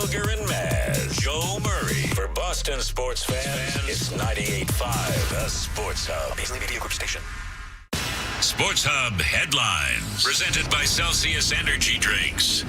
Booger and Maz. Joe Murray. For Boston sports fans, it's 98.5, the Sports Hub. Paisley Media Group station. Sports Hub headlines. Presented by Celsius Energy Drinks.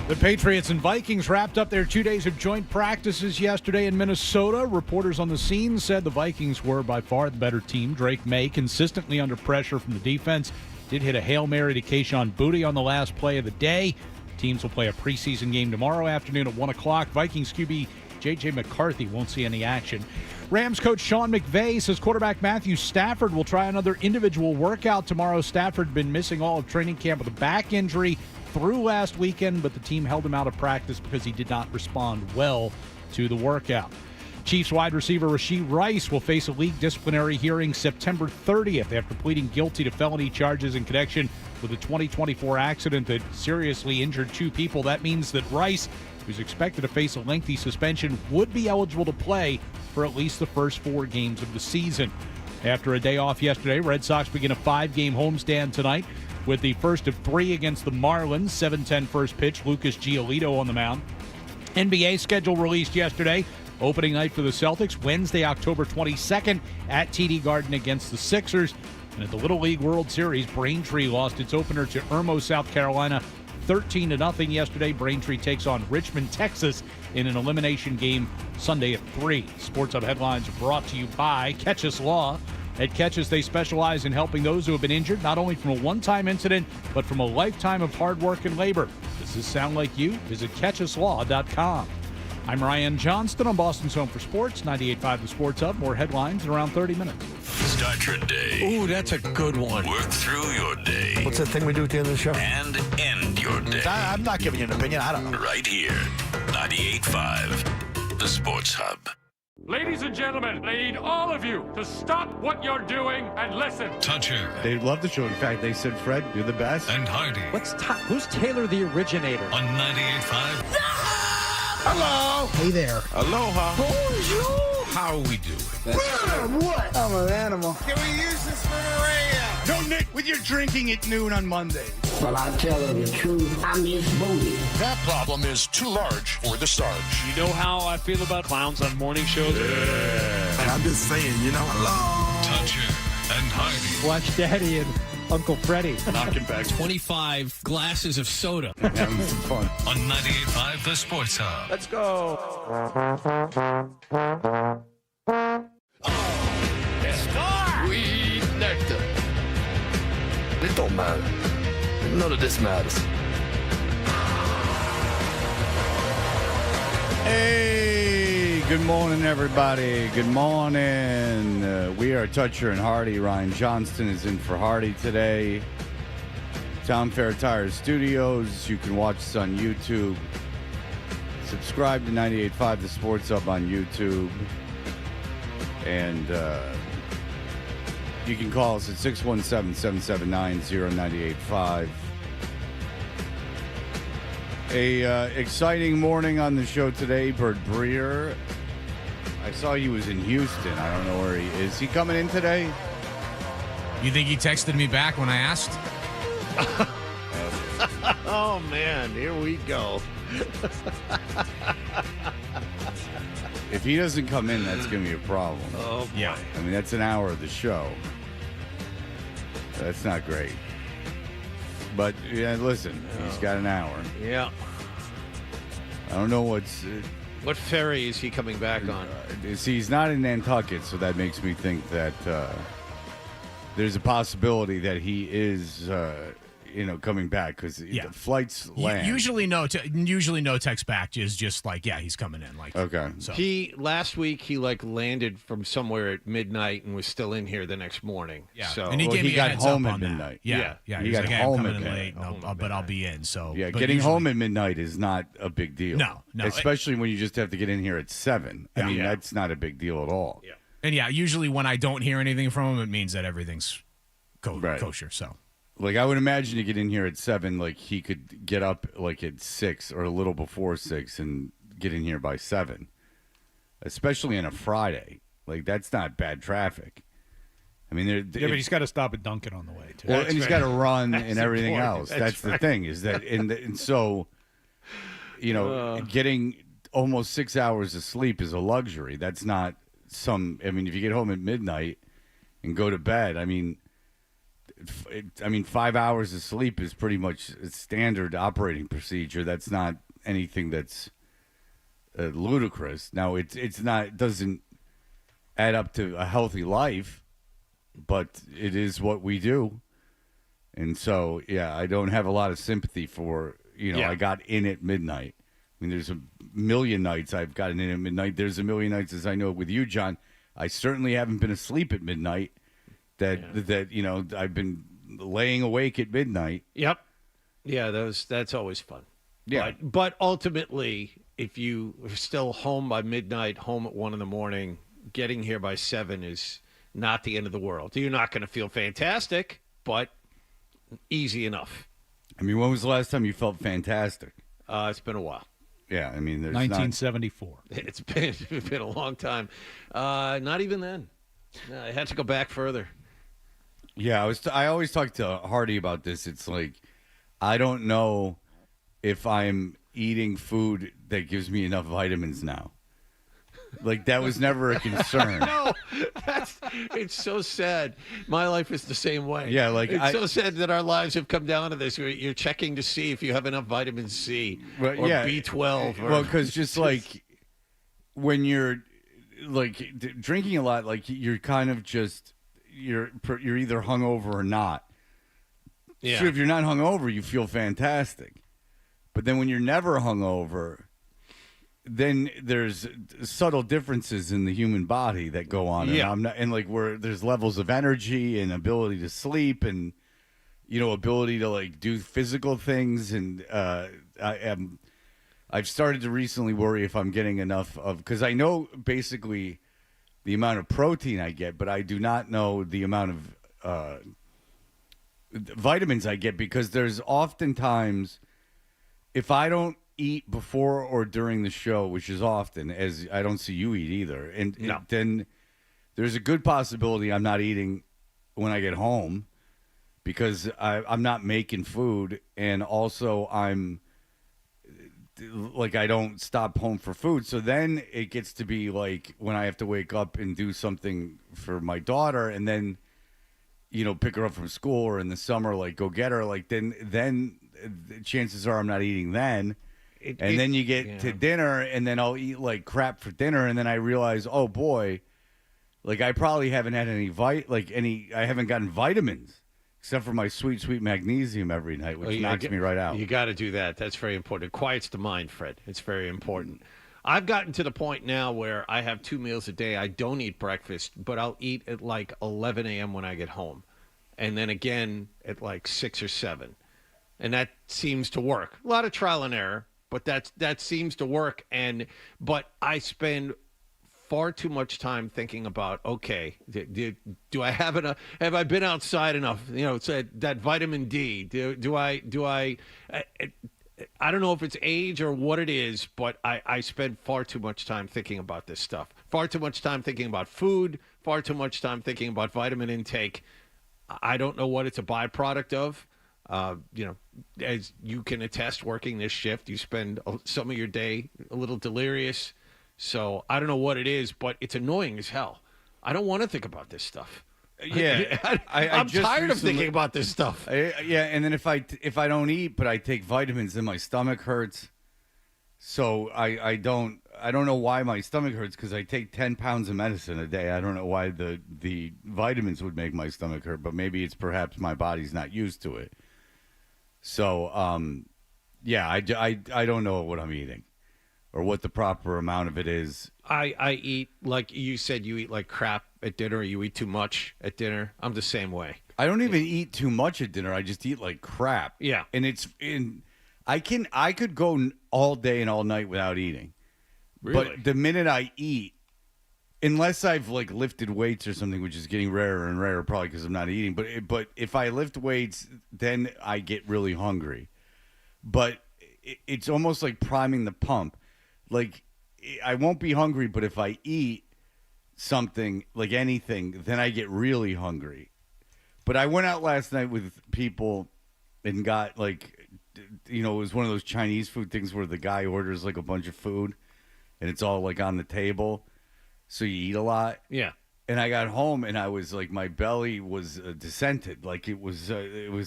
The Patriots and Vikings wrapped up their 2 days of joint practices yesterday in Minnesota. Reporters on the scene said the Vikings were by far the better team. Drake May, consistently under pressure from the defense, did hit a Hail Mary to Kayshon Boutte on the last play of the day. Teams will play a preseason game tomorrow afternoon at 1 o'clock. Vikings QB J.J. McCarthy won't see any action. Rams coach Sean McVay says quarterback Matthew Stafford will try another individual workout tomorrow. Stafford had been missing all of training camp with a back injury through last weekend, but the team held him out of practice because he did not respond well to the workout. Chiefs wide receiver Rashee Rice will face a league disciplinary hearing September 30th after pleading guilty to felony charges in connection with a 2024 accident that seriously injured two people. That means that Rice, who's expected to face a lengthy suspension, would be eligible to play for at least the first 4 games of the season. After a day off yesterday, Red Sox begin a 5-game homestand tonight with the first of 3 against the Marlins. 7:10 first pitch, Lucas Giolito on the mound. NBA schedule released yesterday. Opening night for the Celtics, Wednesday, October 22nd at TD Garden against the Sixers. And at the Little League World Series, Braintree lost its opener to Irmo, South Carolina, 13-0 yesterday. Braintree takes on Richmond, Texas in an elimination game Sunday at 3. Sports Hub headlines are brought to you by Catchus Law. At Catchus, they specialize in helping those who have been injured, not only from a one-time incident, but from a lifetime of hard work and labor. Does this sound like you? Visit CatchusLaw.com. I'm Ryan Johnston on Boston's Home for Sports, 98.5 The Sports Hub. More headlines in around 30 minutes. Start your day. Ooh, that's a good one. Work through your day. What's that thing we do at the end of the show? And end your day. I'm not giving you an opinion. I don't know. Right here, 98.5 The Sports Hub. Ladies and gentlemen, I need all of you to stop what you're doing and listen. Toucher. They love the show. In fact, they said, Fred, you're the best. And Hardy. Who's Taylor the originator? On 98.5. No! Hello! Hey there. Aloha. Bonjour! How are we doing? What? I'm an animal. Can we use this for the radio? No, Nick, with your drinking at noon on Mondays. Well, I tell her the truth, I miss booty. That problem is too large for the Sarge. You know how I feel about clowns on morning shows? And I'm just saying, hello! Toucher and Hardy. Watch Daddy and Uncle Freddie. Knocking back 25 glasses of soda. Having some fun. On 98.5 The Sports Hub. Let's go. We nectar. It don't matter. None of this matters. Hey, good morning, everybody. Good morning. We are Toucher and Hardy. Ryan Johnston is in for Hardy today. Town Fair Tire Studios. You can watch us on YouTube. Subscribe to 98.5 The Sports Hub on YouTube. And you can call us at 617-779-0985. Exciting morning on the show today. Bert Breer. I saw he was in Houston. I don't know where he is. He coming in today? You think he texted me back when I asked? Oh, man, here we go. If he doesn't come in, that's going to be a problem. Oh, Yeah. I mean, that's an hour of the show. That's not great. But, yeah, listen, he's got an hour. yeah. I don't know what's... What ferry is he coming back on? See, he's not in Nantucket, so that makes me think that there's a possibility that he is, coming back because the flights land. Usually no text back is just like, yeah, he's coming in. Like, Okay. So. Last week he landed from somewhere at midnight and was still in here the next morning. Yeah, So and he gave me got a heads home up at on that. midnight. Yeah. He He was got like, hey, home I'm at coming in late, midnight. but I'll be in. So Yeah, but getting usually- home at midnight is not a big deal. No. Especially when you just have to get in here at 7. I mean, Yeah. that's not a big deal at all. Yeah. And yeah, usually when I don't hear anything from him, it means that everything's Right. kosher. So Like, I would imagine to get in here at 7, like, he could get up, like, at 6 or a little before 6 and get in here by 7. Especially on a Friday. Like, that's not bad traffic. I mean, Yeah, but he's got to stop at Dunkin' on the way, too. well, and he's got to run and the everything point. else. That's That's the thing, is that, and so, getting almost 6 hours of sleep is a luxury. That's not I mean, if you get home at midnight and go to bed, I mean, 5 hours of sleep is pretty much a standard operating procedure. That's not anything that's ludicrous. Now, it's not. It doesn't add up to a healthy life, but it is what we do. And so, yeah, I don't have a lot of sympathy for, I got in at midnight. I mean, there's a million nights I've gotten in at midnight. There's a million nights, as I know with you, John. I certainly haven't been asleep at midnight. That I've been laying awake at midnight. Yep. Yeah, that's always fun. Yeah. But ultimately, if you are still home by midnight, home at 1 a.m, getting here by 7 is not the end of the world. You're not going to feel fantastic, but easy enough. I mean, when was the last time you felt fantastic? It's been a while. Yeah, I mean, there's 1974. It's been a long time. Not even then. I had to go back further. Yeah, I always talk to Hardy about this. It's like, I don't know if I'm eating food that gives me enough vitamins now. Like, that was never a concern. No, it's so sad. My life is the same way. Yeah, like it's so sad that our lives have come down to this. You're checking to see if you have enough vitamin C or B12. Well, because just like when you're like drinking a lot, like you're kind of just you're either hungover or not. Yeah. So if you're not hungover, you feel fantastic. But then when you're never hungover, then there's subtle differences in the human body that go on. Yeah. And like where there's levels of energy and ability to sleep and ability to like do physical things. And I've started to recently worry if I'm getting enough of, because I know basically the amount of protein I get, but I do not know the amount of vitamins I get, because there's oftentimes, if I don't eat before or during the show, which is often, as I don't see you eat either, and then there's a good possibility I'm not eating when I get home, because I'm not making food, and also I'm like, I don't stop home for food. So then it gets to be like when I have to wake up and do something for my daughter, and then pick her up from school, or in the summer like go get her, like then chances are I'm not eating then. Then you get to dinner, and then I'll eat like crap for dinner, and then I realize, oh boy, like I probably haven't had I haven't gotten vitamins except for my sweet magnesium every night, which knocks me right out. You got to do that. That's very important. It quiets the mind, Fred. It's very important. I've gotten to the point now where I have 2 meals a day. I don't eat breakfast, but I'll eat at like 11 a.m. when I get home, and then again at like 6 or 7, and that seems to work. A lot of trial and error, but that seems to work. But I spend far too much time thinking about, okay, do I have enough? Have I been outside enough? That vitamin D. Do I? I don't know if it's age or what it is, but I spend far too much time thinking about this stuff. Far too much time thinking about food. Far too much time thinking about vitamin intake. I don't know what it's a byproduct of. As you can attest, working this shift, you spend some of your day a little delirious. So I don't know what it is, but it's annoying as hell. I don't want to think about this stuff. Yeah, I'm tired of thinking about this stuff. And then if I don't eat, but I take vitamins, then my stomach hurts. So I don't know why my stomach hurts, because I take 10 pounds of medicine a day. I don't know why the vitamins would make my stomach hurt, but maybe it's perhaps my body's not used to it. So I don't know what I'm eating or what the proper amount of it is. I eat, like you said, you eat like crap at dinner. You eat too much at dinner. I'm the same way. I don't even eat too much at dinner. I just eat like crap. Yeah. And I could go all day and all night without eating. Really? But the minute I eat, unless I've like lifted weights or something, which is getting rarer and rarer, probably because I'm not eating. But if I lift weights, then I get really hungry. But it's almost like priming the pump. Like, I won't be hungry, but if I eat something, like anything, then I get really hungry. But I went out last night with people and got like, it was one of those Chinese food things where the guy orders like a bunch of food. and it's all like on the table, so you eat a lot. Yeah. And I got home and I was like, my belly was dissented. Like it was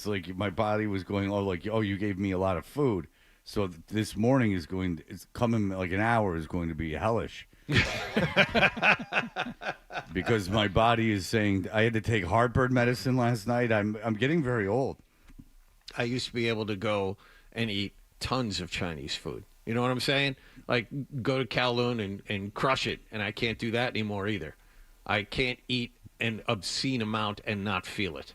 like my body was going, oh, you gave me a lot of food. So this morning it's coming like an hour is going to be hellish. Because my body is saying I had to take heartburn medicine last night. I'm getting very old. I used to be able to go and eat tons of Chinese food. You know what I'm saying? Like go to Kowloon and crush it, and I can't do that anymore either. I can't eat an obscene amount and not feel it.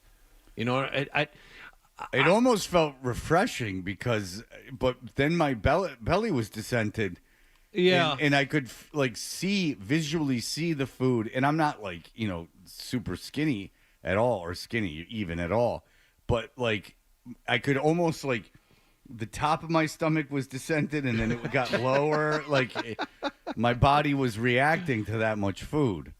You know, it almost felt refreshing but then my belly was dissented. Yeah. And I could visually see the food. And I'm not like, super skinny at all or skinny even at all. But like I could almost like the top of my stomach was dissented and then it got lower. My body was reacting to that much food.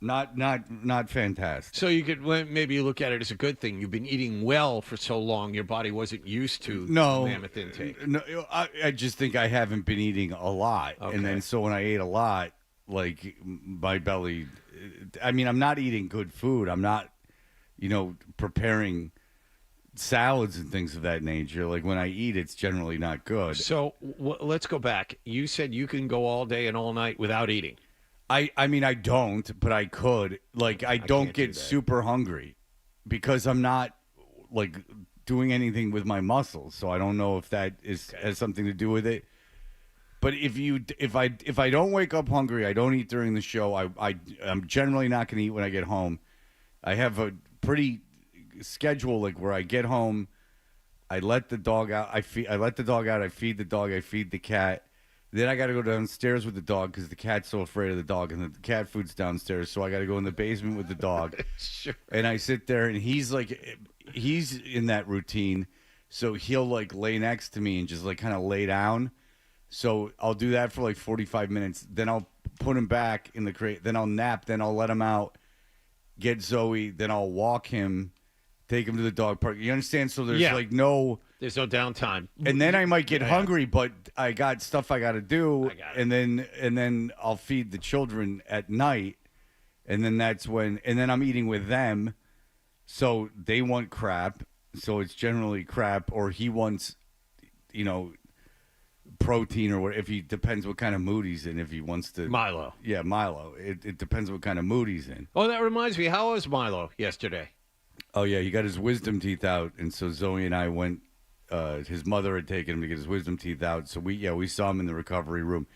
Not fantastic. So you could maybe look at it as a good thing. You've been eating well for so long, your body wasn't used to mammoth intake. No, I just think I haven't been eating a lot, and then so when I ate a lot, like my belly. I mean, I'm not eating good food. I'm not, preparing salads and things of that nature. Like when I eat, it's generally not good. So let's go back. You said you can go all day and all night without eating. I mean, I don't, but I could. Like, I don't get super hungry because I'm not, like, doing anything with my muscles. So I don't know if that has something to do with it. But if I don't wake up hungry, I don't eat during the show. I'm generally not going to eat when I get home. I have a pretty schedule, like, where I get home, I let the dog out. I let the dog out. I feed the dog. I feed the cat. Then I got to go downstairs with the dog because the cat's so afraid of the dog, and the cat food's downstairs. So I got to go in the basement with the dog. Sure. And I sit there, and he's in that routine. So he'll like lay next to me and just like kind of lay down. So I'll do that for like 45 minutes. Then I'll put him back in the crate. Then I'll nap. Then I'll let him out, get Zoe. Then I'll walk him, take him to the dog park. You understand? So there's there's no downtime. And then I might get hungry, but I got stuff I got to do. And then I'll feed the children at night. And then then I'm eating with them. So they want crap. So it's generally crap, or he wants, protein, or if he depends what kind of mood he's in. If he wants to Milo. Yeah, Milo. It depends what kind of mood he's in. Oh, that reminds me. How was Milo yesterday? Oh yeah, he got his wisdom teeth out, and so Zoe and I went. His mother had taken him to get his wisdom teeth out, so we saw him in the recovery room.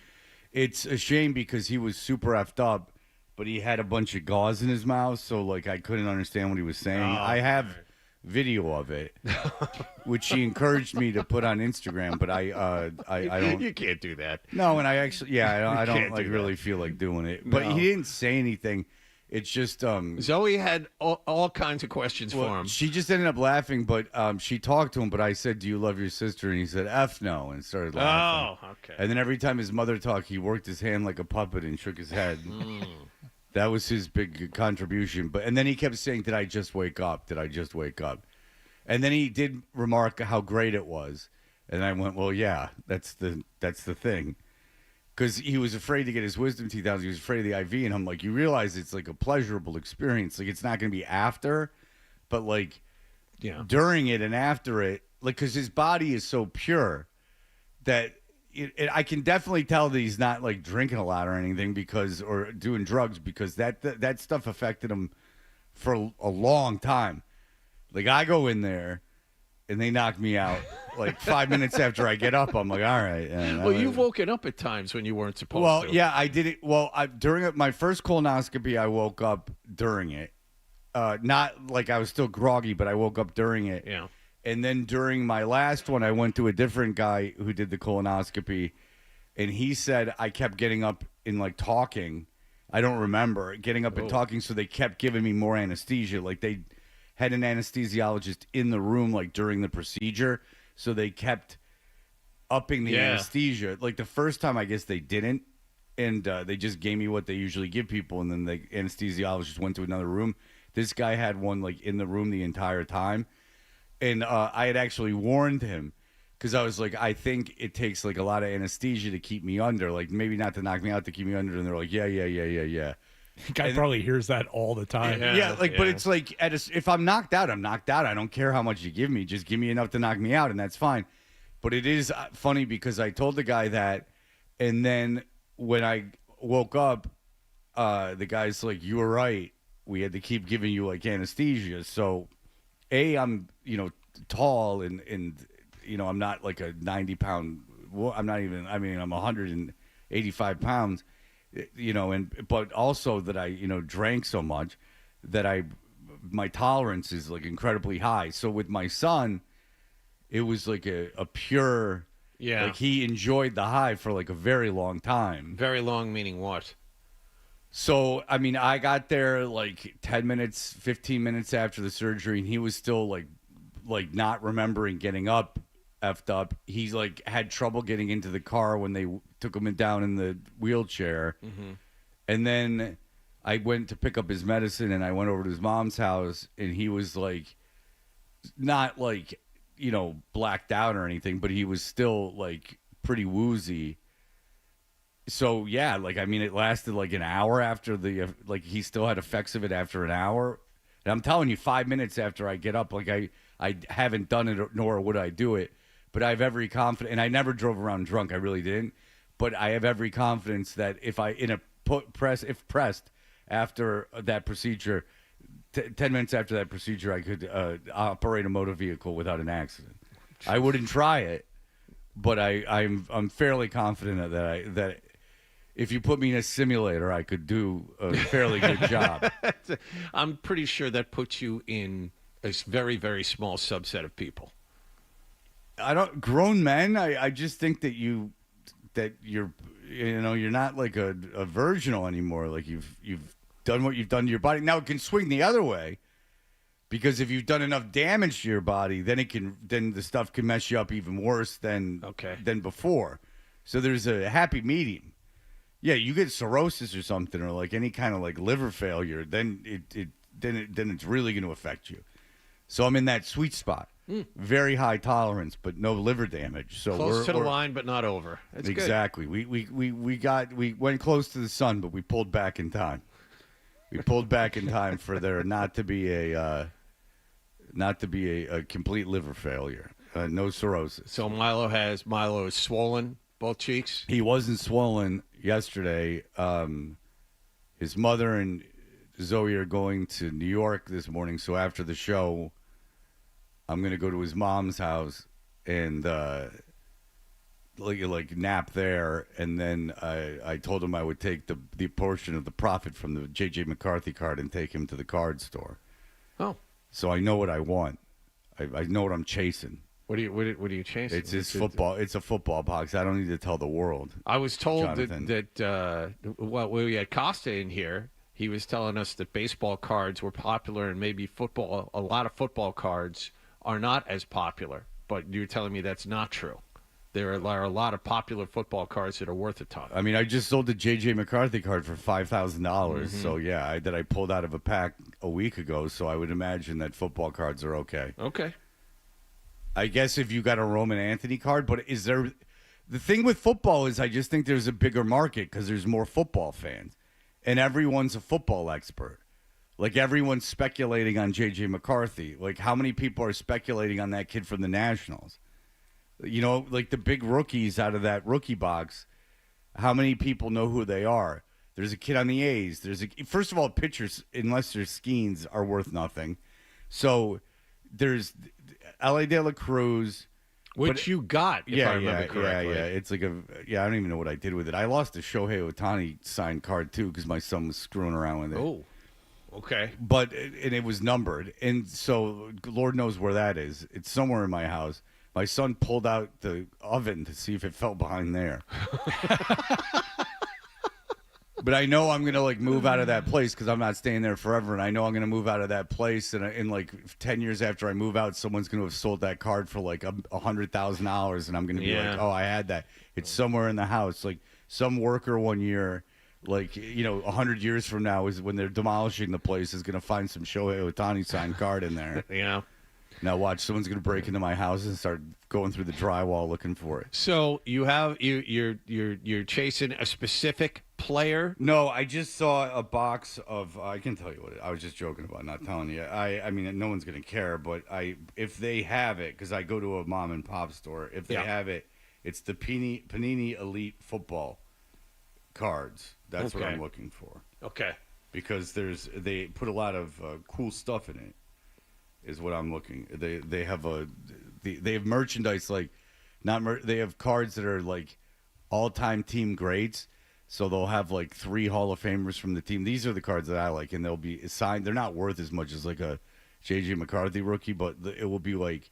It's a shame because he was super effed up, but he had a bunch of gauze in his mouth, so like I couldn't understand what he was saying. I have video of it, which she encouraged me to put on Instagram, but I don't. You can't do that. No, and I actually, I don't like really feel like doing it. But he didn't say anything. It's just Zoe had all kinds of questions for him. She just ended up laughing, but she talked to him. But I said, "Do you love your sister?" And he said, "F no," and started laughing. Oh, okay. And then every time his mother talked, he worked his hand like a puppet and shook his head. That was his big contribution. And then he kept saying, "Did I just wake up? Did I just wake up?" And then he did remark how great it was. And I went, "Well, yeah, that's the thing." Because he was afraid to get his wisdom teeth out. He was afraid of the IV. And I'm like, you realize it's like a pleasurable experience. Like, it's not going to be after, but like during it and after it. Like, because his body is so pure that I can definitely tell that he's not like drinking a lot or anything or doing drugs because that stuff affected him for a long time. Like, I go in there and they knock me out. Like 5 minutes after I get up, I'm like, all right. Well, you've woken up at times when you weren't supposed to. Well, yeah, I did it. Well, during my first colonoscopy, I woke up during it. Not like I was still groggy, but I woke up during it. Yeah. And then during my last one, I went to a different guy who did the colonoscopy, and he said I kept getting up and like talking. I don't remember getting up and talking, so they kept giving me more anesthesia. Like they had an anesthesiologist in the room like during the procedure. So they kept upping the anesthesia. Like the first time, I guess they didn't. And they just gave me what they usually give people. And then the anesthesiologist went to another room. This guy had one like in the room the entire time. And I had actually warned him because I was like, I think it takes like a lot of anesthesia to keep me under, like maybe not to knock me out, to keep me under. And they're like, yeah. Guy probably hears that all the time. But it's like if I'm knocked out, I'm knocked out. I don't care how much you give me. Just give me enough to knock me out, and that's fine. But it is funny because I told the guy that, and then when I woke up, the guy's like, "You were right. We had to keep giving you like anesthesia." So, I'm tall and I'm not like a 90-pound. Well, I'm not even. I mean, I'm 185 pounds. But also that I drank so much that my tolerance is like incredibly high. So with my son, it was like a pure. Yeah. Like he enjoyed the high for like a very long time. Very long meaning what? So, I mean, I got there like 10 minutes, 15 minutes after the surgery, and he was still like not remembering getting up, effed up. He's like had trouble getting into the car when they took him down in the wheelchair. Mm-hmm. And then I went to pick up his medicine, and I went over to his mom's house, and he was like not like, blacked out or anything, but he was still like pretty woozy. So, yeah, like, I mean, it lasted like an hour after he still had effects of it after an hour. And I'm telling you, 5 minutes after I get up, like, I haven't done it, nor would I do it. But I have every confidence, and I never drove around drunk. I really didn't. But I have every confidence that if pressed after that procedure, 10 minutes after that procedure, I could operate a motor vehicle without an accident. I wouldn't try it, but I'm fairly confident that if you put me in a simulator, I could do a fairly good job. I'm pretty sure that puts you in a very, very small subset of people. Grown men. I just think that you're not like a virginal anymore. Like you've done what you've done to your body. Now it can swing the other way, because if you've done enough damage to your body, then the stuff can mess you up even worse than before. So there's a happy medium. Yeah, you get cirrhosis or something, or like any kind of like liver failure, then it's really going to affect you. So I'm in that sweet spot. Very high tolerance, but no liver damage. So close to the line, but not over. That's exactly. Good. We went close to the sun, but we pulled back in time. We pulled back in time for there not to be a complete liver failure. No cirrhosis. So Milo is swollen both cheeks. He wasn't swollen yesterday. His mother and Zoe are going to New York this morning, so after the show, I'm gonna go to his mom's house and like nap there, and then I told him I would take the portion of the profit from the J.J. McCarthy card and take him to the card store. Oh, so I know what I want. I know what I'm chasing. What are you chasing? It's his football. It's a football box. I don't need to tell the world. I was told that when we had Costa in here, he was telling us that baseball cards were popular, and maybe a lot of football cards are not as popular. But you're telling me that's not true. There are a lot of popular football cards that are worth a ton. I mean, I just sold the J.J. McCarthy card for $5,000. So, yeah, that I pulled out of a pack a week ago. So I would imagine that football cards are okay. Okay. I guess if you got a Roman Anthony card, but is there – the thing with football is I just think there's a bigger market because there's more football fans. And everyone's a football expert. Like, everyone's speculating on J.J. McCarthy. Like, how many people are speculating on that kid from the Nationals? Like the big rookies out of that rookie box, how many people know who they are? There's a kid on the A's. First of all, pitchers, unless they're Skeens, are worth nothing. So there's L.A. De La Cruz. Which you got, if I remember correctly. Yeah. It's like I don't even know what I did with it. I lost a Shohei Ohtani signed card, too, because my son was screwing around with it. Oh, okay. And it was numbered. And so Lord knows where that is. It's somewhere in my house. My son pulled out the oven to see if it fell behind there. But I know I'm going to like move out of that place because I'm not staying there forever. And I know I'm going to move out of that place. And in like 10 years after I move out, someone's going to have sold that card for like $100,000. And I'm going to be like, oh, I had that. It's somewhere in the house. Like some worker one year, like, 100 years from now is when they're demolishing the place, is going to find some Shohei Ohtani signed card in there. Now watch, someone's going to break into my house and start going through the drywall looking for it. So you're chasing a specific player? No, I just saw a box of. I can tell you what I was just joking about, not telling you. I mean, no one's going to care, but if they have it, because I go to a mom and pop store, if they have it, it's the Panini Elite Football cards. That's what I'm looking for. Okay. Because they put a lot of cool stuff in it. Is what I'm looking. They have they have merchandise like they have cards that are like all-time team greats. So they'll have like 3 Hall of Famers from the team. These are the cards that I like, and they'll be signed. They're not worth as much as like a J.J. McCarthy rookie, but it will be like,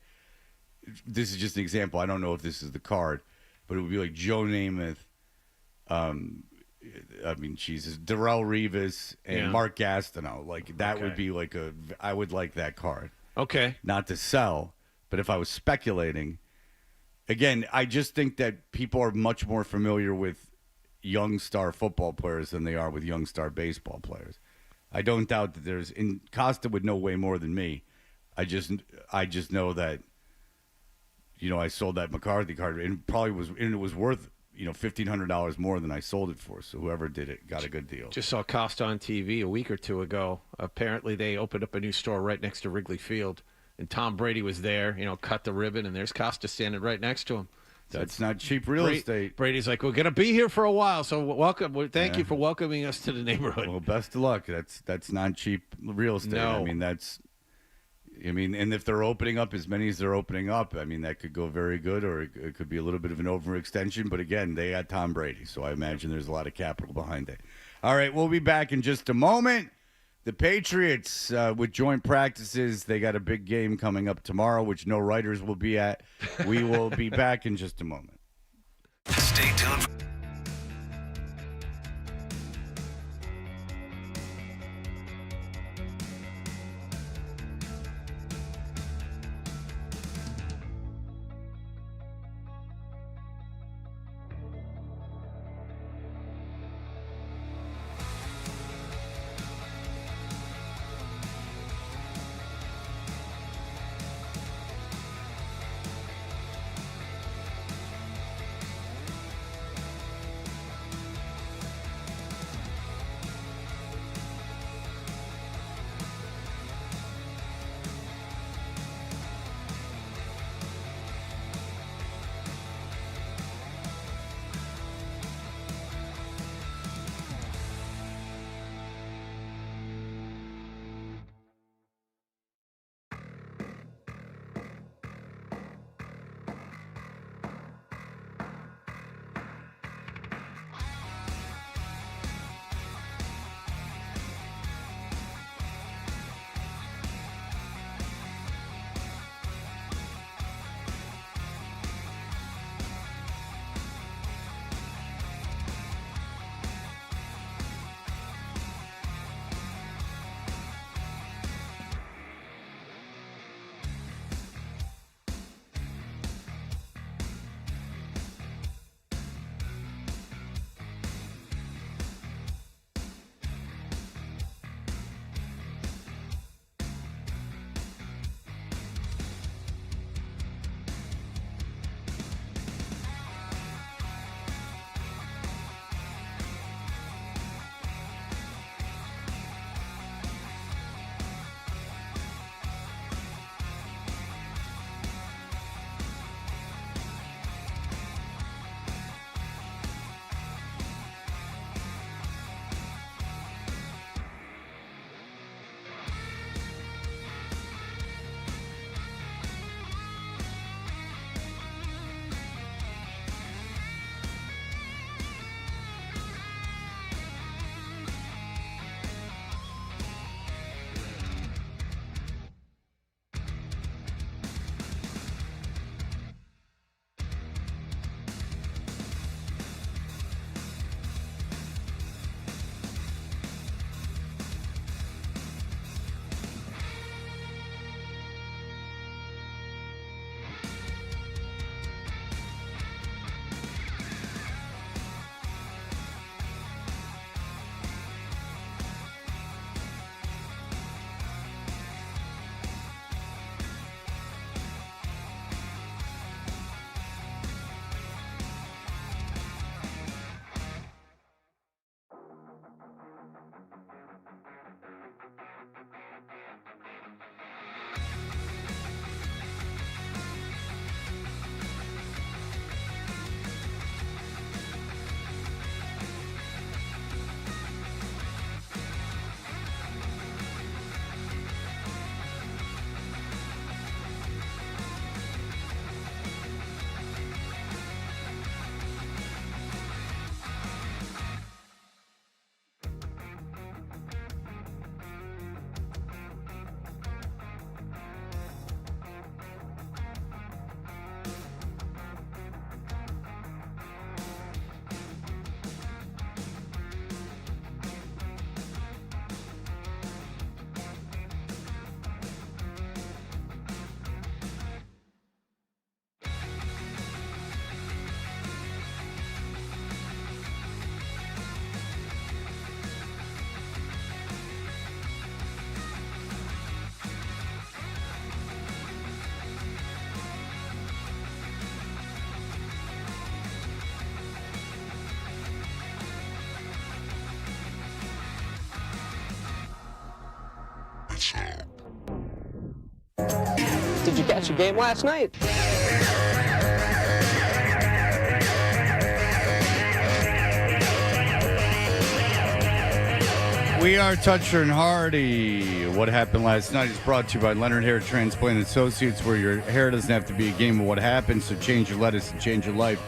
this is just an example. I don't know if this is the card, but it would be like Joe Namath, I mean, Jesus, Darrelle Revis, and Mark Gastineau. Like, that would be like I would like that card. Okay. Not to sell, but if I was speculating, again, I just think that people are much more familiar with young star football players than they are with young star baseball players. I don't doubt that Costa would know way more than me. I just know that, I sold that McCarthy card and it was worth, $1,500 more than I sold it for. So whoever did it got a good deal. Just saw Costa on TV a week or two ago. Apparently they opened up a new store right next to Wrigley Field, and Tom Brady was there, cut the ribbon, and there's Costa standing right next to him. That's not cheap real estate. Brady's like, we're going to be here for a while, so welcome. Thank you for welcoming us to the neighborhood. Well, best of luck. That's not cheap real estate. No. And if they're opening up as many as they're opening up, that could go very good, or it could be a little bit of an overextension. But again, they got Tom Brady, so I imagine there's a lot of capital behind it. All right, we'll be back in just a moment. The Patriots, with joint practices, they got a big game coming up tomorrow, which no writers will be at. We will be back in just a moment. Stay tuned. watched the game last night. We are Toucher and Hardy. What happened last night is brought to you by Leonard Hair Transplant Associates, where your hair doesn't have to be a game of what happened, so change your lettuce and change your life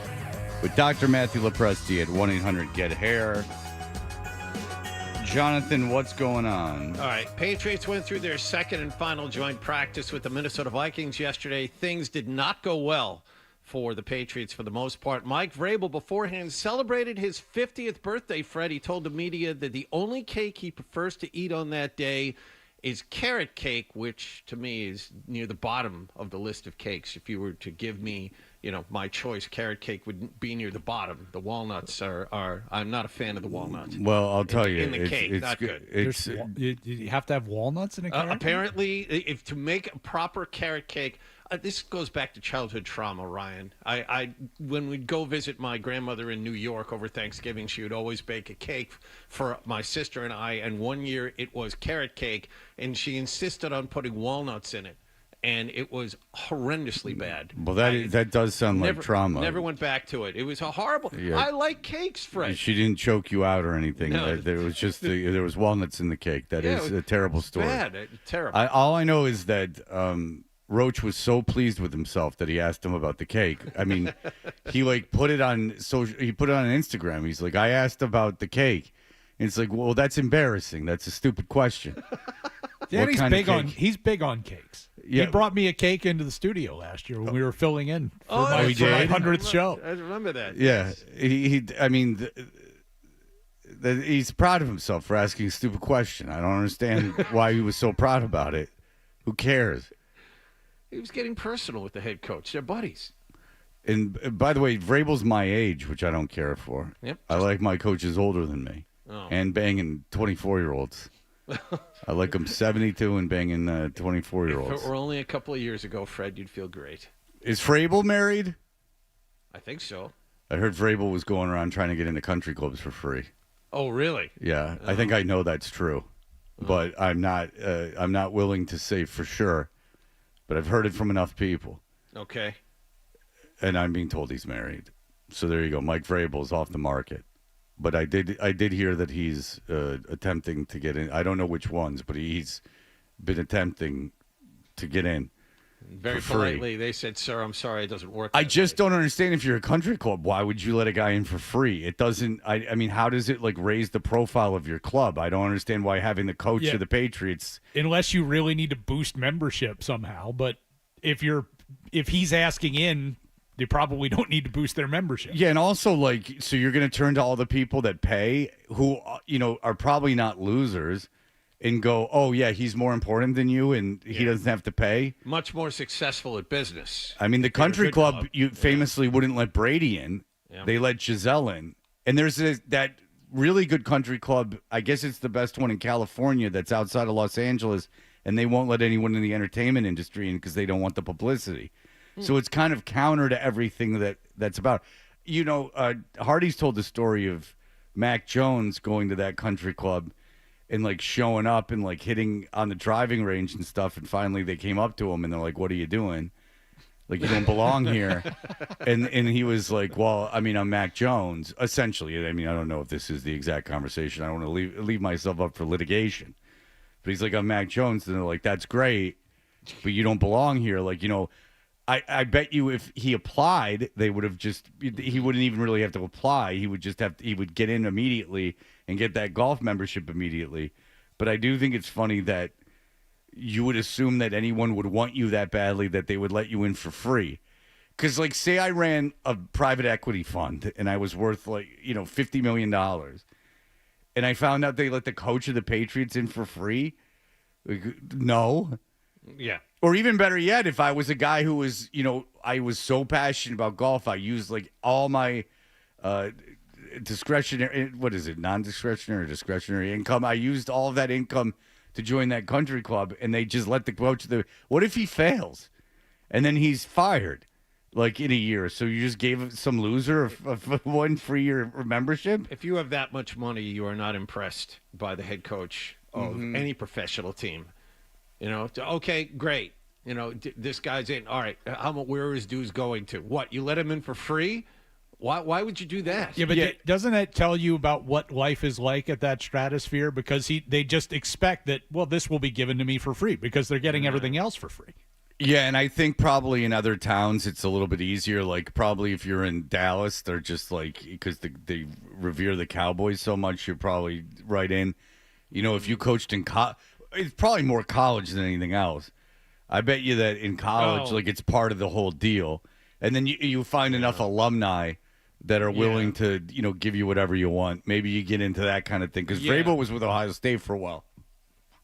with Dr. Matthew Lepresti at 1-800-GET-HAIR. Jonathan, what's going on? All right, Patriots went through their second and final joint practice with the Minnesota Vikings yesterday. Things did not go well for the Patriots for the most part. Mike Vrabel beforehand celebrated his 50th birthday, Fred. He told the media that the only cake he prefers to eat on that day is carrot cake, which to me is near the bottom of the list of cakes. If you were to give me, my choice, carrot cake would be near the bottom. The walnuts are I'm not a fan of the walnuts. Well, I'll tell you. In the cake, it's not good. You have to have walnuts in a carrot cake? Apparently, to make a proper carrot cake, this goes back to childhood trauma, Ryan. When we'd go visit my grandmother in New York over Thanksgiving, she would always bake a cake for my sister and I. And one year it was carrot cake, and she insisted on putting walnuts in it, and it was horrendously bad. Well, that does sound like trauma. Never went back to it. It was a horrible. Yeah. I like cakes, Fred. She didn't choke you out or anything. No. There was just there was walnuts in the cake. That is a terrible story. Bad, terrible. All I know is that Roach was so pleased with himself that he asked him about the cake. I mean, he put it on social. He put it on Instagram. He's like, I asked about the cake. And it's like, well, that's embarrassing. That's a stupid question. Danny's he's big on cakes. Yeah. He brought me a cake into the studio last year when we were filling in for my he did? 100th show. I remember that. Yeah, he's proud of himself for asking a stupid question. I don't understand why he was so proud about it. Who cares? He was getting personal with the head coach. They're buddies. And by the way, Vrabel's my age, which I don't care for. Yep. I like my coaches older than me. Oh. And banging 24-year-olds. I like them 72 and banging 24-year-olds. If it were only a couple of years ago, Fred, you'd feel great. Is Vrabel married? I think so. I heard Vrabel was going around trying to get into country clubs for free. Oh, really? Yeah, I think I know that's true, but I'm not willing to say for sure. But I've heard it from enough people. Okay. And I'm being told he's married. So there you go. Mike Vrabel's off the market. But I did hear that he's attempting to get in. I don't know which ones, but he's been attempting to get in. Very politely, they said, "Sir, I'm sorry, it doesn't work." I just don't understand. If you're a country club, why would you let a guy in for free? It doesn't. I mean, how does it raise the profile of your club? I don't understand why having the coach of the Patriots, unless you really need to boost membership somehow. But if he's asking in, they probably don't need to boost their membership. Yeah, and also so you're going to turn to all the people that pay, who are probably not losers, and go, oh yeah, he's more important than you, and he doesn't have to pay. Much more successful at business. I mean, the country club you famously wouldn't let Brady in. Yeah. They let Giselle in, and there's that really good country club. I guess it's the best one in California that's outside of Los Angeles, and they won't let anyone in the entertainment industry in because they don't want the publicity. So it's kind of counter to everything that's about. Hardy's told the story of Mac Jones going to that country club and showing up and hitting on the driving range and stuff, and finally they came up to him and they're like, "What are you doing? You don't belong here." and he was like, "Well, I mean, I'm Mac Jones." Essentially, I mean, I don't know if this is the exact conversation. I don't want to leave myself up for litigation, but he's like, "I'm Mac Jones," and they're like, "That's great, but you don't belong here." I bet you if he applied, he wouldn't even really have to apply. He would get in immediately and get that golf membership immediately. But I do think it's funny that you would assume that anyone would want you that badly that they would let you in for free. Because say I ran a private equity fund and I was worth $50 million, and I found out they let the coach of the Patriots in for free. No. Yeah. Or even better yet, if I was a guy who was, I was so passionate about golf, I used all my discretionary, non-discretionary or discretionary income. I used all of that income to join that country club, and they just let the coach what if he fails? And then he's fired in a year. So you just gave some loser of 1 free year membership? If you have that much money, you are not impressed by the head coach of any professional team. Okay, great. This guy's in. All right, where are his dues going to? What, you let him in for free? Why would you do that? Yeah, but doesn't it tell you about what life is like at that stratosphere? Because they just expect that, well, this will be given to me for free because they're getting everything else for free. Yeah, and I think probably in other towns it's a little bit easier. Like probably if you're in Dallas, they're just like, because they revere the Cowboys so much, you're probably right in. If you coached in it's probably more college than anything else. I bet you that in college, it's part of the whole deal. And then you find enough alumni that are willing to, give you whatever you want. Maybe you get into that kind of thing. Because Vrabel was with Ohio State for a while.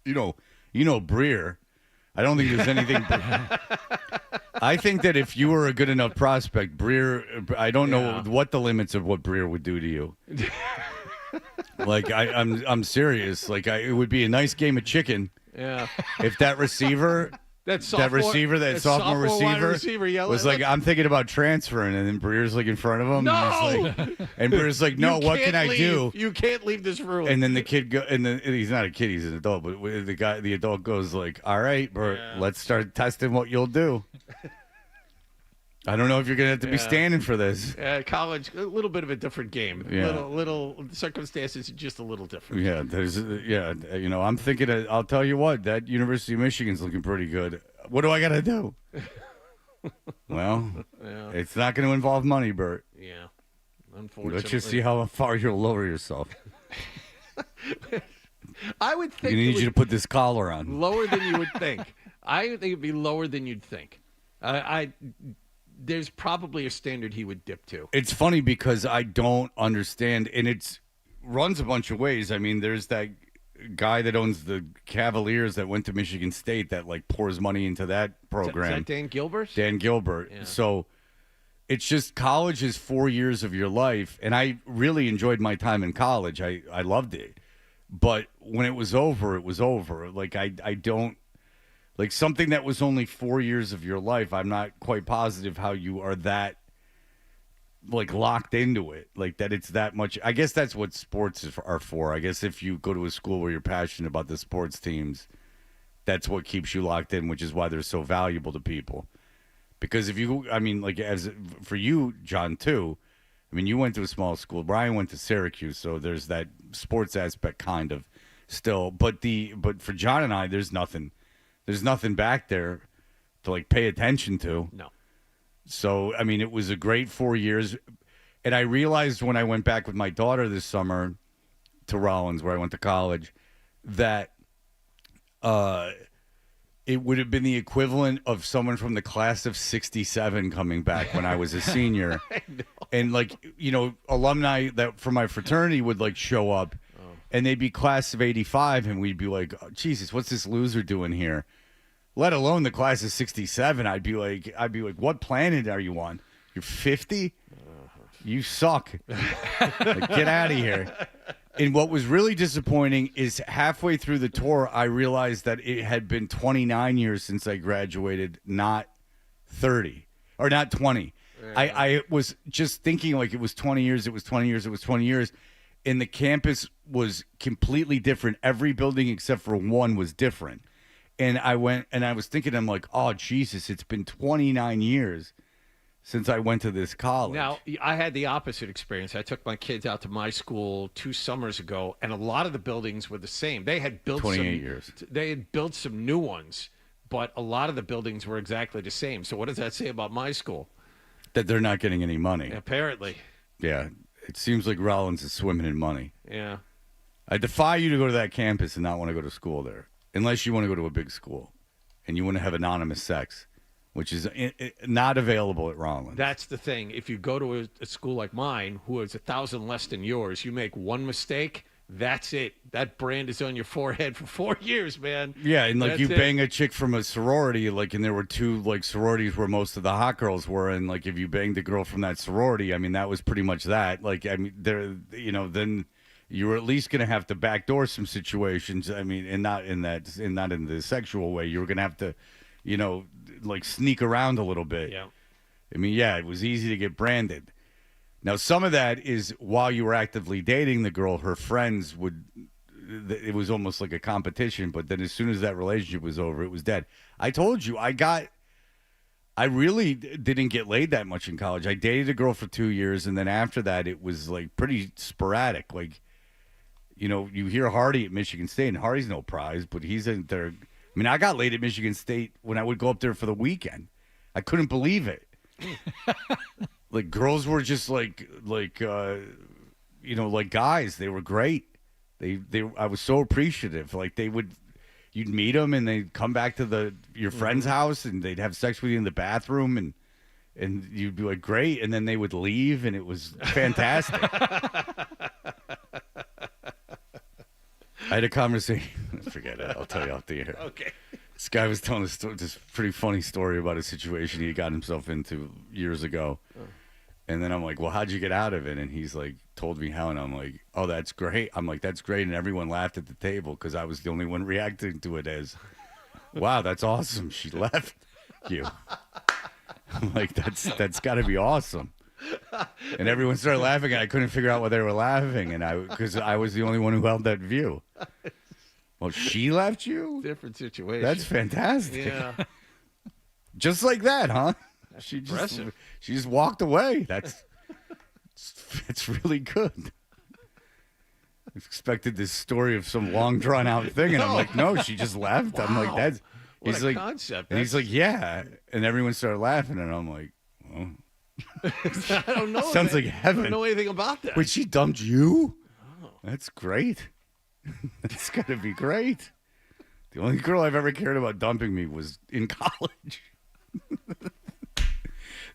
Breer. I don't think there's anything. I think that if you were a good enough prospect, Breer, I don't know what the limits of what Breer would do to you. I'm serious. It would be a nice game of chicken. Yeah. If that receiver. That sophomore receiver was like, I'm thinking about transferring, and then Breer's in front of him. No! And Breer's like, no, what can I do? You can't leave this room. And then the kid and then he's not a kid, he's an adult, but the adult goes like, all right, Bert, let's start testing what you'll do. I don't know if you're going to have to be standing for this. College, a little bit of a different game. Yeah. Little circumstances, just a little different. Yeah, I'm thinking, I'll tell you what, that University of Michigan's looking pretty good. What do I got to do? Well, it's not going to involve money, Bert. Yeah, unfortunately. Let's just see how far you'll lower yourself. I would think you need you to put this collar on. Lower than you would think. I think it'd be lower than you'd think. There's probably a standard he would dip to. It's funny because I don't understand, and it runs a bunch of ways. I mean, there's that guy that owns the Cavaliers that went to Michigan State that pours money into that program. Is that Dan Gilbert? Dan Gilbert. Yeah. So it's just college is 4 years of your life, and I really enjoyed my time in college. I loved it. But when it was over, it was over. I don't. Something that was only 4 years of your life, I'm not quite positive how you are that, locked into it. That it's that much. I guess that's what sports are for. I guess if you go to a school where you're passionate about the sports teams, that's what keeps you locked in, which is why they're so valuable to people. Because as for you, John, too, you went to a small school. Brian went to Syracuse, so there's that sports aspect kind of still. But for John and I, there's nothing. There's nothing back there to pay attention to. No. So, it was a great 4 years. And I realized when I went back with my daughter this summer to Rollins, where I went to college, that it would have been the equivalent of someone from the class of 67 coming back when I was a senior. I know. And, alumni that from my fraternity would show up. And they'd be class of 85, and we'd be like, oh, Jesus, what's this loser doing here? Let alone the class of 67. I'd be like, what planet are you on? You're 50? You suck. Get out of here. And what was really disappointing is halfway through the tour, I realized that it had been 29 years since I graduated, not 30 or not 20. Yeah. I was just thinking it was 20 years, it was 20 years, it was 20 years. And the campus was completely different. Every building except for one was different. And I went and I was thinking, I'm like, oh, Jesus, it's been 29 years since I went to this college. Now, I had the opposite experience. I took my kids out to my school 2 summers ago, and a lot of the buildings were the same. They had built 28 years. They had built some new ones, but a lot of the buildings were exactly the same. So what does that say about my school? That they're not getting any money. Apparently. Yeah. It seems like Rollins is swimming in money. Yeah. I defy you to go to that campus and not want to go to school there, unless you want to go to a big school and you want to have anonymous sex, which is not available at Rollins. That's the thing. If you go to a school like mine, who is 1,000 less than yours, you make one mistake, that's it. That brand is on your forehead for 4 years, man. Yeah, and you bang a chick from a sorority, and there were 2 sororities where most of the hot girls were, and if you banged a girl from that sorority, that was pretty much that. Then you were at least going to have to backdoor some situations. And not in the sexual way. You were going to have to, sneak around a little bit. Yeah. It was easy to get branded. Now, some of that is while you were actively dating the girl, her friends would it was almost like a competition. But then as soon as that relationship was over, it was dead. I told you, I really didn't get laid that much in college. I dated a girl for 2 years, and then after that, it was like pretty sporadic. Like, you hear Hardy at Michigan State, and Hardy's no prize, but he's in there. I mean, I got laid at Michigan State when I would go up there for the weekend. I couldn't believe it. Like, girls were just like guys. They were great. I was so appreciative. Like, you'd meet them and they'd come back to your friend's house and they'd have sex with you in the bathroom and you'd be like, great. And then they would leave and it was fantastic. I had a conversation. Forget it. I'll tell you off the air. Okay. This guy was telling this pretty funny story about a situation he got himself into years ago. And then I'm like, well, how'd you get out of it? And he's like, told me how. And I'm like, oh, that's great. I'm like, that's great. And everyone laughed at the table because I was the only one reacting to it as, wow, that's awesome. She left you. I'm like, that's got to be awesome. And everyone started laughing, and I couldn't figure out why they were laughing. And because I was the only one who held that view. Well, she left you? Different situation. That's fantastic. Yeah. Just like that, huh? She just walked away. It's really good. I expected this story of some long drawn out thing, and I'm like, no, she just left. Wow. I'm like, that's what he's a like, concept. And he's like, yeah, and everyone started laughing, and I'm like, oh. I don't know. Sounds like heaven. I don't know anything about that. Wait, she dumped you? Oh. That's great. That's gotta be great. The only girl I've ever cared about dumping me was in college.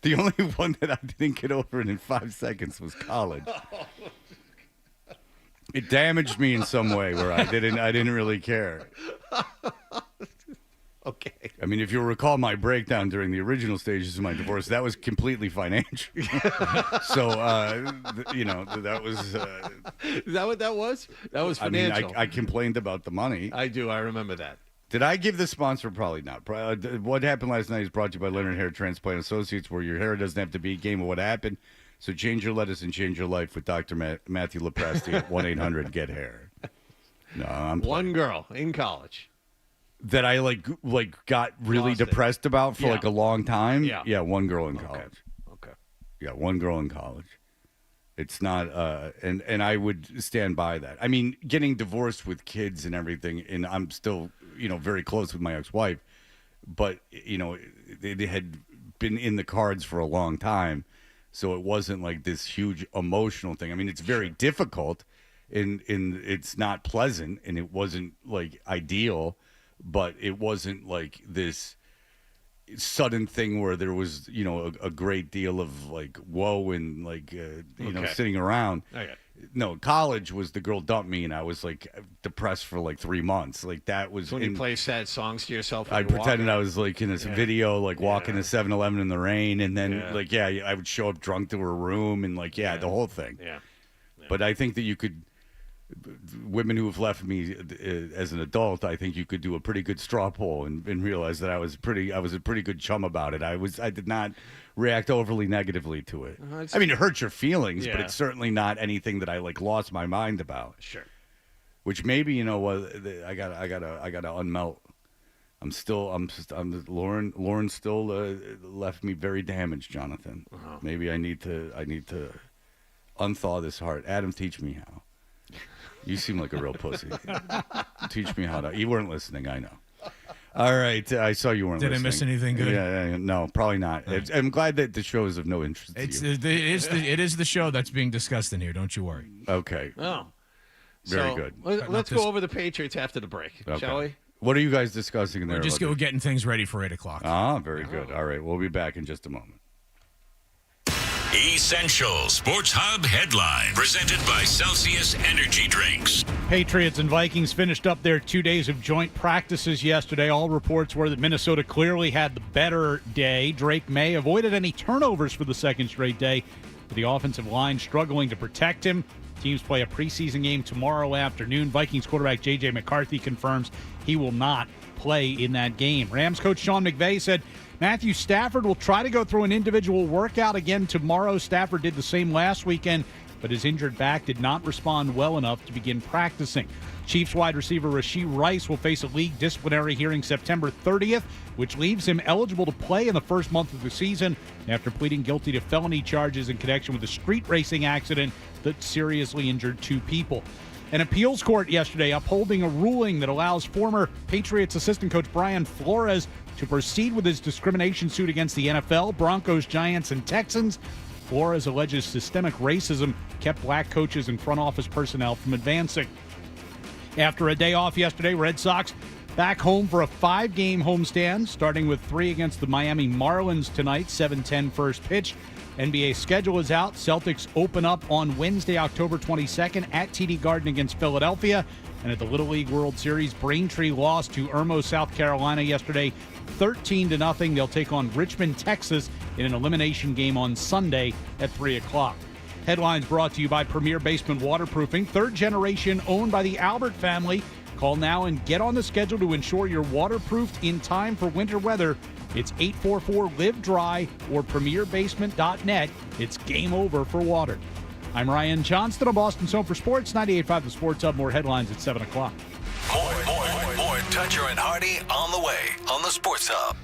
The only one that I didn't get over it in 5 seconds was college. It damaged me in some way where I didn't really care. Okay. I mean, if you'll recall my breakdown during the original stages of my divorce, that was completely financial. So, that was... Is that what that was? That was financial. I mean, I complained about the money. I do. I remember that. Did I give the sponsor? Probably not. What happened last night is brought to you by Leonard Hair Transplant Associates, where your hair doesn't have to be a game of what happened. So change your lettuce and change your life with Dr. Matthew Lepresti at 1-800-GET-HAIR. No, I'm one girl in college that I got really depressed about for a long time. Yeah, one girl in college. Okay. Yeah, one girl in college. It's not, and I would stand by that. I mean, getting divorced with kids and everything, and I'm still, very close with my ex-wife, but, it had been in the cards for a long time, so it wasn't like this huge emotional thing. I mean, it's very difficult, and it's not pleasant, and it wasn't, ideal, but it wasn't, this sudden thing where there was, a great deal of woe and sitting around. Okay. No, college was the girl dumped me and I was depressed for 3 months. That was when you play sad songs to yourself. I pretended I was in this video, walking to 7-Eleven in the rain, and then I would show up drunk to her room and the whole thing. Yeah. But I think that you could. Women who have left me as an adult, I think you could do a pretty good straw poll and realize that I was a pretty good chum about it. I did not react overly negatively to it. I mean, it hurts your feelings, but it's certainly not anything that I lost my mind about. Sure. Which maybe I gotta unmelt. Lauren still left me very damaged, Jonathan. Uh-huh. Maybe I need to unthaw this heart. Adam, teach me how. You seem like a real pussy. Teach me how to. You weren't listening, I know. All right, I saw you weren't listening. Did I miss anything good? Yeah, no, probably not. Right. I'm glad that the show is of no interest to you. It is the show that's being discussed in here. Don't you worry. Okay. Oh, very good. Let's go over the Patriots after the break, shall we? What are you guys discussing in there? We're getting things ready for 8 o'clock. Ah, very good. All right, we'll be back in just a moment. Essential Sports Hub headline presented by Celsius Energy Drinks. Patriots and Vikings finished up their 2 days of joint practices yesterday. All reports were that Minnesota clearly had the better day. Drake May avoided any turnovers for the second straight day, with the offensive line struggling to protect him. Teams play a preseason game tomorrow afternoon. Vikings quarterback J.J. McCarthy confirms he will not play in that game. Rams coach Sean McVay said Matthew Stafford will try to go through an individual workout again tomorrow. Stafford did the same last weekend, but his injured back did not respond well enough to begin practicing. Chiefs wide receiver Rashee Rice will face a league disciplinary hearing September 30th, which leaves him eligible to play in the first month of the season after pleading guilty to felony charges in connection with a street racing accident that seriously injured 2 people. An appeals court yesterday upholding a ruling that allows former Patriots assistant coach Brian Flores to proceed with his discrimination suit against the NFL, Broncos, Giants, and Texans. Flores alleges systemic racism kept black coaches and front office personnel from advancing. After a day off yesterday, Red Sox back home for a 5-game homestand, starting with 3 against the Miami Marlins tonight, 7:10 first pitch. NBA schedule is out. Celtics open up on Wednesday, October 22nd at TD Garden against Philadelphia. And at the Little League World Series, Braintree lost to Irmo, South Carolina yesterday, 13-0. They'll take on Richmond, Texas in an elimination game on Sunday at 3 o'clock. Headlines brought to you by Premier Basement Waterproofing, 3rd generation owned by the Albert family. Call now and get on the schedule to ensure you're waterproofed in time for winter weather. It's 844-LIVE-DRY or premierbasement.net. It's game over for water. I'm Ryan Johnston of Boston's Home for Sports, 98.5 The Sports Hub. More headlines at 7 o'clock. More Toucher and Hardy on the way on the Sports Hub.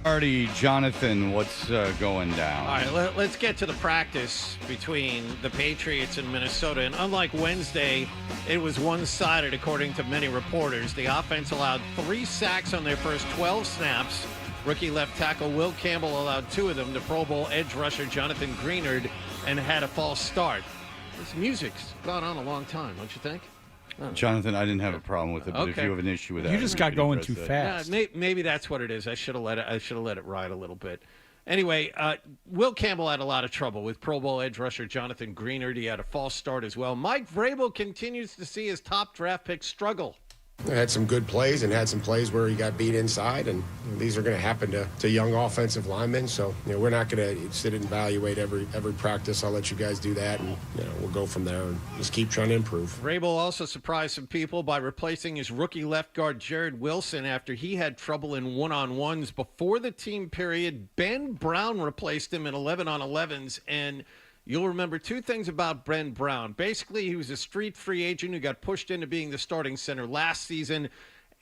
Artie, Jonathan, what's going down? All right, let's get to the practice between the Patriots and Minnesota. And unlike Wednesday, it was one-sided, according to many reporters. The offense allowed 3 sacks on their first 12 snaps. Rookie left tackle Will Campbell allowed 2 of them. The Pro Bowl edge rusher Jonathan Greenard and had a false start. This music's gone on a long time, don't you think? Jonathan, I didn't have a problem with it, but if you have an issue with that, you just got going too fast. Yeah, maybe that's what it is. I should have let it ride a little bit. Anyway, Will Campbell had a lot of trouble with Pro Bowl edge rusher Jonathan Greenard. He had a false start as well. Mike Vrabel continues to see his top draft pick struggle. Had some good plays and had some plays where he got beat inside, and these are going to happen to young offensive linemen. So we're not going to sit and evaluate every practice. I'll let you guys do that, and we'll go from there and just keep trying to improve. Vrabel also surprised some people by replacing his rookie left guard Jared Wilson after he had trouble in one-on-ones before the team period. Ben Brown replaced him in 11-on-11s, and you'll remember 2 things about Ben Brown. Basically, he was a street free agent who got pushed into being the starting center last season.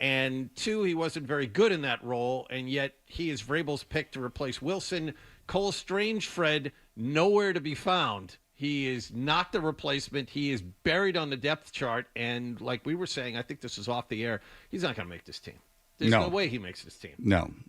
And 2, he wasn't very good in that role, and yet he is Vrabel's pick to replace Wilson. Cole Strange, Fred, nowhere to be found. He is not the replacement. He is buried on the depth chart. And like we were saying, I think this is off the air, he's not going to make this team. There's no way he makes this team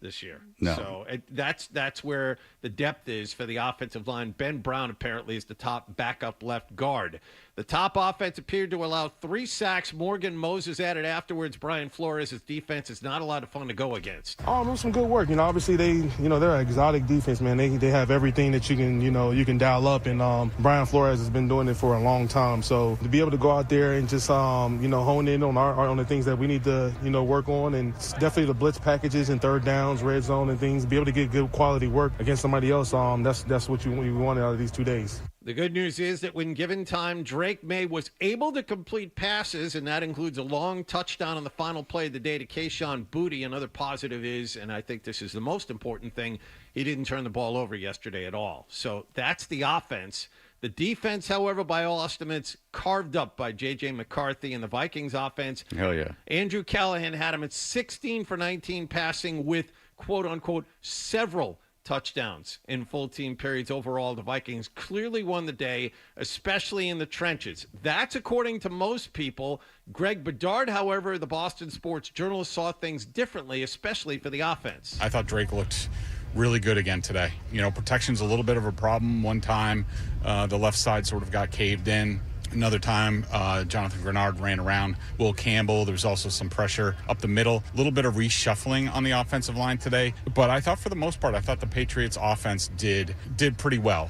this year. No. So that's where the depth is for the offensive line. Ben Brown apparently is the top backup left guard. The top offense appeared to allow 3 sacks. Morgan Moses added afterwards. Brian Flores' defense is not a lot of fun to go against. Oh, it was some good work. Obviously they're an exotic defense, man. They have everything that you can dial up, and Brian Flores has been doing it for a long time. So to be able to go out there and just hone in on the things that we need to work on, and definitely the blitz packages and third downs, red zone and things, be able to get good quality work against somebody else. That's what we wanted out of these 2 days. The good news is that when given time, Drake May was able to complete passes, and that includes a long touchdown on the final play of the day to Kayshon Boutte. Another positive is, and I think this is the most important thing, he didn't turn the ball over yesterday at all. So that's the offense. The defense, however, by all estimates, carved up by J.J. McCarthy and the Vikings offense. Hell yeah. Andrew Callahan had him at 16 for 19 passing with, quote-unquote, several touchdowns in full team periods. Overall, the Vikings clearly won the day, especially in the trenches. That's according to most people. Greg Bedard, however, the Boston Sports journalist, saw things differently, especially for the offense. I thought Drake looked really good again today. Protection's a little bit of a problem. One time, the left side sort of got caved in. Another time, Jonathan Greenard ran around Will Campbell. There was also some pressure up the middle. A little bit of reshuffling on the offensive line today. But I thought for the most part, the Patriots offense did pretty well.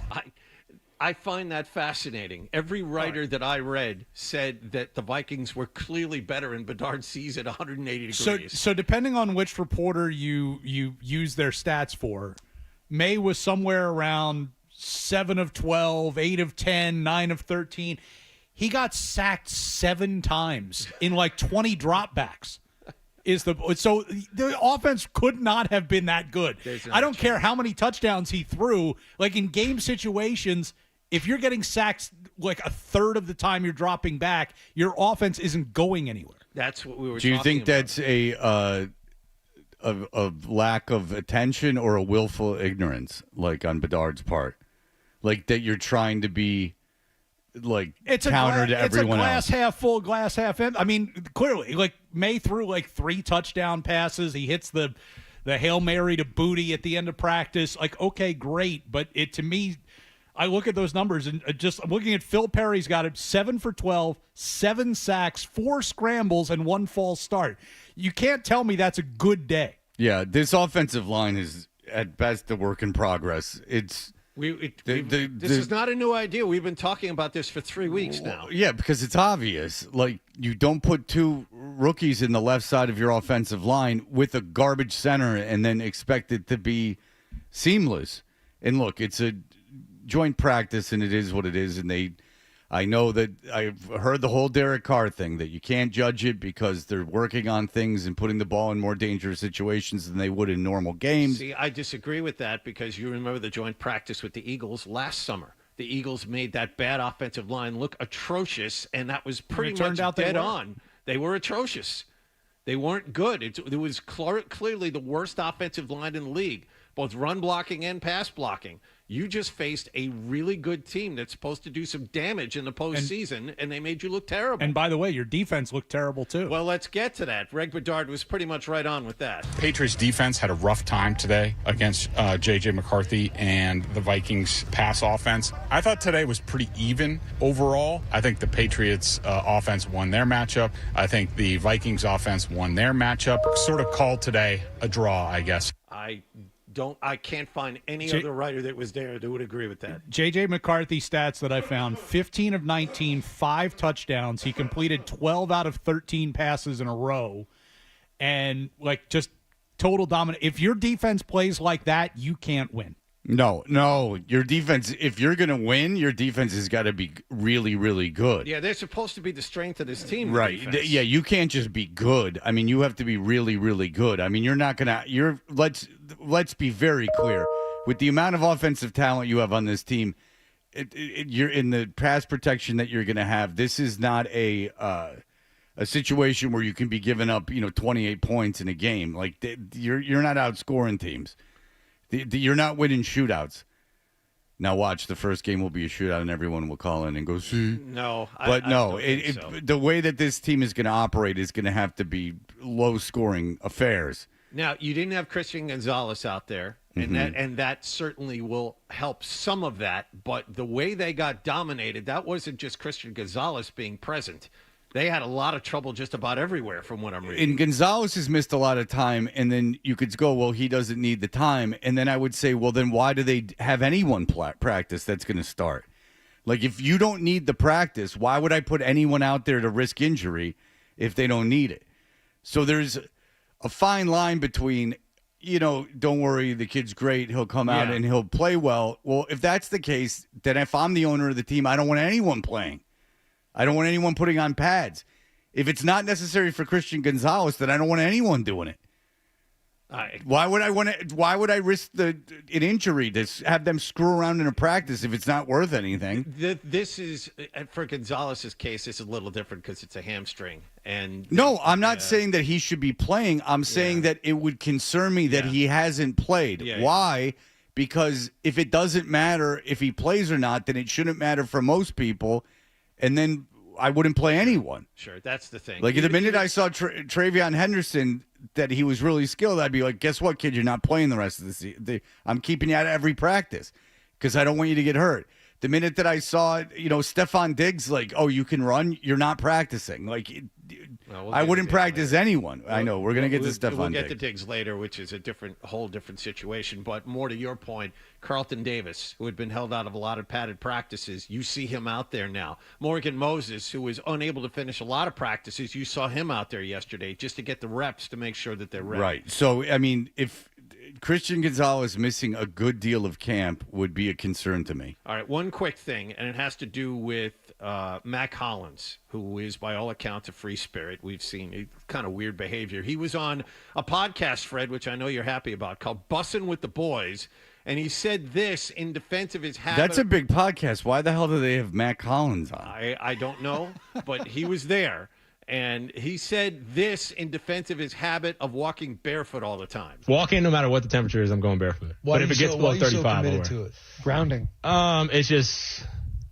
I find that fascinating. Every writer that I read said that the Vikings were clearly better, and Bedard sees it 180 degrees. So depending on which reporter you use their stats for, May was somewhere around 7 of 12, 8 of 10, 9 of 13. He got sacked 7 times in like 20 dropbacks. So the offense could not have been that good. I don't care how many touchdowns he threw. Like in game situations, if you're getting sacked like a third of the time you're dropping back, your offense isn't going anywhere. That's what we were. Do you think that's a lack of attention or a willful ignorance, like on Bedard's part, like that you're trying to be like counter to everyone else? It's a glass half full, glass half empty. I mean, clearly, like May threw like 3 touchdown passes. He hits the Hail Mary to Boutte at the end of practice. Like, okay, great, but to me, I look at those numbers and I'm looking at Phil Perry's got it 7 for 12, 7 sacks, 4 scrambles, and 1 false start. You can't tell me that's a good day. Yeah, this offensive line is at best a work in progress. This is not a new idea. We've been talking about this for 3 weeks now. Yeah, because it's obvious. Like, you don't put 2 rookies in the left side of your offensive line with a garbage center and then expect it to be seamless. And look, it's a joint practice, and it is what it is. And I know that I've heard the whole Derek Carr thing, that you can't judge it because they're working on things and putting the ball in more dangerous situations than they would in normal games. See, I disagree with that because you remember the joint practice with the Eagles last summer. The Eagles made that bad offensive line look atrocious, and that was pretty much dead on. They were atrocious. They weren't good. It was clearly the worst offensive line in the league, both run blocking and pass blocking. You just faced a really good team that's supposed to do some damage in the postseason, and they made you look terrible. And by the way, your defense looked terrible too. Well, let's get to that. Greg Bedard was pretty much right on with that. Patriots defense had a rough time today against J.J. McCarthy and the Vikings pass offense. I thought today was pretty even overall. I think the Patriots offense won their matchup. I think the Vikings offense won their matchup. Sort of called today a draw, I guess. I can't find any other writer that was there that would agree with that. J.J. McCarthy stats that I found, 15 of 19, 5 touchdowns. He completed 12 out of 13 passes in a row. And, just total dominant. If your defense plays like that, you can't win. No. Your defense, if you're going to win, your defense has got to be really, really good. Yeah, they're supposed to be the strength of this team. Right. Yeah, you can't just be good. I mean, you have to be really, really good. I mean, you're not going to – let's be very clear. With the amount of offensive talent you have on this team, you're in the pass protection that you're going to have. This is not a situation where you can be giving up, 28 points in a game. You're not outscoring teams. You're not winning shootouts. Now watch, the first game will be a shootout and everyone will call in and go, see. No. But the way that this team is going to operate is going to have to be low-scoring affairs. Now, you didn't have Christian Gonzalez out there, and that certainly will help some of that. But the way they got dominated, that wasn't just Christian Gonzalez being present. They had a lot of trouble just about everywhere from what I'm reading. And Gonzalez has missed a lot of time, and then you could go, well, he doesn't need the time. And then I would say, well, then why do they have anyone practice that's going to start? If you don't need the practice, why would I put anyone out there to risk injury if they don't need it? So there's a fine line between, don't worry, the kid's great, he'll come out and he'll play well. Well, if that's the case, then if I'm the owner of the team, I don't want anyone playing. I don't want anyone putting on pads. If it's not necessary for Christian Gonzalez, then I don't want anyone doing it. Why would I risk an injury to have them screw around in a practice if it's not worth anything? This is, for Gonzalez's case, it's a little different because it's a hamstring. And no, I'm not saying that he should be playing. I'm saying that it would concern me that he hasn't played. Why? Because if it doesn't matter if he plays or not, then it shouldn't matter for most people. And then I wouldn't play anyone. Sure, that's the thing. The minute I saw Travion Henderson, that he was really skilled, I'd be like, guess what, kid? You're not playing the rest of the season. I'm keeping you out of every practice because I don't want you to get hurt. The minute that I saw, Stephon Diggs, you can run, you're not practicing. I wouldn't practice anyone. I know. We're going to get to Stephon Diggs. We'll get to Diggs later, which is a whole different situation. But more to your point, Carlton Davis, who had been held out of a lot of padded practices, you see him out there now. Morgan Moses, who was unable to finish a lot of practices, you saw him out there yesterday just to get the reps to make sure that they're ready. Right. So, I mean, if Christian Gonzalez missing a good deal of camp would be a concern to me. All right, one quick thing, and it has to do with Mac Hollins, who is, by all accounts, a free spirit. We've seen kind of weird behavior. He was on a podcast, Fred, which I know you're happy about, called Bussin' with the Boys, and he said this in defense of his habit. That's a big podcast. Why the hell do they have Mac Hollins on? I don't know, but he was there. And he said this in defense of his habit of walking barefoot all the time. Walking, no matter what the temperature is, I'm going barefoot. But if it gets below 35, I'll wear it. Grounding. It's just,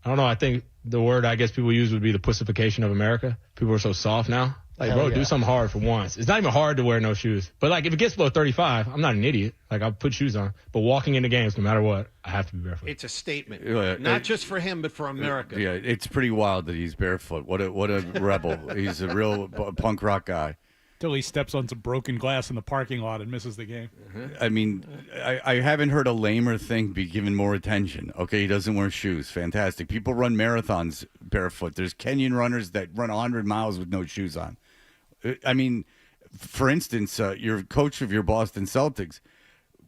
I don't know. I think the word I guess people use would be the pussification of America. People are so soft now. Do something hard for once. It's not even hard to wear no shoes. But if it gets below 35, I'm not an idiot. I'll put shoes on. But walking into games, no matter what, I have to be barefoot. It's a statement, not just for him, but for America. Yeah, it's pretty wild that he's barefoot. What a rebel! He's a real punk rock guy. Till he steps on some broken glass in the parking lot and misses the game. I mean, I haven't heard a lamer thing be given more attention. Okay, he doesn't wear shoes. Fantastic. People run marathons barefoot. There's Kenyan runners that run 100 miles with no shoes on. I mean, for instance, your coach of your Boston Celtics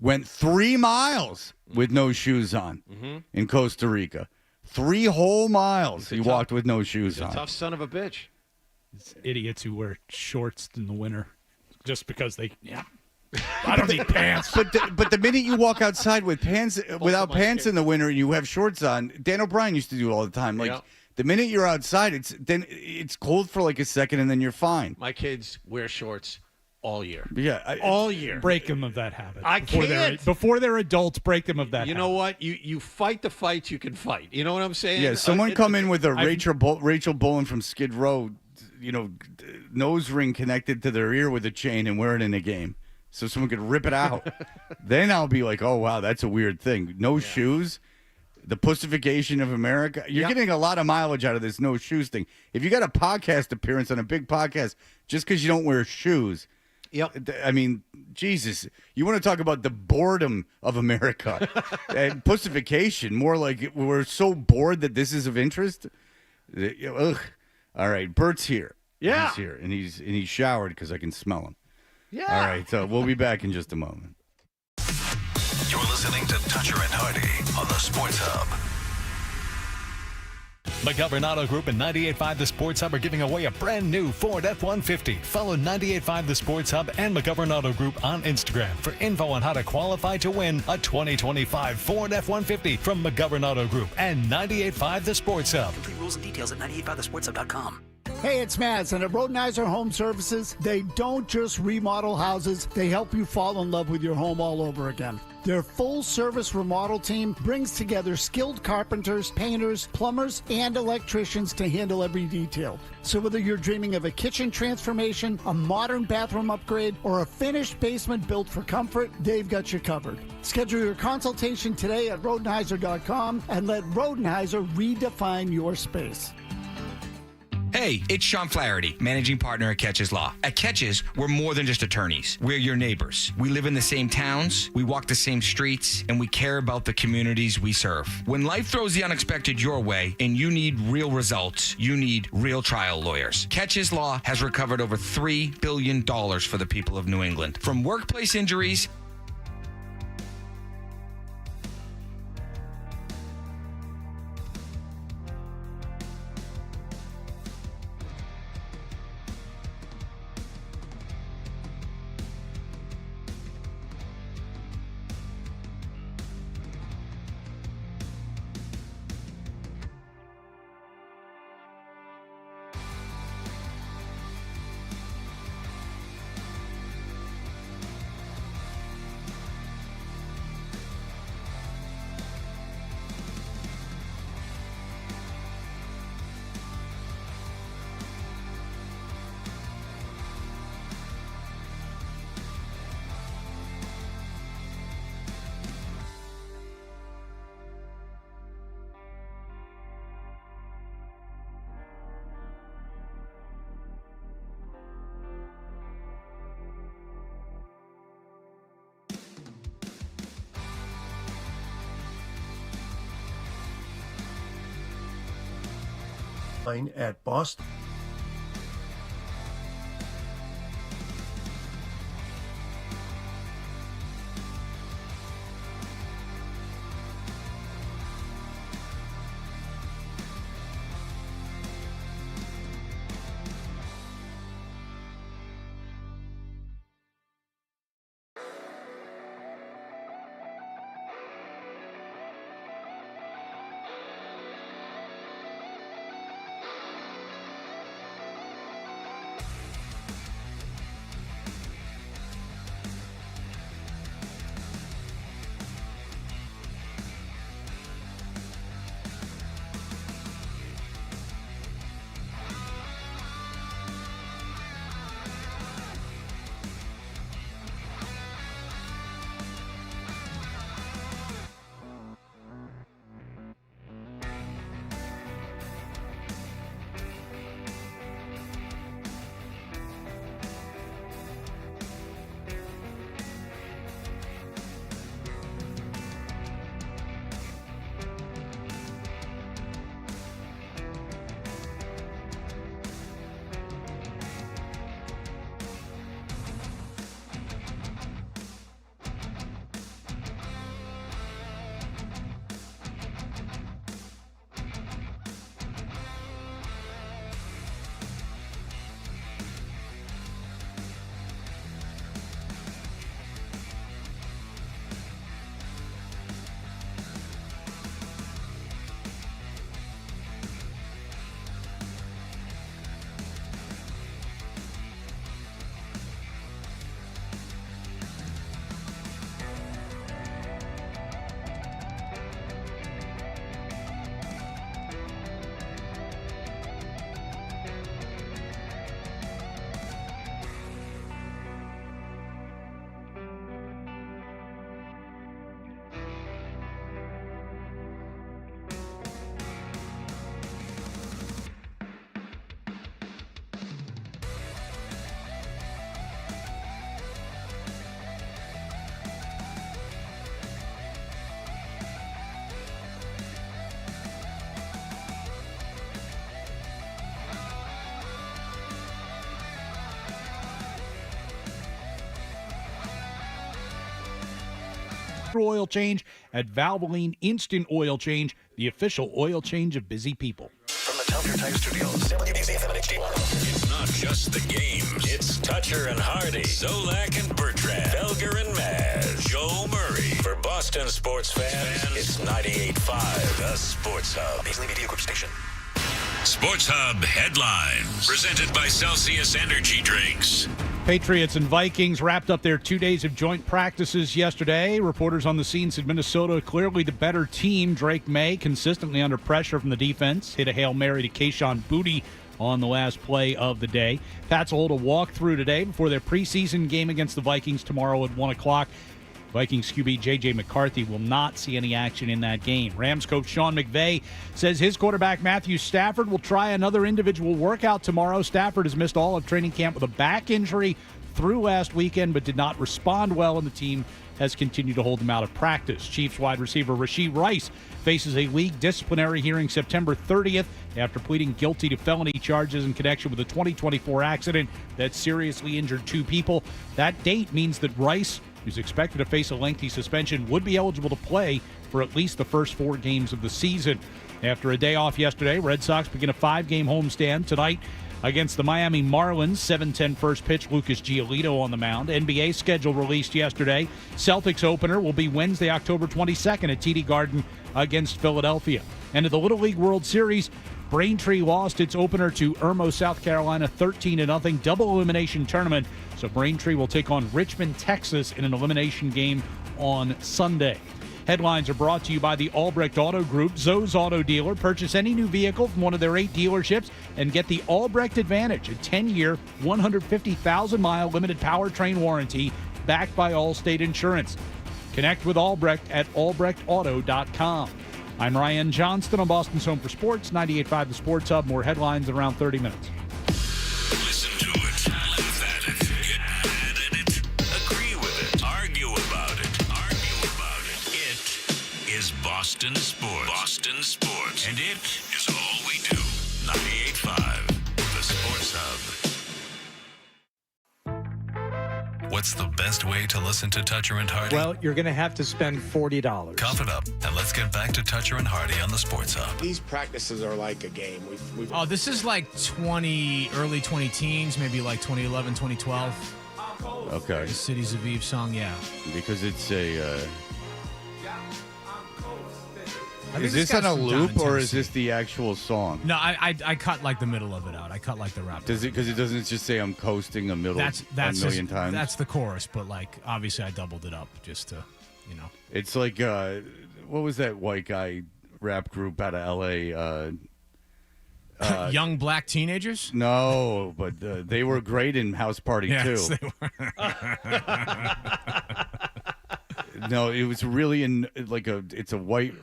went 3 miles with no shoes on in Costa Rica. 3 whole miles he walked with no shoes on. Tough son of a bitch. It's idiots who wear shorts in the winter just because they, I don't need pants. But the minute you walk outside with pants, without pants in the winter and you have shorts on, Dan O'Brien used to do it all the time. The minute you're outside, it's cold for like a second, and then you're fine. My kids wear shorts all year. Yeah, all year. Break them of that habit. I can't. Before they're adults, break them of that You habit. know what? You fight the fights you can fight. You know what I'm saying? Yeah, someone come in with a Rachel Bowen from Skid Row, nose ring connected to their ear with a chain and wear it in a game, so someone could rip it out. Then I'll be like, oh wow, that's a weird thing. No shoes. The pussification of America. You're getting a lot of mileage out of this no shoes thing. If you got a podcast appearance on a big podcast, just because you don't wear shoes. Yep. I mean, Jesus, you want to talk about the boredom of America and pussification? More like we're so bored that this is of interest. Ugh. All right, Bert's here. Yeah, he's here, and he's showered because I can smell him. Yeah. All right, so we'll be back in just a moment. You're listening to Toucher and Hardy on the Sports Hub. McGovern Auto Group and 98.5 The Sports Hub are giving away a brand new Ford F-150. Follow 98.5 The Sports Hub and McGovern Auto Group on Instagram for info on how to qualify to win a 2025 Ford F-150 from McGovern Auto Group and 98.5 The Sports Hub. Complete rules and details at 985thesportshub.com. Hey, it's Madsen at Rodenizer Home Services. They don't just remodel houses, they help you fall in love with your home all over again. Their full-service remodel team brings together skilled carpenters, painters, plumbers, and electricians to handle every detail. So whether you're dreaming of a kitchen transformation, a modern bathroom upgrade, or a finished basement built for comfort, they've got you covered. Schedule your consultation today at Rodenizer.com and let Rodenizer redefine your space. Hey, it's Sean Flaherty, managing partner at Catches Law. At Catches, we're more than just attorneys. We're your neighbors. We live in the same towns, we walk the same streets, and we care about the communities we serve. When life throws the unexpected your way and you need real results, you need real trial lawyers. Catches Law has recovered over $3 billion for the people of New England. From workplace injuries at Boston. oil change at Valvoline Instant Oil Change, the official oil change of busy people. From the Telfair Tire Studios, WBZ-FM and HD1. It's not just the games. It's Toucher and Hardy, Zolak and Bertrand, Felger and Maz, Joe Murray. For Boston sports fans, it's 98.5, the Sports Hub. Paisley Media Group Station. Sports Hub headlines, presented by Celsius Energy Drinks. Patriots and Vikings wrapped up their 2 days of joint practices yesterday. Reporters on the scene said Minnesota clearly the better team. Drake May consistently under pressure from the defense. Hit a Hail Mary to Kayshon Boutte on the last play of the day. Pats will hold a walkthrough today before their preseason game against the Vikings tomorrow at 1 o'clock. Vikings QB J.J. McCarthy will not see any action in that game. Rams coach Sean McVay says his quarterback Matthew Stafford will try another individual workout tomorrow. Stafford has missed all of training camp with a back injury through last weekend, but did not respond well, and the team has continued to hold him out of practice. Chiefs wide receiver Rashee Rice faces a league disciplinary hearing September 30th after pleading guilty to felony charges in connection with a 2024 accident that seriously injured 2 people. That date means that Rice, who's expected to face a lengthy suspension, would be eligible to play for at least the first 4 games of the season. After a day off yesterday, Red Sox begin a 5-game homestand tonight against the Miami Marlins. 7:10 first pitch, Lucas Giolito on the mound. NBA schedule released yesterday. Celtics opener will be Wednesday, October 22nd at TD Garden against Philadelphia. And at the Little League World Series, Braintree lost its opener to Irmo, South Carolina, 13-0 double elimination tournament. So Braintree will take on Richmond, Texas in an elimination game on Sunday. Headlines are brought to you by the Albrecht Auto Group, Zoe's Auto Dealer. Purchase any new vehicle from one of their 8 dealerships and get the Albrecht Advantage, a 10-year, 150,000-mile limited powertrain warranty backed by Allstate Insurance. Connect with Albrecht at albrechtauto.com. I'm Ryan Johnston on Boston's Home for Sports, 98.5 The Sports Hub. More headlines in around 30 minutes. Listen to it, laugh at it, get mad at it, agree with it, argue about it. It is Boston Sports. Boston Sports. And it is all we do. 98.5 The Sports Hub. What's the best way to listen to Toucher and Hardy? Well, you're going to have to spend $40. Cough it up, and let's get back to Toucher and Hardy on the Sports Hub. These practices are like a game. Oh, this is like early 20 teens, maybe like 2011, 2012. Okay. The Cities of Eve song, yeah. Because it's a... I think is this this on guy's a from down loop, in or is Tennessee. this the actual song? No, I cut like the middle of it out. I cut like the rap. Does it? Because it doesn't just say I'm coasting a That's a million times. That's the chorus, but like obviously I doubled it up just to, you know. It's like what was that white guy rap group out of L.A.? Young black teenagers? No, but they were great in House Party Yes, too. they were. No, it was really it's a white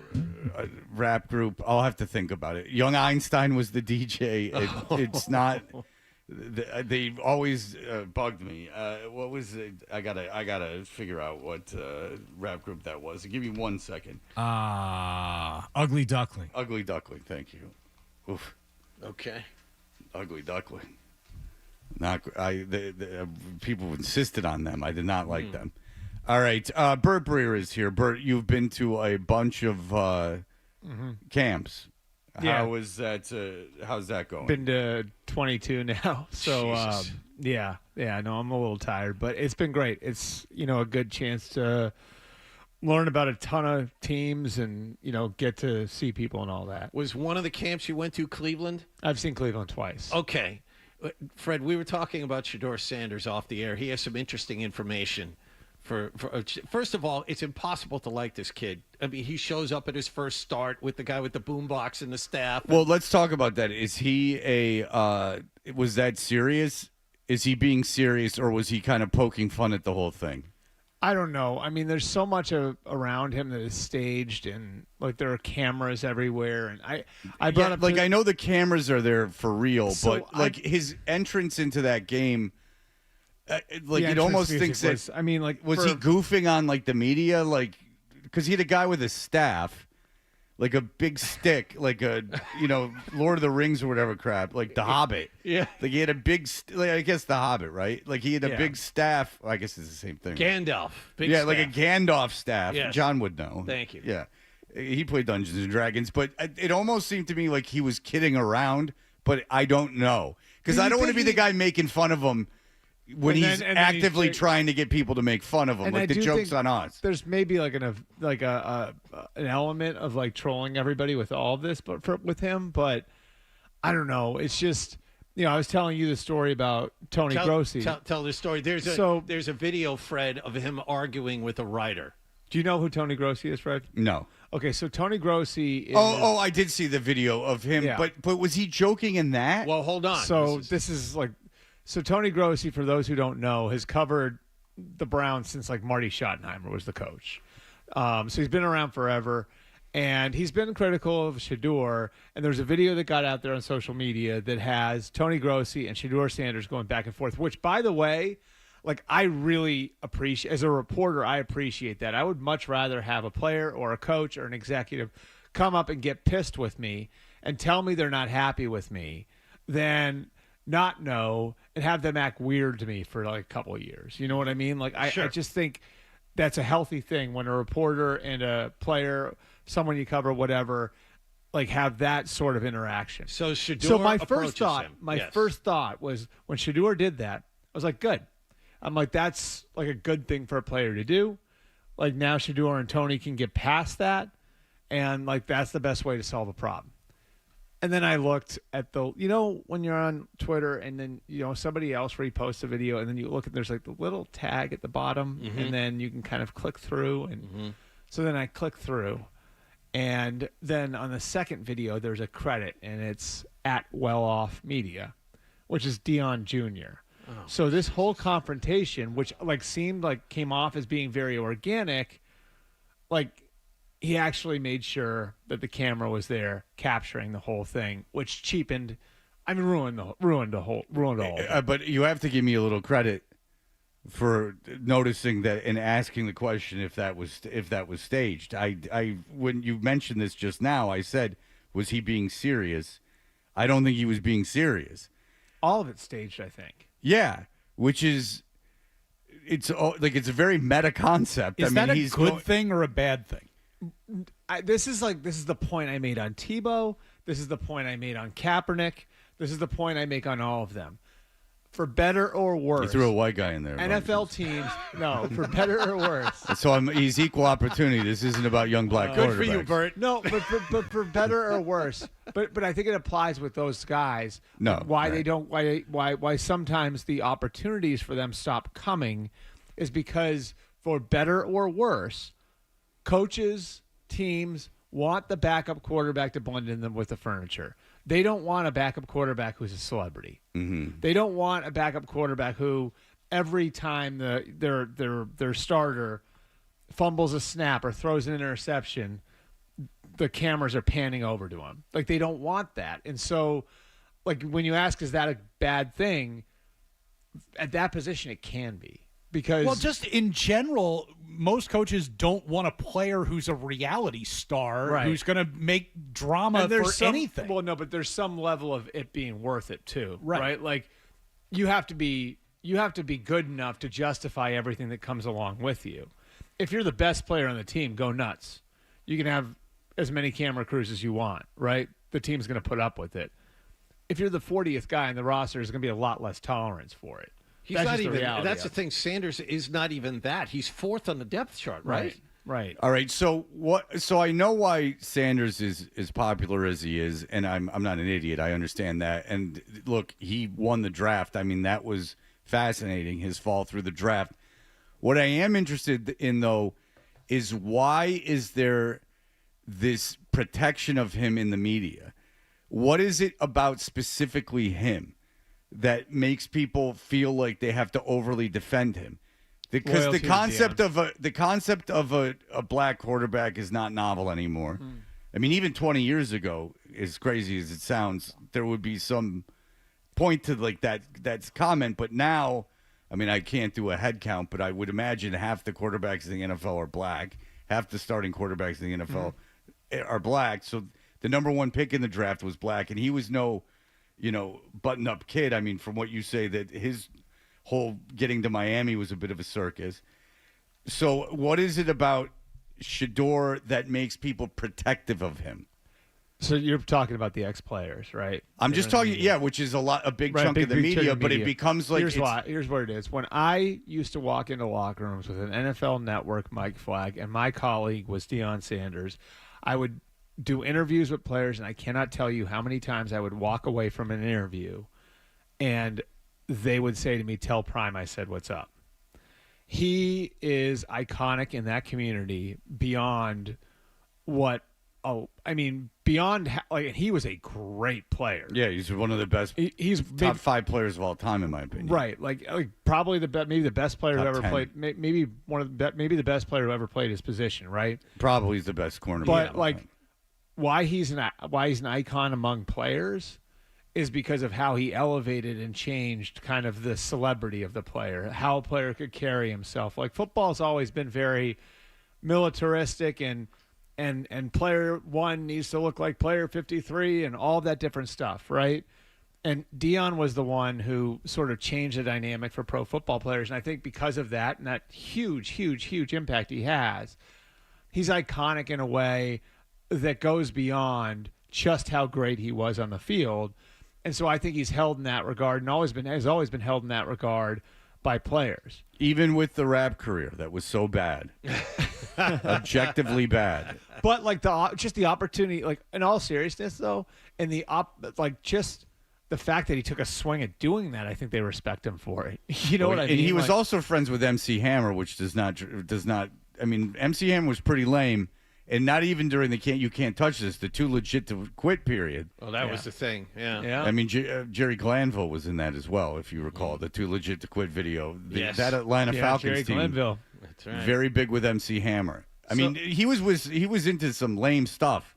rap group. I'll have to think about it. Young Einstein was the DJ. It's not. They always bugged me. What was it? I gotta figure out what rap group that was. Give me 1 second. Ugly Duckling. Ugly Duckling. Thank you. Oof. Okay. Ugly Duckling. Not. People insisted on them. I did not like them. All right, Bert Breer is here. Bert, you've been to a bunch of camps. Yeah. How is that? How's that going? Been to 22 now, so Jesus. yeah. No, I'm a little tired, but it's been great. It's a good chance to learn about a ton of teams and get to see people and all that. Was one of the camps you went to Cleveland? I've seen Cleveland twice. Okay, Fred, we were talking about Shadur Sanders off the air. He has some interesting information. First of all, it's impossible to like this kid. I mean, he shows up at his first start with the guy with the boombox and the staff. Well, let's talk about that. Is he was that serious? Is he being serious, or was he kind of poking fun at the whole thing? I don't know. I mean, there's so much around him that is staged, and like there are cameras everywhere. And I brought up I know the cameras are there for real, but like his entrance into that game. It almost thinks that. Was, I mean, like, was he goofing on like the media, because he had a guy with his staff? like a big stick, like a Lord of the Rings or whatever crap, like the Hobbit. Yeah. Like he had a big, I guess the Hobbit, right? Like he had a big staff. Well, I guess it's the same thing. Gandalf. Big yeah, staff. like a Gandalf staff. Yes. John would know. Thank you. Yeah. He played Dungeons and Dragons, but it almost seemed to me like he was kidding around, but I don't know. Because I don't want to be the guy making fun of him when he's actively trying to get people to make fun of him. Like the joke's on us. There's maybe like an element of like trolling everybody with all of this, but with him. But I don't know. It's just I was telling you the story about Tony Grossi. Tell the story. There's a video, Fred, of him arguing with a writer. Do you know who Tony Grossi is, Fred? No. Okay, so Tony Grossi is... I did see the video of him, but was he joking in that? Well, hold on. So this is like... So Tony Grossi, for those who don't know, has covered the Browns since like Marty Schottenheimer was the coach. So he's been around forever, and he's been critical of Shadur, and there's a video that got out there on social media that has Tony Grossi and Shadur Sanders going back and forth, which, by the way... Like, I really appreciate, as a reporter, I appreciate that. I would much rather have a player or a coach or an executive come up and get pissed with me and tell me they're not happy with me than not know and have them act weird to me for like a couple of years. You know what I mean? Like, I just think that's a healthy thing when a reporter and a player, someone you cover, whatever, like have that sort of interaction. So Shadur So my approaches first thought was when Shadur did that, I was like, good. I'm like, that's like a good thing for a player to do. Like now Shadur and Tony can get past that. And like, that's the best way to solve a problem. And then I looked at when you're on Twitter and then, somebody else reposts a video and then you look at, there's like the little tag at the bottom and then you can kind of click through. And so then I click through and then on the second video, there's a credit and it's at Well Off Media, which is Dion Jr. So this whole confrontation, which like seemed like came off as being very organic, like he actually made sure that the camera was there capturing the whole thing, which cheapened, ruined the whole. But you have to give me a little credit for noticing that and asking the question if that was staged. I when you mentioned this just now, I said, was he being serious? I don't think he was being serious. All of it's staged, I think. Yeah, which is it's a very meta concept. Is that a good thing or a bad thing? This is the point I made on Tebow. This is the point I made on Kaepernick. This is the point I make on all of them. For better or worse, you threw a white guy in there. NFL teams, no, for better or worse. So he's equal opportunity. This isn't about young black quarterbacks. Good for you, Bert. No, but for better or worse. But I think it applies with those guys. No, why they don't? Why sometimes the opportunities for them stop coming is because for better or worse, coaches, teams want the backup quarterback to blend in them with the furniture. They don't want a backup quarterback who's a celebrity. Mm-hmm. They don't want a backup quarterback who every time their starter fumbles a snap or throws an interception, the cameras are panning over to him. Like, they don't want that. And so, like, when you ask, is that a bad thing? At that position, it can be. Because, well, just in general, most coaches don't want a player who's a reality star who's going to make drama for anything. Well, no, but there's some level of it being worth it too, right? Like you have to be good enough to justify everything that comes along with you. If you're the best player on the team, go nuts. You can have as many camera crews as you want, right? The team's going to put up with it. If you're the 40th guy in the roster, there's going to be a lot less tolerance for it. He's not even. That's the thing. Sanders is not even that. He's fourth on the depth chart, right? Right. All right. So what? So I know why Sanders is as popular as he is, and I'm not an idiot. I understand that. And look, he won the draft. I mean, that was fascinating. His fall through the draft. What I am interested in, though, is why is there this protection of him in the media? What is it about specifically him that makes people feel like they have to overly defend him? Because the concept of a black quarterback is not novel anymore. I mean, even 20 years ago, as crazy as it sounds, there would be some point to like that's comment. But now, I mean, I can't do a head count, but I would imagine half the quarterbacks in the NFL are black. Half the starting quarterbacks in the NFL are black. So the number one pick in the draft was black, and he was no, button-up kid. I mean, from what you say, that his whole getting to Miami was a bit of a circus. So what is it about Shadur that makes people protective of him? So you're talking about the ex-players, right? I'm just talking, which is a big chunk of the media, but it becomes like... Here's what it is. When I used to walk into locker rooms with an NFL Network Mike Flagg, and my colleague was Deion Sanders, I would do interviews with players, and I cannot tell you how many times I would walk away from an interview, and they would say to me, "Tell Prime I said what's up." He is iconic in that community beyond what... he was a great player. Yeah, he's one of the best. He's top 5 players of all time, in my opinion. Right, like probably maybe the best player who ever 10. played. Maybe the best player who ever played his position. Right. Probably he's the best cornerback. But why he's an icon among players is because of how he elevated and changed kind of the celebrity of the player, how a player could carry himself. Like football's always been very militaristic and player 1 needs to look like player 53 and all that different stuff, right? And Deion was the one who sort of changed the dynamic for pro football players. And I think because of that and that huge, huge, huge impact he has, he's iconic in a way that goes beyond just how great he was on the field. And so I think he's held in that regard and has always been held in that regard by players. Even with the rap career that was so bad. Objectively bad. But just the opportunity, in all seriousness though, and just the fact that he took a swing at doing that, I think they respect him for it. You know what I mean? And he was also friends with MC Hammer, which does not. I mean, MC Hammer was pretty lame, and not even during the "you can't touch this," the too legit to quit period. Well, that was the thing. Yeah. I mean, Jerry Glanville was in that as well, if you recall the too legit to quit video. That Atlanta Falcons Jerry team. Glanville. That's right. Very big with MC Hammer. I mean, he was into some lame stuff.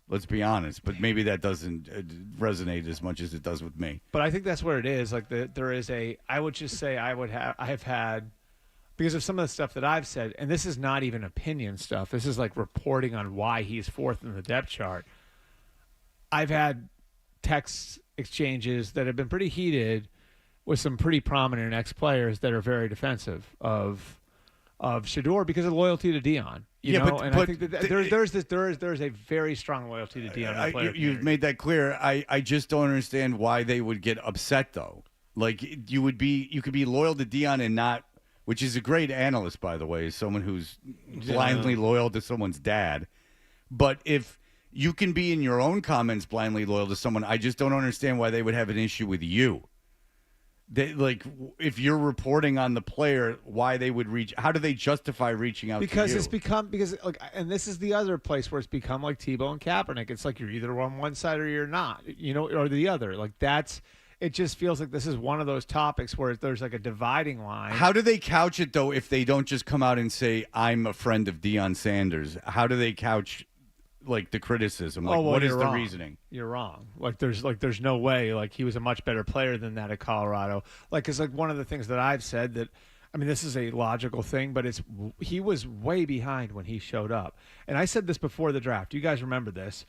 Let's be honest, but maybe that doesn't resonate as much as it does with me. But I think that's where it is. There is I would just say I have had, because of some of the stuff that I've said, and this is not even opinion stuff. This is reporting on why he's 4th in the depth chart. I've had text exchanges that have been pretty heated with some pretty prominent ex-players that are very defensive of Shadur because of loyalty to Deion. You know? But I think that there's a very strong loyalty to Deion. You've made that clear. I just don't understand why they would get upset though. You could be loyal to Deion and not, which is a great analyst, by the way, someone who's blindly loyal to someone's dad. But if you can be in your own comments blindly loyal to someone, I just don't understand why they would have an issue with you. If you're reporting on the player, why they would how do they justify reaching out to you? And this is the other place where it's become like Tebow and Kaepernick. It's like you're either on one side or you're not, or the other. It just feels like this is one of those topics where there's a dividing line. How do they couch it though if they don't just come out and say, "I'm a friend of Deion Sanders"? How do they couch the criticism? What is the reasoning? You're wrong. There's no way. He was a much better player than that at Colorado. Because one of the things that I've said that, I mean, this is a logical thing, but he was way behind when he showed up. And I said this before the draft. You guys remember this?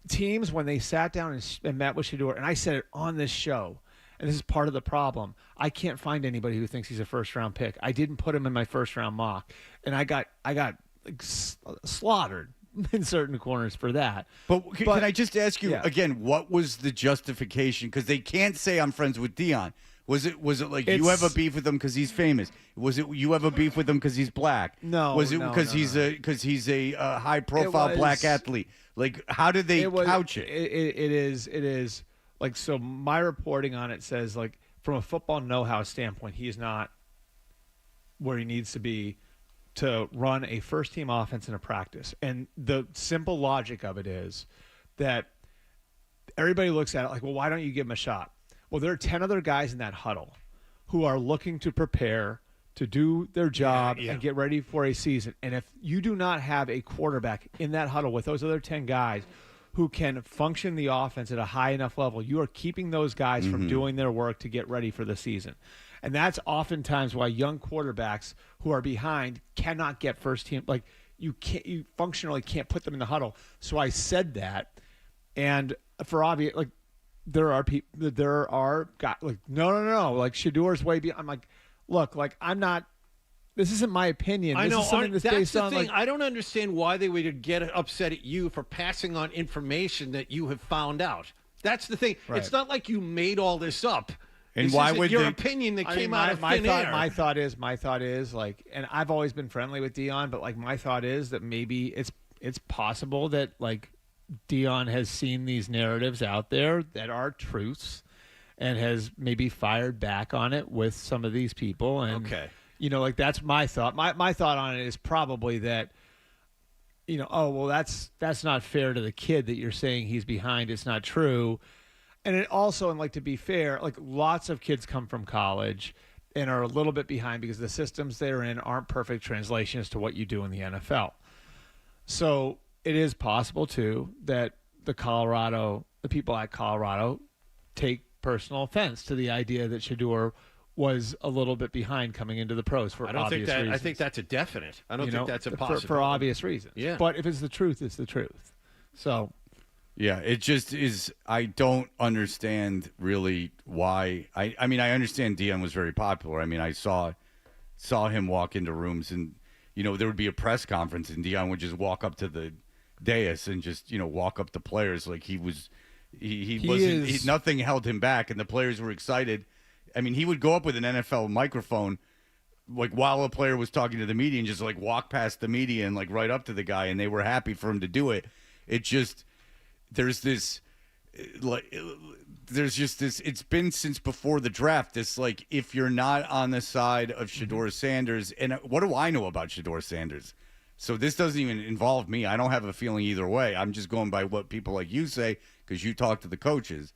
Teams, when they sat down and met with Shadur, and I said it on this show, and this is part of the problem. I can't find anybody who thinks he's a first-round pick. I didn't put him in my first-round mock, and I got slaughtered in certain corners for that. But can I just ask you again, what was the justification? Because they can't say I'm friends with Deion. Was it you have a beef with him because he's famous? Was it you have a beef with him because he's black? No. Was it because he's a high profile black athlete? How did they couch it? It is so my reporting on it says from a football know-how standpoint, he is not where he needs to be to run a first-team offense in a practice. And the simple logic of it is that everybody looks at it why don't you give him a shot? Well, there are 10 other guys in that huddle who are looking to prepare to do their job and get ready for a season. And if you do not have a quarterback in that huddle with those other 10 guys who can function the offense at a high enough level, you are keeping those guys from doing their work to get ready for the season. And that's oftentimes why young quarterbacks who are behind cannot get first team. you functionally can't put them in the huddle. So I said that, and for obvious, like there are guys like no, like Shadur's way beyond. I'm like, look, like I'm not. This isn't my opinion. I this know. is something that's based the on thing. like, I don't understand why they would get upset at you for passing on information that you have found out. That's the thing. Right. It's not like you made all this up. And this why isn't would your they- opinion that I came mean, out of thin air? My thought is like, and I've always been friendly with Dion, but like my thought is that maybe it's possible that like Dion has seen these narratives out there that are truths, and has maybe fired back on it with some of these people. And Okay. you know, like that's my thought. My thought on it is probably that, you know, oh well, that's not fair to the kid that you're saying he's behind. It's not true. And it also, and like to be fair, like lots of kids come from college and are a little bit behind because the systems they're in aren't perfect translations to what you do in the NFL. So it is possible too that the people at Colorado take personal offense to the idea that Shadur was a little bit behind coming into the pros for obvious reasons. I think that's a definite. I don't think that's a possibility. For obvious reasons. Yeah. But if it's the truth, it's the truth. So Yeah, it just is. I don't understand really why. I mean, I understand Dion was very popular. I mean, I saw him walk into rooms, and you know there would be a press conference, and Dion would just walk up to the dais and just walk up to players like he was. He wasn't. Nothing held him back, and the players were excited. I mean, he would go up with an NFL microphone, like while a player was talking to the media, and just like walk past the media and like right up to the guy, and they were happy for him to do it. It just. There's this, it's been since before the draft, this, like, if you're not on the side of Shadur Sanders, and what do I know about Shadur Sanders? So this doesn't even involve me. I don't have a feeling either way. I'm just going by what people like you say, because you talk to the coaches.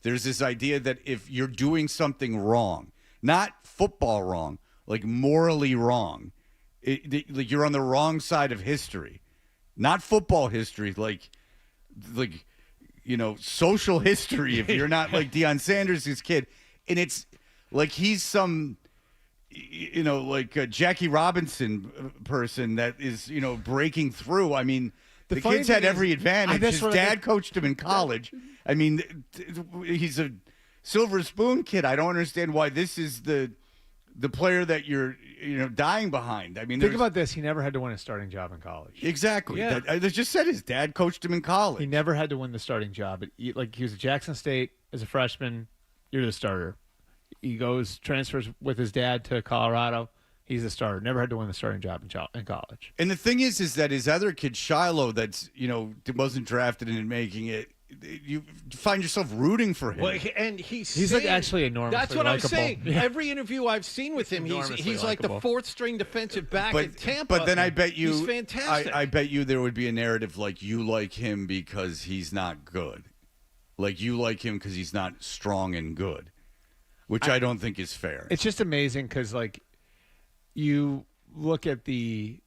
There's this idea that if you're doing something wrong, not football wrong, like morally wrong, like you're on the wrong side of history, not football history, like social history if you're not like Deion Sanders' kid, and it's like he's some like a Jackie Robinson person that is breaking through. I mean, the kid's had every advantage. His dad coached him in college. I mean, he's a silver spoon kid. I don't understand why this is the player that you're dying behind. I mean, think about this. He never had to win a starting job in college. Exactly. Yeah. I just said his dad coached him in college. He never had to win the starting job. Like he was at Jackson State as a freshman. You're the starter. He transfers with his dad to Colorado. He's the starter. Never had to win the starting job in college. And the thing is that his other kid, Shiloh, that's wasn't drafted and making it. You find yourself rooting for him. Well, and he's like actually enormously That's what likable. I'm saying. Yeah. Every interview I've seen with him, he's like the fourth string defensive back in Tampa. But then I bet you he's fantastic. I bet you there would be a narrative like you like him because he's not good, like you like him because he's not strong and good, which I don't think is fair. It's just amazing because like you look at the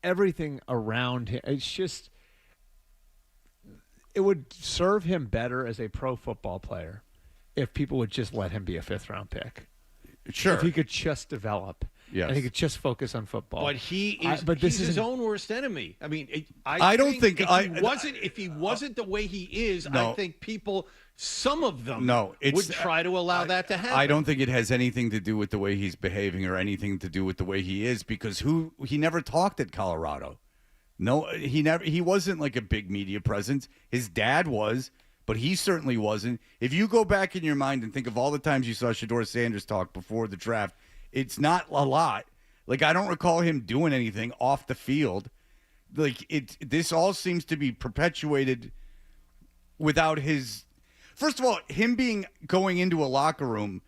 everything around him. It's just. It would serve him better as a pro football player if people would just let him be a fifth-round pick. Sure. If he could just develop. Yes. And he could just focus on football. But he's his own worst enemy. I mean, I don't think if he wasn't the way he is, no. I think some of them would try to allow that to happen. I don't think it has anything to do with the way he's behaving or anything to do with the way he is, because he never talked at Colorado. No, he wasn't like a big media presence. His dad was, but he certainly wasn't. If you go back in your mind and think of all the times you saw Shadur Sanders talk before the draft, it's not a lot. Like, I don't recall him doing anything off the field. Like, this all seems to be perpetuated without his. First of all, him going into a locker room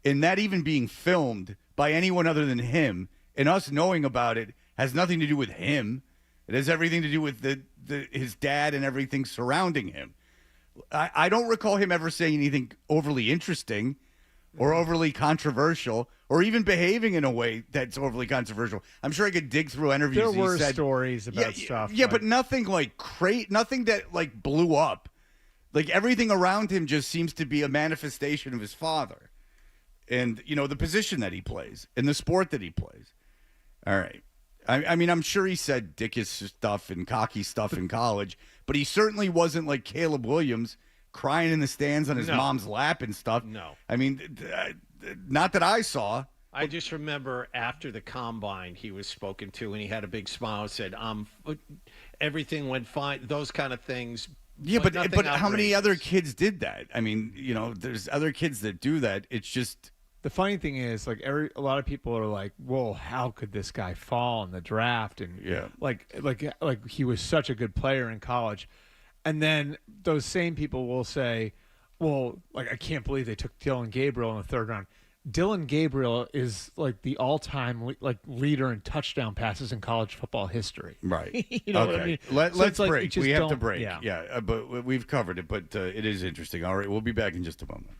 and that even being filmed by anyone other than him and us knowing about it has nothing to do with him. It has everything to do with his dad and everything surrounding him. I don't recall him ever saying anything overly interesting or overly controversial or even behaving in a way that's overly controversial. I'm sure I could dig through interviews. There were stories about stuff. Yeah, but nothing like nothing that like blew up. Like everything around him just seems to be a manifestation of his father and, the position that he plays and the sport that he plays. All right. I mean, I'm sure he said dickish stuff and cocky stuff in college, but he certainly wasn't like Caleb Williams crying in the stands on his mom's lap and stuff. No. I mean, not that I saw. I just remember after the combine, he was spoken to, and he had a big smile, said, everything went fine, those kind of things. Yeah, but how many outrageous. other kids did that? I mean, there's other kids that do that. It's just the funny thing is, like a lot of people are like, "Well, how could this guy fall in the draft?" And like he was such a good player in college, and then those same people will say, "Well, like I can't believe they took Dylan Gabriel in the 3rd round." Dylan Gabriel is like the all-time leader in touchdown passes in college football history. Right. You know what I mean? Let's break. We have to break. Yeah. But we've covered it. But it is interesting. All right, we'll be back in just a moment.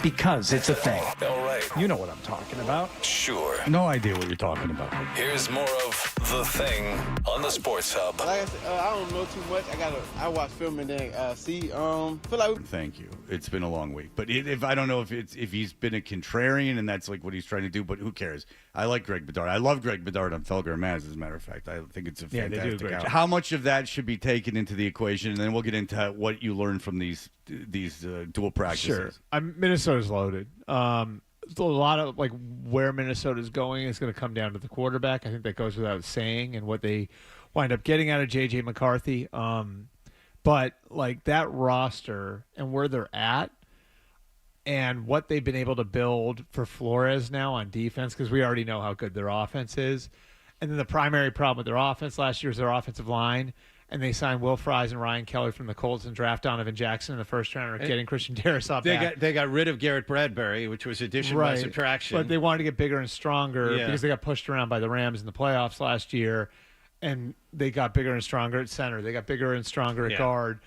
Because it's a thing. All right. You know what I'm talking about. Sure. No idea what you're talking about. Here's more of The Thing on the Sports Hub. Like I said, I don't know too much. I watch film and then see. Feel like Thank you. It's been a long week, but if I don't know if he's been a contrarian and that's like what he's trying to do, but who cares? I like Greg Bedard. I love Greg Bedard on Felger and Maz, as a matter of fact. I think it's a Yeah, they do a fantastic great out. job. How much of that should be taken into the equation, and then we'll get into what you learned from these dual practices. Sure. Minnesota's loaded. A lot of like where Minnesota's going is going to come down to the quarterback. I think that goes without saying, and what they wind up getting out of J.J. McCarthy. But like that roster and where they're at and what they've been able to build for Flores now on defense, because we already know how good their offense is. And then the primary problem with their offense last year is their offensive line. And they signed Will Fries and Ryan Kelly from the Colts and draft Donovan Jackson in the first round, getting Christian Darrisaw back. They got rid of Garrett Bradbury, which was addition by subtraction. But they wanted to get bigger and stronger Yeah. because they got pushed around by the Rams in the playoffs last year, and they got bigger and stronger at center. They got bigger and stronger at guard.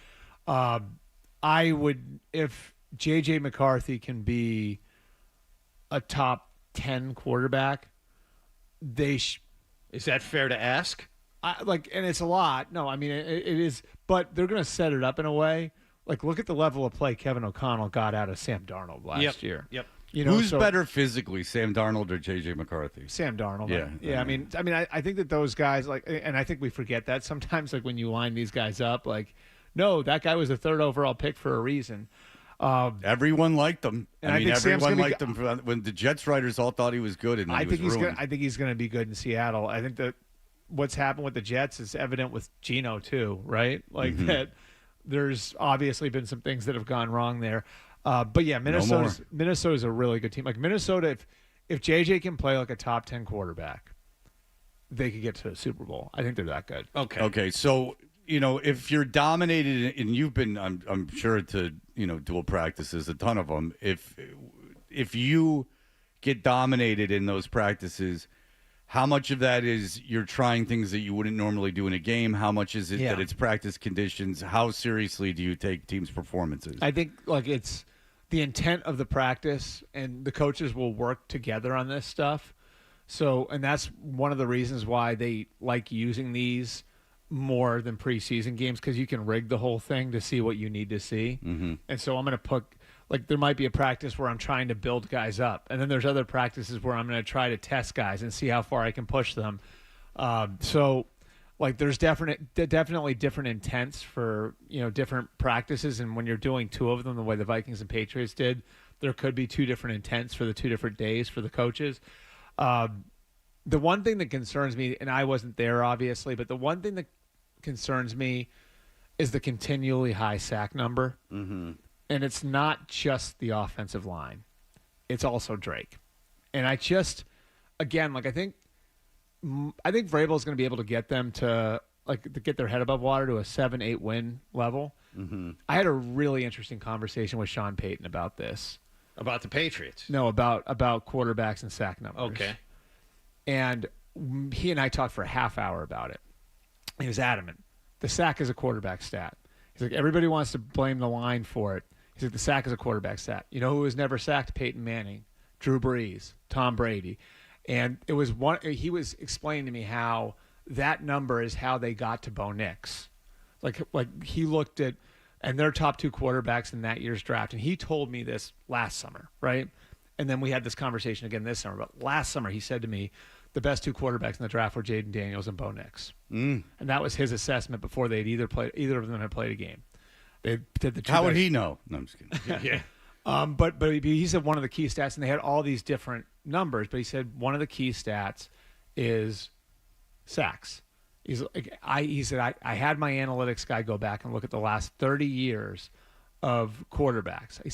I would, if J.J. McCarthy can be a top 10 quarterback, is that fair to ask? And it's a lot. No, I mean it is, but they're going to set it up in a way. Like, look at the level of play Kevin O'Connell got out of Sam Darnold last year. Yep. You know, who's better physically, Sam Darnold or J.J. McCarthy? Sam Darnold. Yeah. I mean, I think that those guys and I think we forget that sometimes. Like when you line these guys up, like, no, that guy was the 3rd overall pick for a reason. Everyone liked him. And I mean, everyone liked him when the Jets writers all thought he was good, and I think he's going to be good in Seattle. I think that what's happened with the Jets is evident with Geno too, right? Like that. There's obviously been some things that have gone wrong there. But yeah, Minnesota's a really good team. Like Minnesota, if JJ can play like a top 10 quarterback, they could get to the Super Bowl. I think they're that good. Okay. So, if you're dominated, and you've been, I'm sure to, dual practices, a ton of them. If you get dominated in those practices, how much of that is you're trying things that you wouldn't normally do in a game? How much is it that it's practice conditions? How seriously do you take teams' performances? I think it's the intent of the practice, and the coaches will work together on this stuff. So, and that's one of the reasons why they like using these more than preseason games, because you can rig the whole thing to see what you need to see. Mm-hmm. And so I'm going to put, there might be a practice where I'm trying to build guys up, and then there's other practices where I'm going to try to test guys and see how far I can push them. There's definitely different intents for different practices, and when you're doing two of them the way the Vikings and Patriots did, there could be two different intents for the 2 different days for the coaches. The one thing that concerns me, and I wasn't there obviously, but the one thing that concerns me is the continually high sack number. Mm-hmm. And it's not just the offensive line. It's also Drake. And I think Vrabel's going to be able to get them to get their head above water to a 7-8 win level. Mm-hmm. I had a really interesting conversation with Sean Payton about this. About the Patriots? No, about quarterbacks and sack numbers. Okay. And he and I talked for a half hour about it. He was adamant. The sack is a quarterback stat. He's like, everybody wants to blame the line for it. He's like, the sack is a quarterback stat. You know who was never sacked? Peyton Manning, Drew Brees, Tom Brady. And it was he was explaining to me how that number is how they got to Bo Nix. Like he looked at, and their top 2 quarterbacks in that year's draft. And he told me this last summer, right? And then we had this conversation again this summer. But last summer, he said to me, the best 2 quarterbacks in the draft were Jaden Daniels and Bo Nix. And that was his assessment before they'd either of them had played a game. They did the 2 How would he know? No, I'm just kidding. Yeah. But he said one of the key stats, and they had all these different numbers, but he said one of the key stats is sacks. He said I had my analytics guy go back and look at the last 30 years of quarterbacks. He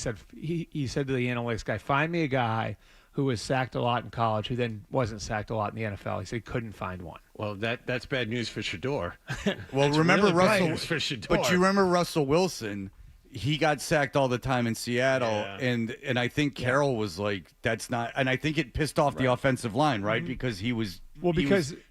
said to the analytics guy, find me a guy who was sacked a lot in college, who then wasn't sacked a lot in the NFL. He said he couldn't find one. Well, that's bad news for Shador. Well, remember really Russell, for Shador. but you remember Russell Wilson? He got sacked all the time in Seattle, and I think Carroll was like, "That's not." And I think it pissed off the offensive line, right? Mm-hmm. Because he was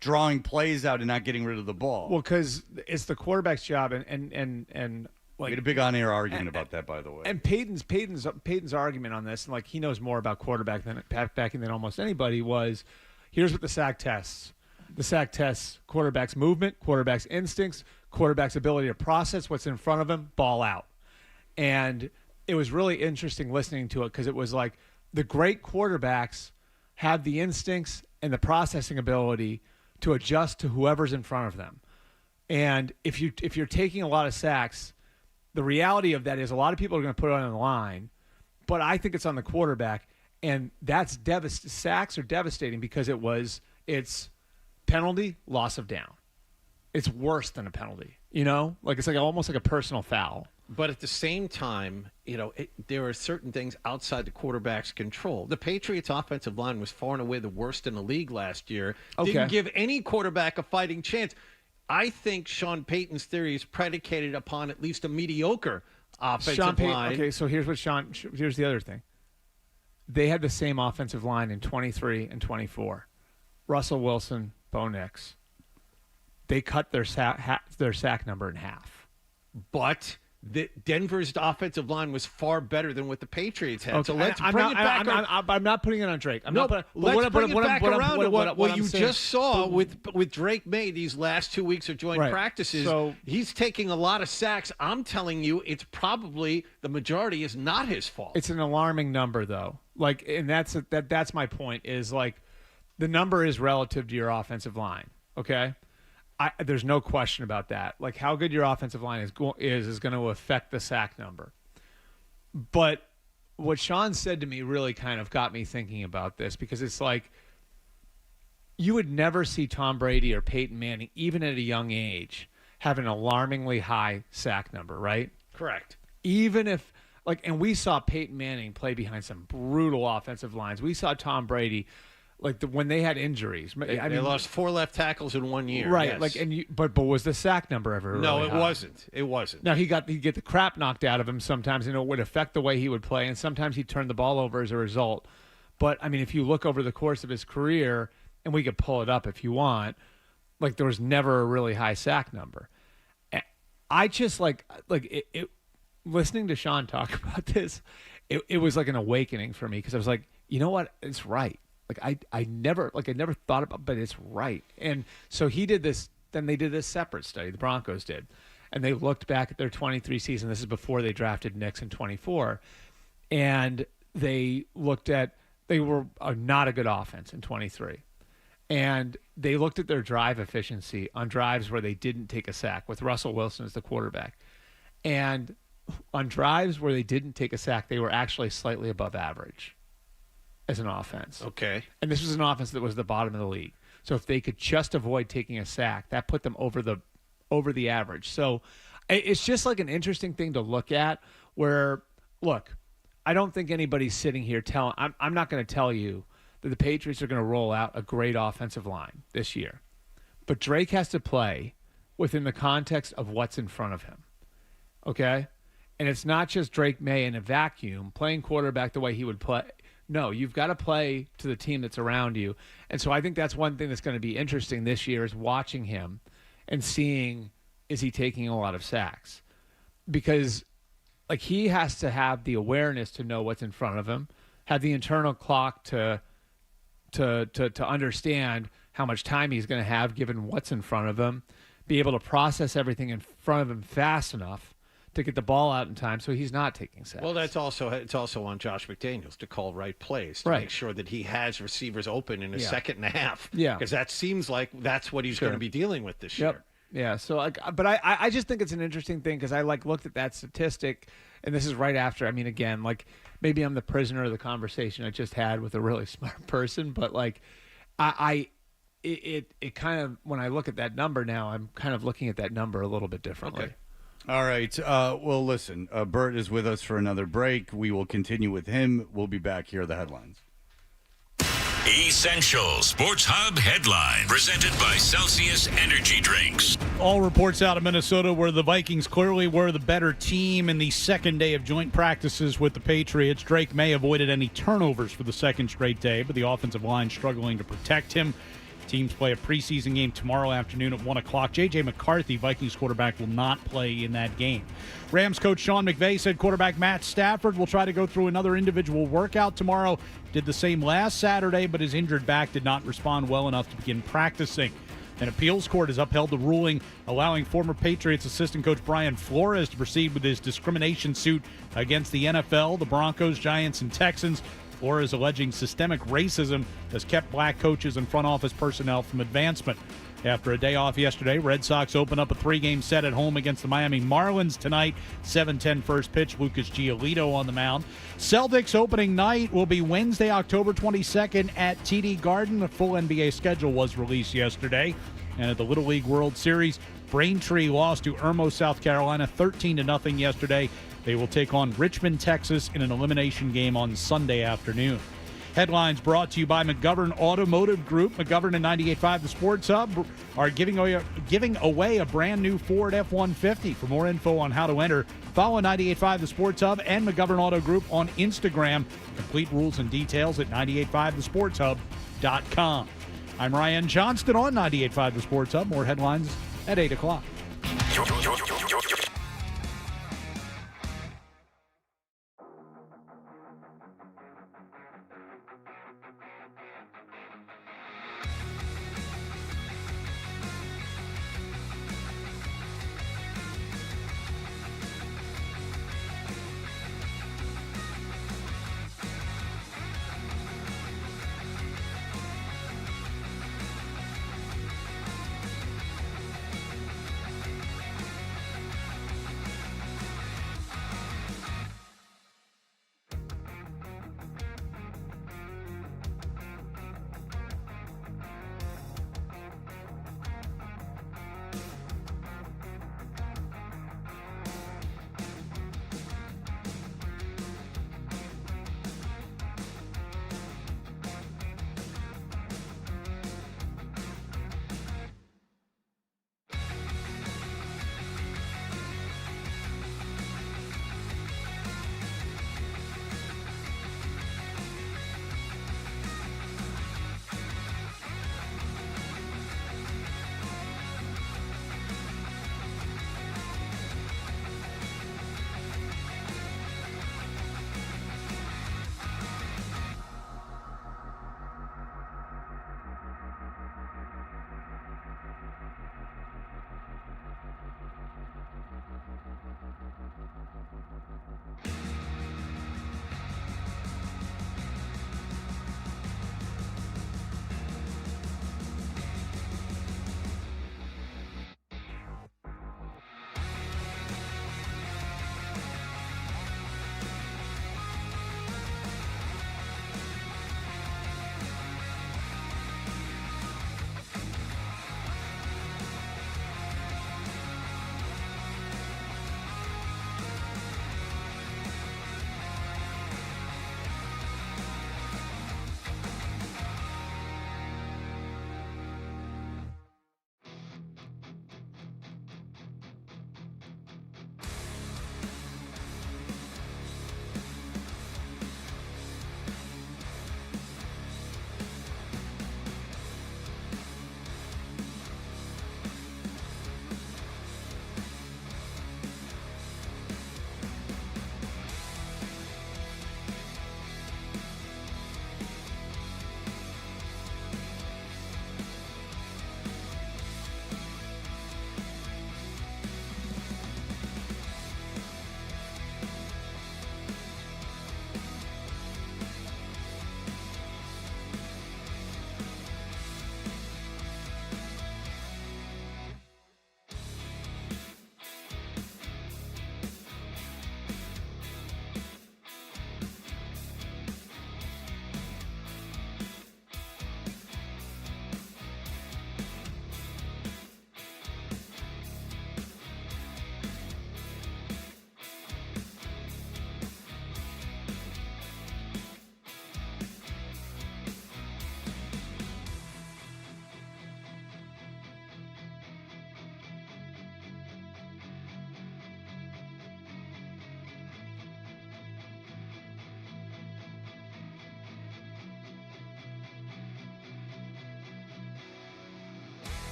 drawing plays out and not getting rid of the ball. Well, because it's the quarterback's job, and We had a big on-air argument about that, by the way. And Peyton's argument on this, and like he knows more about quarterbacking than almost anybody, was here's what the sack tests. The sack tests quarterback's movement, quarterback's instincts, quarterback's ability to process what's in front of him, ball out. And it was really interesting listening to it because it was like the great quarterbacks have the instincts and the processing ability to adjust to whoever's in front of them. And if you're taking a lot of sacks, the reality of that is a lot of people are going to put it on the line, but I think it's on the quarterback, and that's sacks are devastating because it's penalty, loss of down. It's worse than a penalty, like it's like almost like a personal foul. But at the same time, there are certain things outside the quarterback's control. The Patriots' offensive line was far and away the worst in the league last year. Okay. Didn't give any quarterback a fighting chance. I think Sean Payton's theory is predicated upon at least a mediocre offensive line. Okay, so here's the other thing. They had the same offensive line in 23 and 24. Russell Wilson, Bo Nix. They cut their sack number in half. But Denver's offensive line was far better than what the Patriots had. Okay. So let's bring it back. I'm not putting it on Drake. Let's bring it back around to what you just saw with Drake May these last 2 weeks of joint practices. So he's taking a lot of sacks. I'm telling you, it's probably the majority is not his fault. It's an alarming number, though. And that's my point. Is like the number is relative to your offensive line. Okay. There's no question about that. Like how good your offensive line is going to affect the sack number. But what Sean said to me really kind of got me thinking about this because it's like you would never see Tom Brady or Peyton Manning, even at a young age, have an alarmingly high sack number, right? Correct. Even if and we saw Peyton Manning play behind some brutal offensive lines. We saw Tom Brady. When they had injuries, they lost 4 left tackles in 1 year, right? Yes. But was the sack number ever? No, really it high? wasn't. It wasn't. Now he'd get the crap knocked out of him sometimes, and it would affect the way he would play, and sometimes he'd turn the ball over as a result. But I mean, if you look over the course of his career, and we could pull it up if you want, there was never a really high sack number. I just listening to Sean talk about this, it was like an awakening for me because I was like, you know what, it's right. I never thought about, but it's right. And so he did this. Then they did this separate study. The Broncos did, and they looked back at their 23 season. This is before they drafted Nix in 24, and they looked at they were not a good offense in 23, and they looked at their drive efficiency on drives where they didn't take a sack with Russell Wilson as the quarterback, and on drives where they didn't take a sack, they were actually slightly above average as an offense. Okay. And this was an offense that was the bottom of the league. So if they could just avoid taking a sack, that put them over the average. So it's just like an interesting thing to look at where, look, I don't think anybody's sitting here I'm not going to tell you that the Patriots are going to roll out a great offensive line this year. But Drake has to play within the context of what's in front of him. Okay? And it's not just Drake May in a vacuum playing quarterback the way he would play. No, you've got to play to the team that's around you. And so I think that's one thing that's going to be interesting this year is watching him and seeing, is he taking a lot of sacks? Because he has to have the awareness to know what's in front of him, have the internal clock to understand how much time he's going to have given what's in front of him, be able to process everything in front of him fast enough to get the ball out in time so he's not taking sacks. Well, it's also on Josh McDaniels to call right plays to make sure that he has receivers open in a second and a half. Yeah. Because that seems like that's what he's going to be dealing with this year. Yeah. So, but I just think it's an interesting thing because I looked at that statistic, and this is right after. I mean, again, maybe I'm the prisoner of the conversation I just had with a really smart person, but it kind of, when I look at that number now, I'm kind of looking at that number a little bit differently. Okay. All right. Well, listen, Bert is with us for another break. We will continue with him. We'll be back. Here are the headlines. Essential Sports Hub headline presented by Celsius Energy Drinks. All reports out of Minnesota where the Vikings clearly were the better team in the second day of joint practices with the Patriots. Drake May avoided any turnovers for the second straight day, but the offensive line struggling to protect him. Teams play a preseason game tomorrow afternoon at 1 o'clock. J.J. McCarthy, Vikings quarterback, will not play in that game. Rams coach Sean McVay said quarterback Matt Stafford will try to go through another individual workout tomorrow. Did the same last Saturday, but his injured back did not respond well enough to begin practicing. An appeals court has upheld the ruling allowing former Patriots assistant coach Brian Flores to proceed with his discrimination suit against the NFL, the Broncos, Giants, and Texans. Flores alleging systemic racism has kept black coaches and front office personnel from advancement. After a day off yesterday, Red Sox open up a 3-game set at home against the Miami Marlins tonight. 7:10 first pitch, Lucas Giolito on the mound. Celtics opening night will be Wednesday, October 22nd at TD Garden. The full NBA schedule was released yesterday. And at the Little League World Series, Braintree lost to Irmo, South Carolina, 13-0 yesterday. They will take on Richmond, Texas in an elimination game on Sunday afternoon. Headlines brought to you by McGovern Automotive Group. McGovern and 98.5 The Sports Hub are giving away a brand new Ford F-150. For more info on how to enter, follow 98.5 The Sports Hub and McGovern Auto Group on Instagram. Complete rules and details at 985thesportshub.com. I'm Ryan Johnston on 98.5 The Sports Hub. More headlines at 8 o'clock.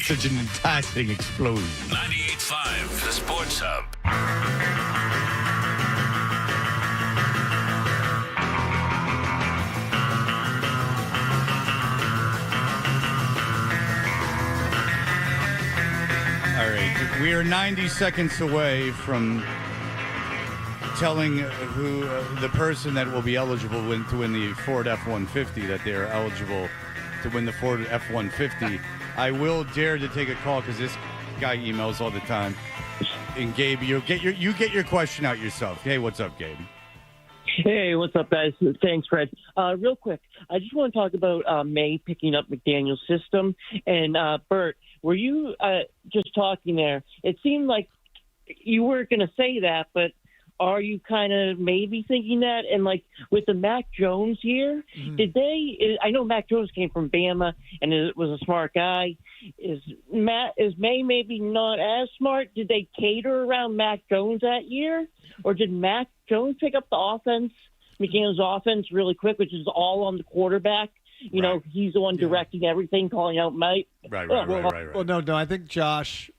Such an enticing explosion. 98.5, the Sports Hub. All right, we are 90 seconds away from telling who the person that will be eligible to win the Ford F-150, that they are eligible to win the Ford F-150. I will dare to take a call because this guy emails all the time. And Gabe, you get your question out yourself. Hey, what's up, Gabe? Hey, what's up, guys? Thanks, Fred. Real quick, I just want to talk about May picking up McDaniel's system. And Bert, were you just talking there? It seemed like you weren't going to say that, but are you kind of maybe thinking that? And like with the Mac Jones here, did they? I know Mac Jones came from Bama and it was a smart guy. Is May maybe not as smart? Did they cater around Mac Jones that year, or did Mac Jones pick up the offense, McDaniel's offense, really quick, which is all on the quarterback? You know, he's the one directing everything, calling out Mike. Right. Well, no. I think Josh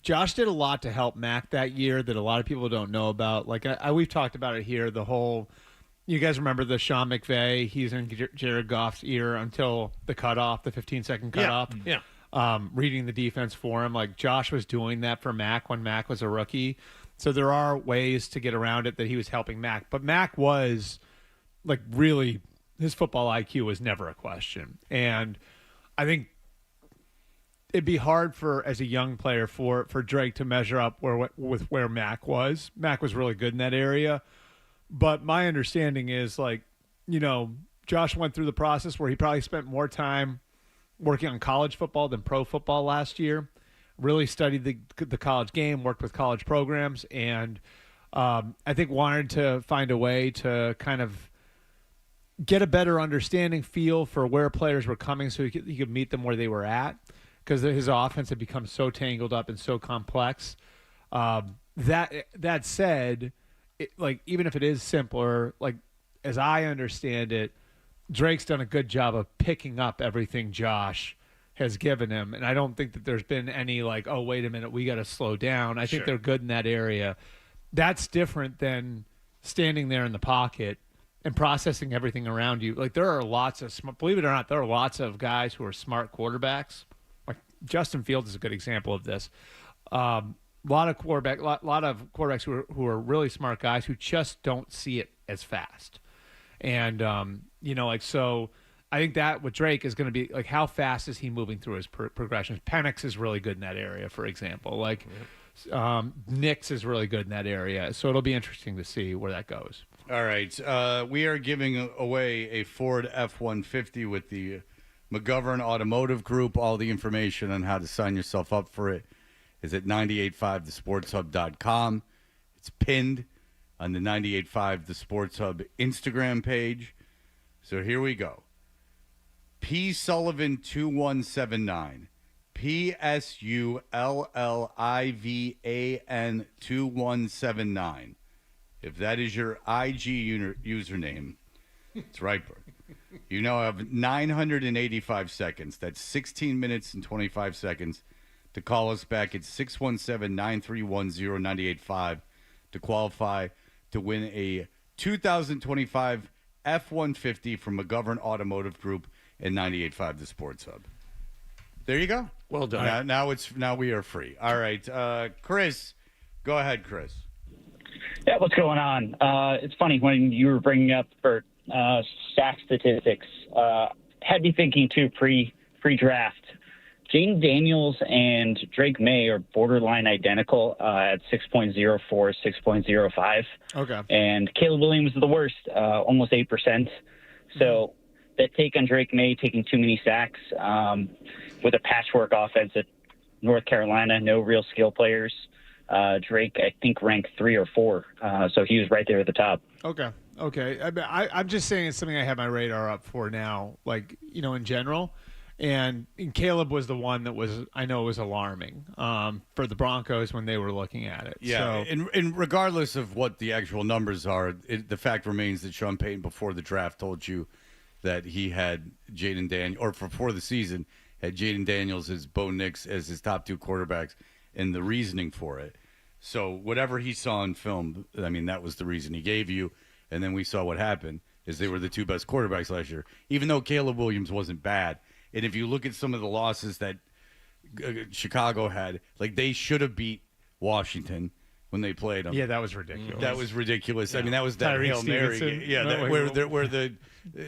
did a lot to help Mac that year that a lot of people don't know about. Like we've talked about it here. The whole, you guys remember the Sean McVay? He's in Jared Goff's ear until the cutoff, the 15-second cutoff. Yeah. Reading the defense for him. Like Josh was doing that for Mac when Mac was a rookie. So there are ways to get around it that he was helping Mac. But Mac was like really, his football IQ was never a question. And I think it'd be hard as a young player for Drake to measure up with where Mac was. Mac was really good in that area. But my understanding is Josh went through the process where he probably spent more time working on college football than pro football last year. Really studied the college game, worked with college programs, and I think wanted to find a way to kind of get a better understanding, feel for where players were coming so he could meet them where they were at, because his offense had become so tangled up and so complex. That said, even if it is simpler, as I understand it, Drake's done a good job of picking up everything Josh has given him, and I don't think that there's been any oh, wait a minute, we got to slow down. I think they're good in that area. That's different than standing there in the pocket and processing everything around you. There are lots of believe it or not, there are lots of guys who are smart quarterbacks. Like Justin Fields is a good example of this. A lot of quarterbacks who are really smart guys who just don't see it as fast. And so I think that with Drake is going to be how fast is he moving through his progressions? Penix is really good in that area, for example. Nix is really good in that area. So it'll be interesting to see where that goes. All right. We are giving away a Ford F-150 with the McGovern Automotive Group. All the information on how to sign yourself up for it is at 985thesportshub.com. It's pinned on the 98.5 The Sports Hub Instagram page. So here we go. P. Sullivan 2179. PSULLIVAN 2179. If that is your IG username, it's right, Bert. You now have 985 seconds. That's 16 minutes and 25 seconds to call us back at 617-931-0985 to qualify to win a 2025 F-150 from McGovern Automotive Group and 98.5 The Sports Hub. There you go. Well done. Now we are free. All right, Chris, go ahead, Chris. Yeah, what's going on? It's funny when you were bringing up for sack statistics. Had me thinking too pre-draft. Jaden Daniels and Drake May are borderline identical at 6.04, 6.05. Okay. And Caleb Williams is the worst, almost 8%. So that take on Drake May taking too many sacks with a patchwork offense at North Carolina, no real skill players. Drake, I think, ranked 3 or 4. So he was right there at the top. Okay. I'm just saying it's something I have my radar up for now, in general. And Caleb was the one that was alarming for the Broncos when they were looking at it. Yeah, so, and regardless of what the actual numbers are, the fact remains that Sean Payton before the draft told you that he had Jaden Daniels, or before the season, had Jaden Daniels as Bo Nix as his top 2 quarterbacks and the reasoning for it. So whatever he saw in film, I mean, that was the reason he gave you. And then we saw what happened is they were the 2 best quarterbacks last year, even though Caleb Williams wasn't bad. And if you look at some of the losses that Chicago had, like they should have beat Washington when they played them. Yeah, that was ridiculous. That was ridiculous. Yeah. I mean, that was that Tyreek Hail Mary. Stevenson. Yeah, where the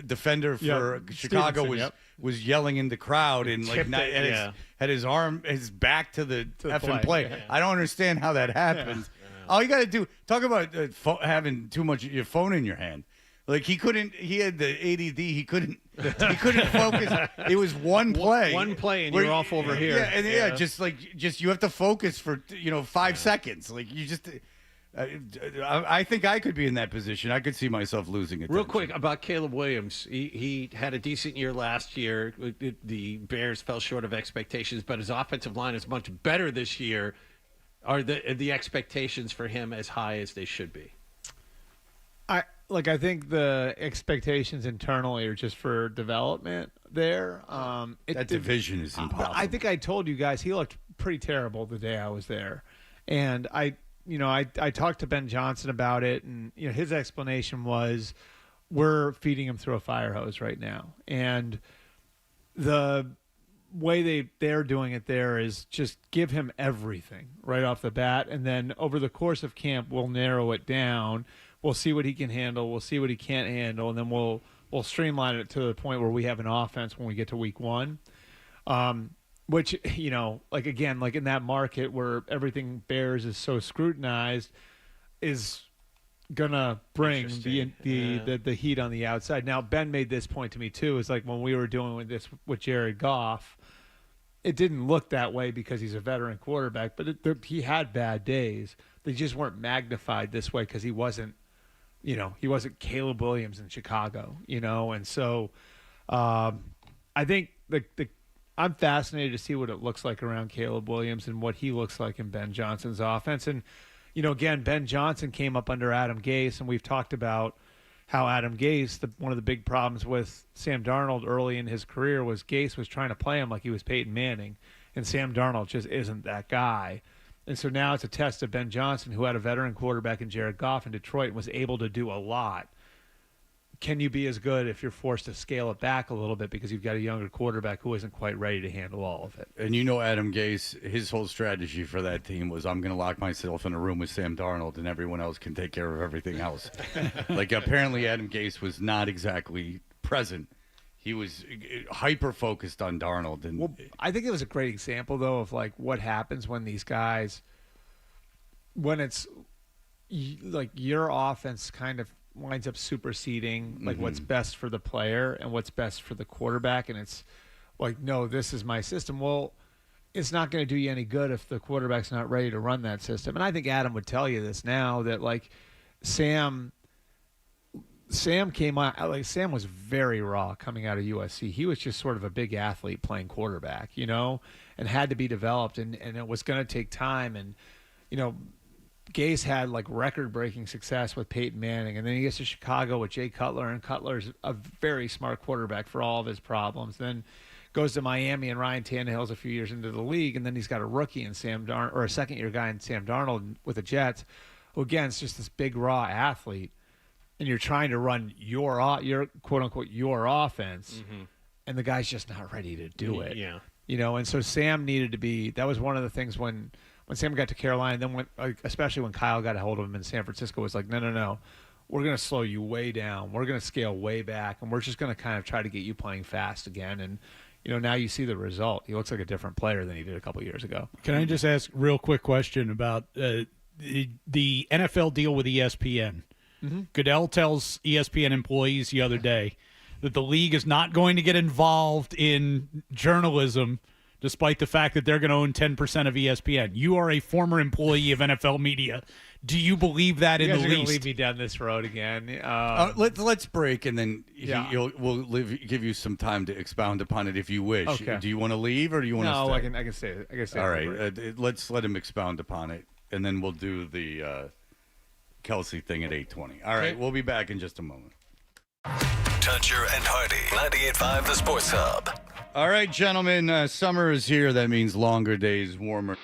defender for Chicago was yelling in the crowd and like had his back to the effing play. Yeah. I don't understand how that happens. All you got to do, talk about having too much your phone in your hand. Like he had the ADD. He couldn't focus. It was one play. One play and you're off over here. Yeah, just you have to focus for 5 seconds. Like you just. I think I could be in that position. I could see myself losing it. Real quick about Caleb Williams. He had a decent year last year. The Bears fell short of expectations, but his offensive line is much better this year. Are the expectations for him as high as they should be? I think the expectations internally are just for development there. That division is impossible. I think I told you guys he looked pretty terrible the day I was there. And I talked to Ben Johnson about it, and his explanation was we're feeding him through a fire hose right now. And the way they're doing it there is just give him everything right off the bat, and then over the course of camp we'll narrow it down. We'll see what he can handle. We'll see what he can't handle, and then we'll streamline it to the point where we have an offense when we get to week 1. Which, like in that market where everything Bears is so scrutinized, is gonna bring the heat on the outside. Now Ben made this point to me too. Is like when we were doing this with Jared Goff, it didn't look that way because he's a veteran quarterback, but he had bad days. They just weren't magnified this way because he wasn't Caleb Williams in Chicago, and so I think I'm fascinated to see what it looks like around Caleb Williams and what he looks like in Ben Johnson's offense. And again, Ben Johnson came up under Adam Gase, and we've talked about how Adam Gase, one of the big problems with Sam Darnold early in his career was Gase was trying to play him like he was Peyton Manning, and Sam Darnold just isn't that guy. And so now it's a test of Ben Johnson, who had a veteran quarterback in Jared Goff in Detroit and was able to do a lot. Can you be as good if you're forced to scale it back a little bit because you've got a younger quarterback who isn't quite ready to handle all of it? And Adam Gase, his whole strategy for that team was I'm going to lock myself in a room with Sam Darnold and everyone else can take care of everything else. Like apparently Adam Gase was not exactly present. He was hyper-focused on Darnold. And I think it was a great example, though, of like what happens when these guys, when it's like your offense kind of winds up superseding like what's best for the player and what's best for the quarterback, and it's like, no, this is my system. Well, it's not going to do you any good if the quarterback's not ready to run that system. And I think Adam would tell you this now, that like Sam came out, like Sam was very raw coming out of USC. He was just sort of a big athlete playing quarterback, and had to be developed, and it was going to take time. And Gase had like record-breaking success with Peyton Manning, and then he gets to Chicago with Jay Cutler, and Cutler's a very smart quarterback for all of his problems. Then goes to Miami, and Ryan Tannehill's a few years into the league, and then he's got a rookie in Sam Darnold, or a second-year guy in Sam Darnold with the Jets, who again is just this big raw athlete, and you're trying to run your quote-unquote your offense, and the guy's just not ready to do it. Yeah. And so Sam needed to be. That was one of the things when Sam got to Carolina, then especially when Kyle got a hold of him in San Francisco, was like, no, we're going to slow you way down. We're going to scale way back, and we're just going to kind of try to get you playing fast again. And, now you see the result. He looks like a different player than he did a couple years ago. Can I just ask a real quick question about the NFL deal with ESPN? Goodell tells ESPN employees the other day that the league is not going to get involved in journalism despite the fact that they're going to own 10% of ESPN. You are a former employee of NFL Media. Do you believe that in the least? You guys are going to lead me down this road again. Let's break, and then we'll give you some time to expound upon it if you wish. Okay. Do you want to leave, or do you want to stay? No, I can stay. All right. Let's let him expound upon it, and then we'll do the Kelsey thing at 8:20. All right. We'll be back in just a moment. Toucher and Hardy, 98.5 The Sports Hub. All right, gentlemen, summer is here. That means longer days, warmer.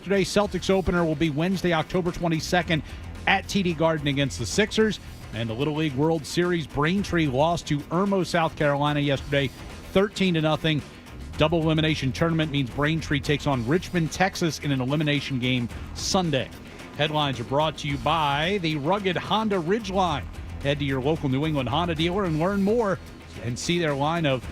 yesterday. Celtics opener will be Wednesday, October 22nd at TD Garden against the Sixers. And the Little League World Series, Braintree lost to Irmo, South Carolina yesterday, 13-0. Double elimination tournament means Braintree takes on Richmond, Texas in an elimination game Sunday. Headlines are brought to you by the rugged Honda Ridgeline. Head to your local New England Honda dealer and learn more and see their line of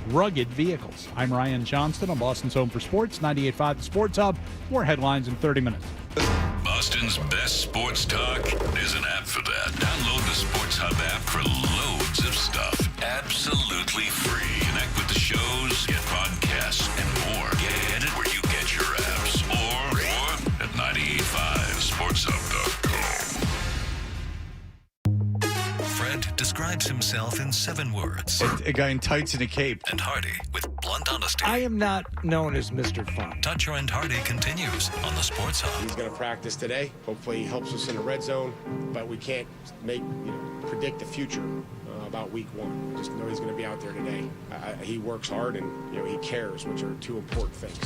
rugged vehicles. I'm Ryan Johnston on Boston's Home for Sports, 98.5 The Sports Hub. More headlines in 30 minutes. Boston's best sports talk. There's an app for that. Download the Sports Hub app for loads of stuff. Absolutely free. Connect with the shows, get podcasts, and more. Get it where you get your apps. Or at 985sportshub.com. Fred describes himself in 7 words. A guy in tights and a cape. And Hardy with blunt honesty. I am not known as Mr. Fun. Toucher and Hardy continues on the Sports Hub. He's going to practice today. Hopefully he helps us in the red zone, but we can't predict the future about week 1. We just know he's going to be out there today. He works hard and he cares, which are 2 important things.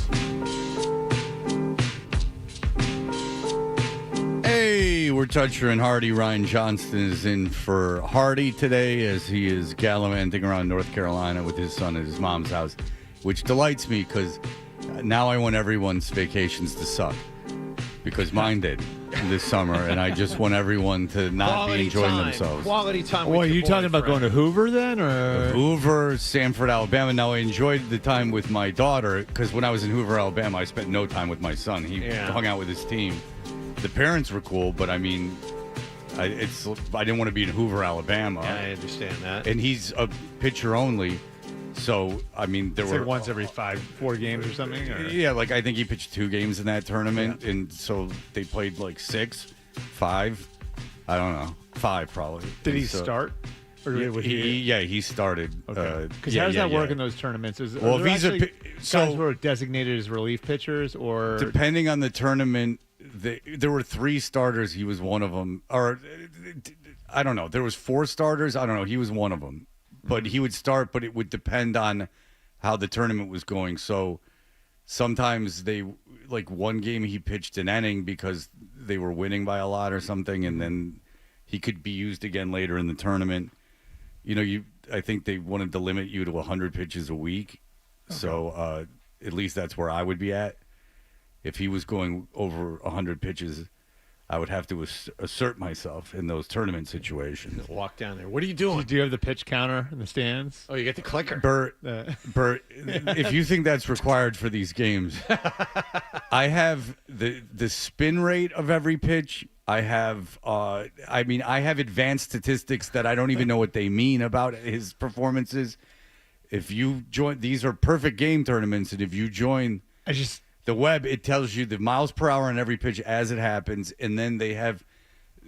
Hey, we're Toucher and Hardy. Ryan Johnston is in for Hardy today as he is gallivanting around North Carolina with his son at his mom's house, which delights me because now I want everyone's vacations to suck because mine did this summer, and I just want everyone to not be enjoying themselves. Quality time. Well, are you talking about going to Hoover then, or Hoover, Sanford, Alabama? Now I enjoyed the time with my daughter because when I was in Hoover, Alabama, I spent no time with my son. He hung out with his team. The parents were cool, but I mean, I didn't want to be in Hoover, Alabama. Yeah, I understand that. And he's a pitcher only, so I mean, there were once every 4 games or something. Or? Yeah, like I think he pitched 2 games in that tournament, and so they played like 6, 5. I don't know, 5 probably. Did he start? Or he started. Okay. Because how does that work in those tournaments? If he's guys who are designated as relief pitchers, or depending on the tournament. There were 3 starters. He was one of them. Or I don't know. There was 4 starters. I don't know. He was one of them. But he would start, but it would depend on how the tournament was going. So sometimes like one game he pitched an inning because they were winning by a lot or something, and then he could be used again later in the tournament. I think they wanted to limit you to 100 pitches a week. Okay. So at least that's where I would be at. If he was going over 100 pitches, I would have to assert myself in those tournament situations. Walk down there. What are you doing? Do you have the pitch counter in the stands? Oh, you get the clicker. Bert, if you think that's required for these games, I have the spin rate of every pitch. I have advanced statistics that I don't even know what they mean about his performances. If you join, these are perfect game tournaments, and if you join, the web, it tells you the miles per hour on every pitch as it happens, and then they have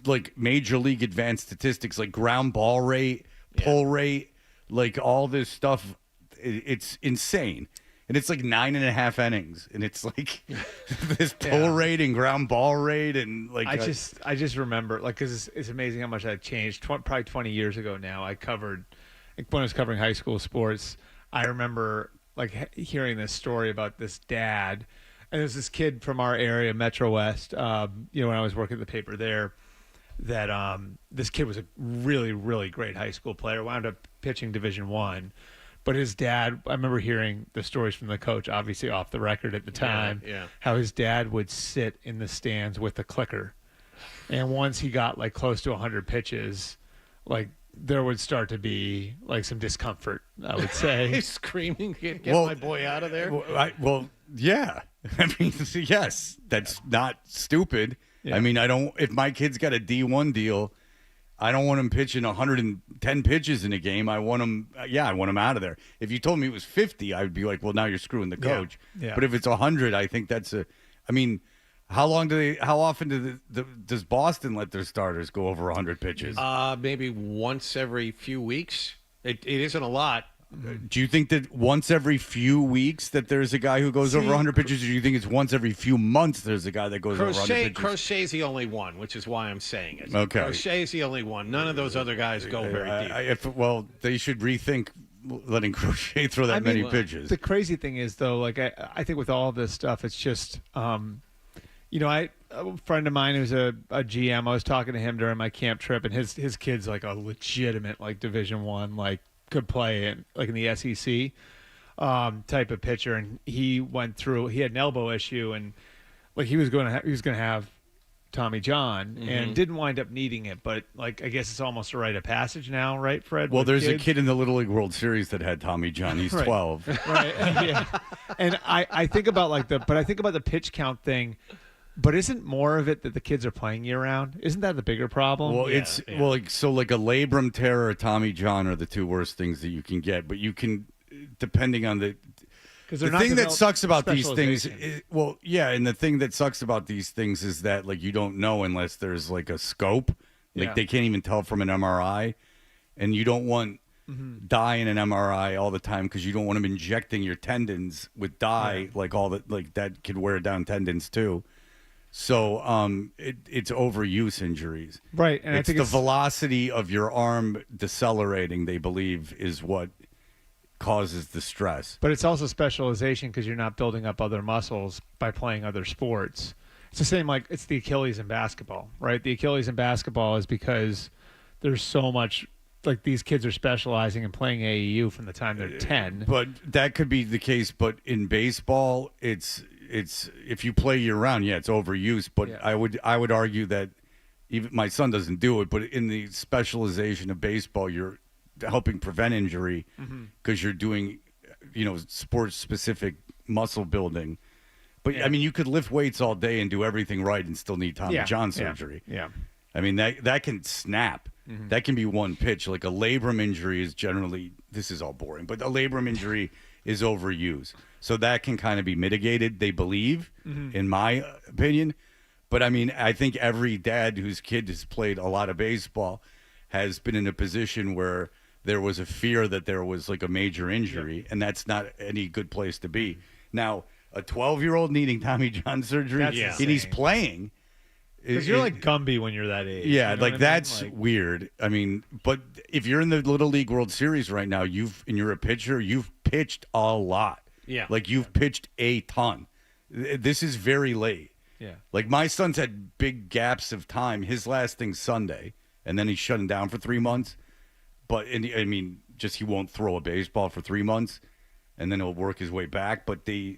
like major league advanced statistics like ground ball rate, pull rate, like all this stuff. It's insane, and it's like 9.5 innings, and it's like this pull rate and ground ball rate, and like I just remember because it's amazing how much that changed. Probably 20 years ago now, when I was covering high school sports, I remember like hearing this story about this dad. And there's this kid from our area, Metro West, when I was working at the paper there, that this kid was a really, really great high school player, wound up pitching Division I. But his dad, I remember hearing the stories from the coach, obviously off the record at the time, how his dad would sit in the stands with the clicker. And once he got like close to 100 pitches, like there would start to be like some discomfort, I would say. He's screaming, get my boy out of there. Yeah. I mean, yes, that's not stupid. Yeah. I mean, if my kid's got a D1 deal, I don't want him pitching 110 pitches in a game. I want him out of there. If you told me it was 50, I would be like, well, now you're screwing the coach. Yeah. But if it's 100, I think how often does Boston let their starters go over 100 pitches? Maybe once every few weeks. It isn't a lot. Do you think that once every few weeks that there's a guy who goes over 100 pitches, or do you think it's once every few months there's a guy that goes over 100 pitches? Crochet's the only one, which is why I'm saying it. Okay. Crochet's the only one. None of those other guys go very deep. They should rethink letting Crochet throw many pitches. The crazy thing is, though, like I think with all of this stuff, it's just A friend of mine who's a GM, I was talking to him during my camp trip, and his kid's like a legitimate Division I, could play in the SEC type of pitcher, and he had an elbow issue, and he was going to have Tommy John, and didn't wind up needing it, but I guess it's almost a rite of passage now, right, Fred? Well, there's a kid in the Little League World Series that had Tommy John. He's 12. Right. Yeah. And I think about the pitch count thing. But isn't more of it that the kids are playing year round? Isn't that the bigger problem? Well, a labrum tear or Tommy John are the two worst things that you can get. But you can, depending on the thing that sucks about these things. And the thing that sucks about these things is that you don't know unless there's a scope. They can't even tell from an MRI, and you don't want dye in an MRI all the time because you don't want them injecting your tendons with dye that could wear down tendons too. So it's overuse injuries. Right. And it's the velocity of your arm decelerating, they believe, is what causes the stress. But it's also specialization because you're not building up other muscles by playing other sports. It's the same it's the Achilles in basketball, right? The Achilles in basketball is because there's so much these kids are specializing and playing AAU from the time they're 10. But that could be the case. But in baseball, it's if you play year round, it's overuse. But I would argue that even my son doesn't do it. But in the specialization of baseball, you're helping prevent injury because you're doing, sports specific muscle building. But you could lift weights all day and do everything right and still need Tommy John surgery. Yeah. I mean that can snap. That can be one pitch. A labrum injury is generally, this is all boring, but a labrum injury is overuse. So that can kind of be mitigated, they believe, in my opinion. But I think every dad whose kid has played a lot of baseball has been in a position where there was a fear that there was a major injury, and that's not any good place to be. Now, a 12-year-old needing Tommy John surgery, and he's playing. Because you're Gumby when you're that age. Yeah, that's weird. But if you're in the Little League World Series right now, and you're a pitcher, you've pitched a lot. Yeah. You've pitched a ton. This is very late. Yeah. My son's had big gaps of time. His last thing's Sunday, and then he's shutting down for 3 months. But, he won't throw a baseball for 3 months, and then he'll work his way back. But he's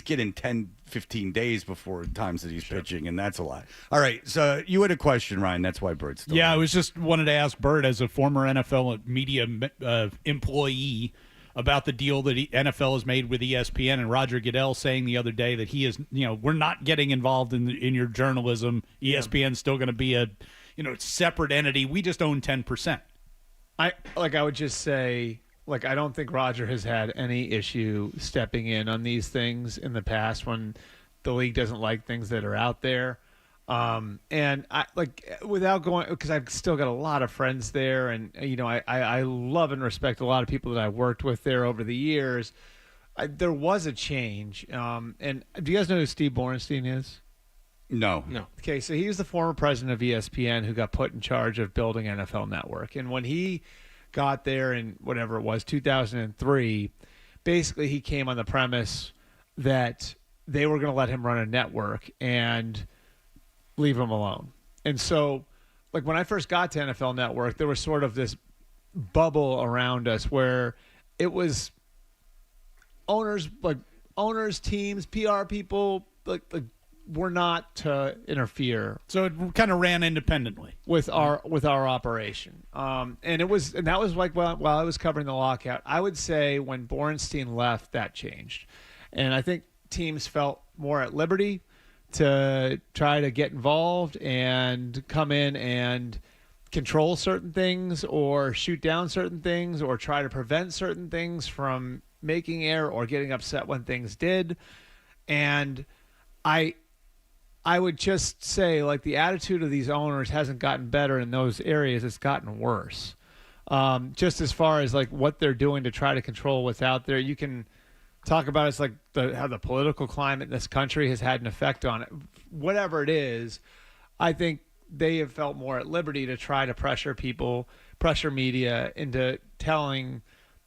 getting 10, 15 days before times that he's pitching, and that's a lot. All right, so you had a question, Ryan. That's why Bert's still I was just wanted to ask Bert, as a former NFL media employee, about the deal that NFL has made with ESPN, and Roger Goodell saying the other day that he is, we're not getting involved in your journalism. ESPN's still going to be a, separate entity. We just own 10%. I would just say, I don't think Roger has had any issue stepping in on these things in the past when the league doesn't like things that are out there. And I without going, because I've still got a lot of friends there, and I love and respect a lot of people that I worked with there over the years. There was a change. And do you guys know who Steve Borenstein is? No. Okay, so he was the former president of ESPN who got put in charge of building NFL Network, and when he got there in whatever it was, 2003, basically he came on the premise that they were going to let him run a network and leave him alone. And so, when I first got to NFL Network, there was sort of this bubble around us where it was owners, teams, PR people, were not to interfere. So it kind of ran independently with our operation. And that was while I was covering the lockout. I would say when Borenstein left, that changed. And I think teams felt more at liberty to try to get involved and come in and control certain things or shoot down certain things or try to prevent certain things from making air or getting upset when things did. And I would just say, the attitude of these owners hasn't gotten better in those areas. It's gotten worse. Just as far as, what they're doing to try to control what's out there. You can talk about it's how the political climate in this country has had an effect on it. Whatever it is, I think they have felt more at liberty to try to pressure media into telling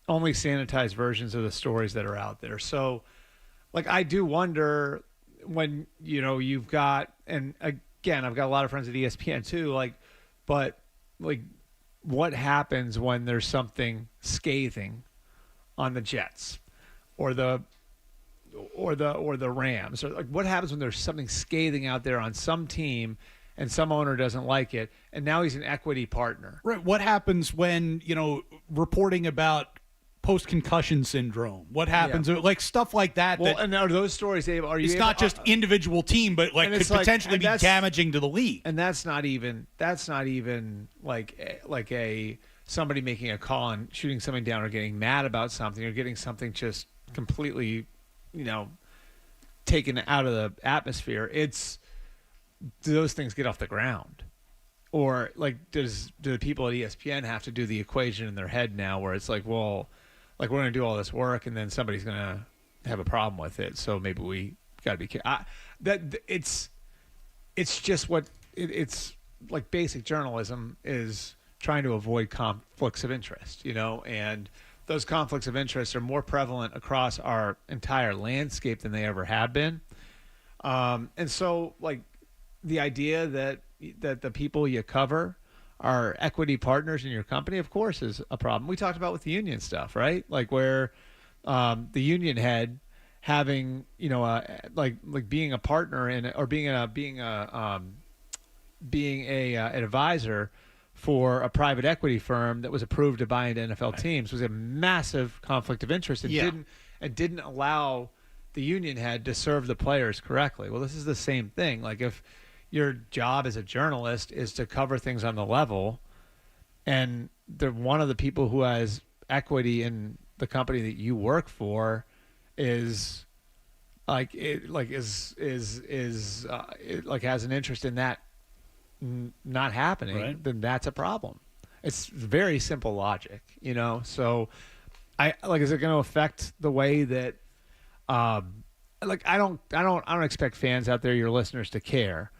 only sanitized versions of the stories that are out there. So, I do wonder, when you've got, and again, I've got a lot of friends at ESPN too. But what happens when there's something scathing on the Jets or the Rams, or what happens when there's something scathing out there on some team and some owner doesn't like it, and now he's an equity partner? Right. What happens when reporting about post-concussion syndrome? What happens? Like stuff like that. Well, and are those stories able? Are you? It's not just individual team, but could potentially be damaging to the league. And that's not even like a somebody making a call and shooting something down or getting mad about something or getting something just completely, taken out of the atmosphere. It's, do those things get off the ground? Or do the people at ESPN have to do the equation in their head now where it's like, well, we're going to do all this work and then somebody's going to have a problem with it, so maybe we got to be careful. It's just it's like basic journalism is trying to avoid conflicts of interest, and those conflicts of interest are more prevalent across our entire landscape than they ever have been. And so the idea that the people you cover are equity partners in your company, of course, is a problem. We talked about with the union stuff, right? Where the union head having, being a partner in, or being an advisor for a private equity firm that was approved to buy into NFL teams was a massive conflict of interest and didn't allow the union head to serve the players correctly. Well, this is the same thing. If your job as a journalist is to cover things on the level, and one of the people who has equity in the company that you work for has an interest in that not happening, right, then that's a problem. It's very simple logic, So, is it going to affect the way that, I don't expect fans out there, your listeners, to care.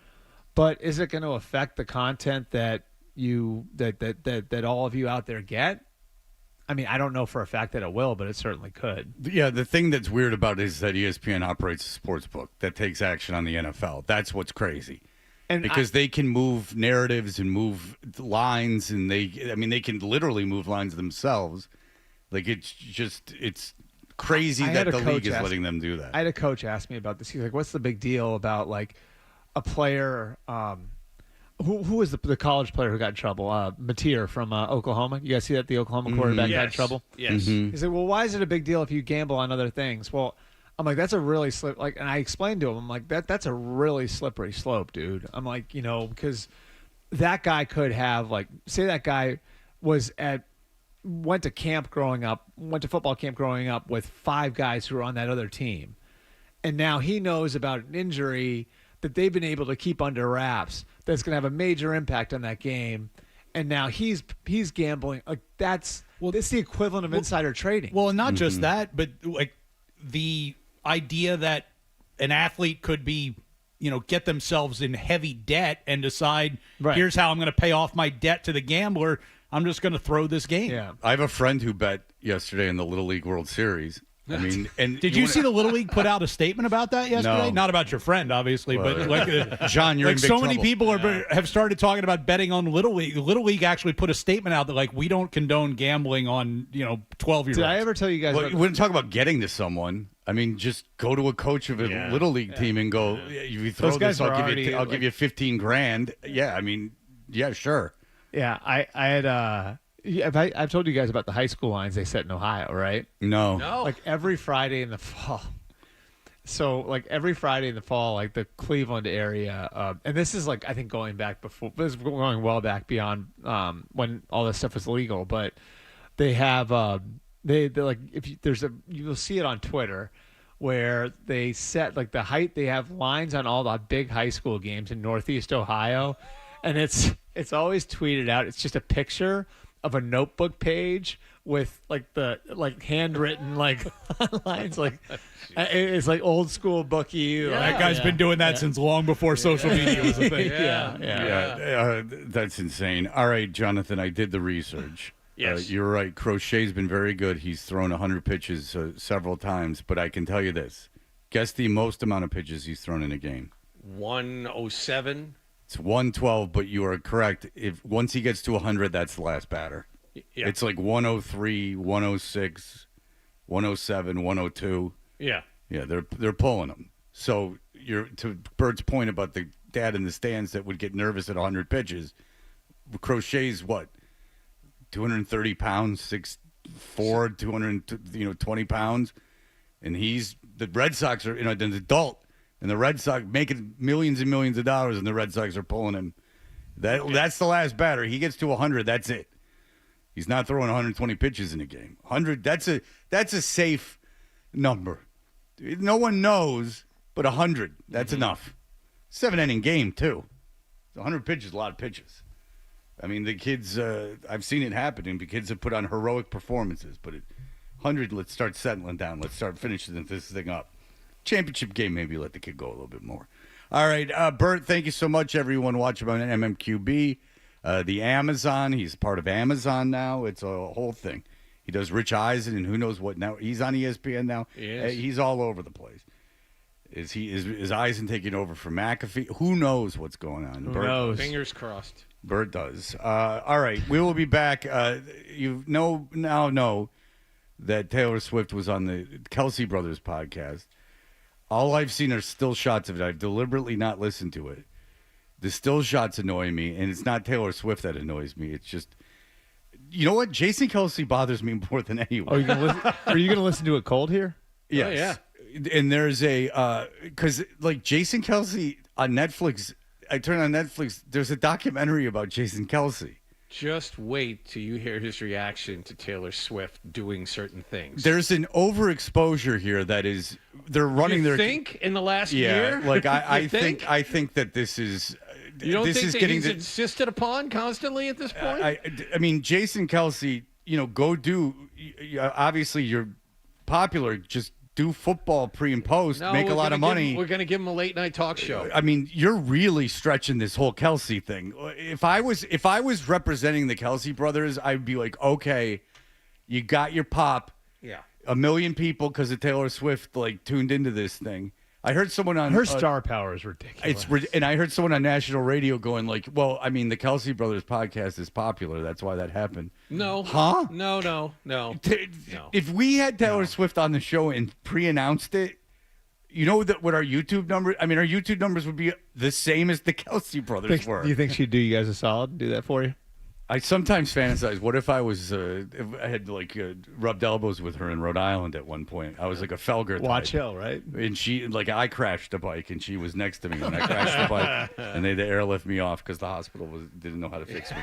But is it going to affect the content that that all of you out there get? I mean, I don't know for a fact that it will, but it certainly could. Yeah, the thing that's weird about it is that ESPN operates a sports book that takes action on the NFL. That's what's crazy. Because they can move narratives and move lines, and they can literally move lines themselves. It's crazy that the league is letting them do that. I had a coach ask me about this. He's like, what's the big deal about a player, who was the college player who got in trouble? Mateer from Oklahoma. You guys see that the Oklahoma quarterback got in trouble? Yes. Mm-hmm. He said, well, why is it a big deal if you gamble on other things? Well, I'm like, that's a really and I explained to him, I'm like, that's a really slippery slope, dude. I'm like, because that guy could have, say that guy went to football camp growing up with 5 guys who were on that other team. And now he knows about an injury that they've been able to keep under wraps that's going to have a major impact on that game. And now he's gambling. That's the equivalent of insider trading. Well, and not just that, but the idea that an athlete could be, get themselves in heavy debt and decide, here's how I'm going to pay off my debt to the gambler. I'm just going to throw this game. Yeah. I have a friend who bet yesterday in the Little League World Series. I mean, and did you see the Little League put out a statement about that yesterday? No. Not about your friend, obviously, but John, you're in big so trouble. many people have started talking about betting on Little League. Little League actually put a statement out that we don't condone gambling on 12-year-olds. Did I ever tell you guys? We wouldn't talk about getting to someone. I mean, just go to a coach of a Little League team and go, if you throw this, I'll give you 15 grand. Yeah, I mean, yeah, sure. Yeah, I had I've told you guys about the high school lines they set in Ohio, right? No. Every Friday in the fall. So every Friday in the fall, the Cleveland area, and this is I think going back before, this is going well back beyond when all this stuff was legal, but they have you'll see it on Twitter where they set the height. They have lines on all the big high school games in Northeast Ohio, and it's always tweeted out. It's just a picture of a notebook page with the handwritten lines it's old school bookie. That guy's been doing that since long before social media was a thing. That's insane. All right, Jonathan, I did the research. Yes. You're right. Crochet's been very good. He's thrown 100 pitches several times, but I can tell you this. Guess the most amount of pitches he's thrown in a game. 107. It's 112, but you are correct. If once he gets to 100, that's the last batter. Yeah. It's like 103, 106, 107, 102. Yeah. Yeah, they're pulling him. So you're to Bert's point about the dad in the stands that would get nervous at 100 pitches. Crochet's what? 230 pounds, 6'4", 220 pounds, and the Red Sox are an adult, and the Red Sox making millions and millions of dollars, and the Red Sox are pulling him. That's the last batter. He gets to 100. That's it. He's not throwing 120 pitches in a game. 100. That's a safe number. No one knows, but 100. That's enough. 7-inning game too. 100 pitches, a lot of pitches. I mean, the kids. I've seen it happen, and the kids have put on heroic performances. But 100. Let's start settling down. Let's start finishing this thing up. Championship game, maybe let the kid go a little bit more. All right, Bert. Thank you so much, everyone watching on MMQB. The Amazon. He's part of Amazon now. It's a whole thing. He does Rich Eisen and who knows what now. He's on ESPN now. Yes. He's all over the place. Is Eisen taking over for McAfee? Who knows what's going on? Who knows? Fingers crossed. Bert does. All right, we will be back. You now know that Taylor Swift was on the Kelsey Brothers podcast. All I've seen are still shots of it. I've deliberately not listened to it. The still shots annoy me, and it's not Taylor Swift that annoys me. It's just, you know what? Jason Kelsey bothers me more than anyone. Are you going to listen to it cold here? Yes. Oh, yeah. And there's because like Jason Kelsey on Netflix, I turn on Netflix, there's a documentary about Jason Kelsey. Just wait till you hear his reaction to Taylor Swift doing certain things. There's an overexposure here that is, they're running you their. think in the last year? Like I think that this is. You don't this think is that getting he's insisted upon constantly at this point? I mean, Jason Kelsey, go do. Obviously, you're popular. Just do football pre and post, make a lot of money. We're going to give him a late night talk show. I mean, you're really stretching this whole Kelsey thing. If I was representing the Kelsey brothers, I'd be like, okay, you got your pop. Yeah. 1 million people because of Taylor Swift tuned into this thing. I heard someone on her star power is ridiculous. And I heard someone on national radio going well, I mean, the Kelsey Brothers podcast is popular. That's why that happened. No. Huh? No. If we had Taylor Swift on the show and pre-announced it, you know what our YouTube numbers? I mean, our YouTube numbers would be the same as the Kelsey Brothers were. Do you think she'd do you guys a solid and do that for you? I sometimes fantasize. What if I was? If I had rubbed elbows with her in Rhode Island at one point. I was like a Felger. Watch type. Hill, right? And she I crashed a bike, and she was next to me when I crashed the bike, and they had to airlift me off because the hospital didn't know how to fix me.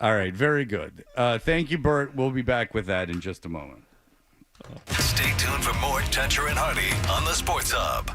All right, very good. Thank you, Bert. We'll be back with that in just a moment. Stay tuned for more Toucher and Hardy on the Sports Hub.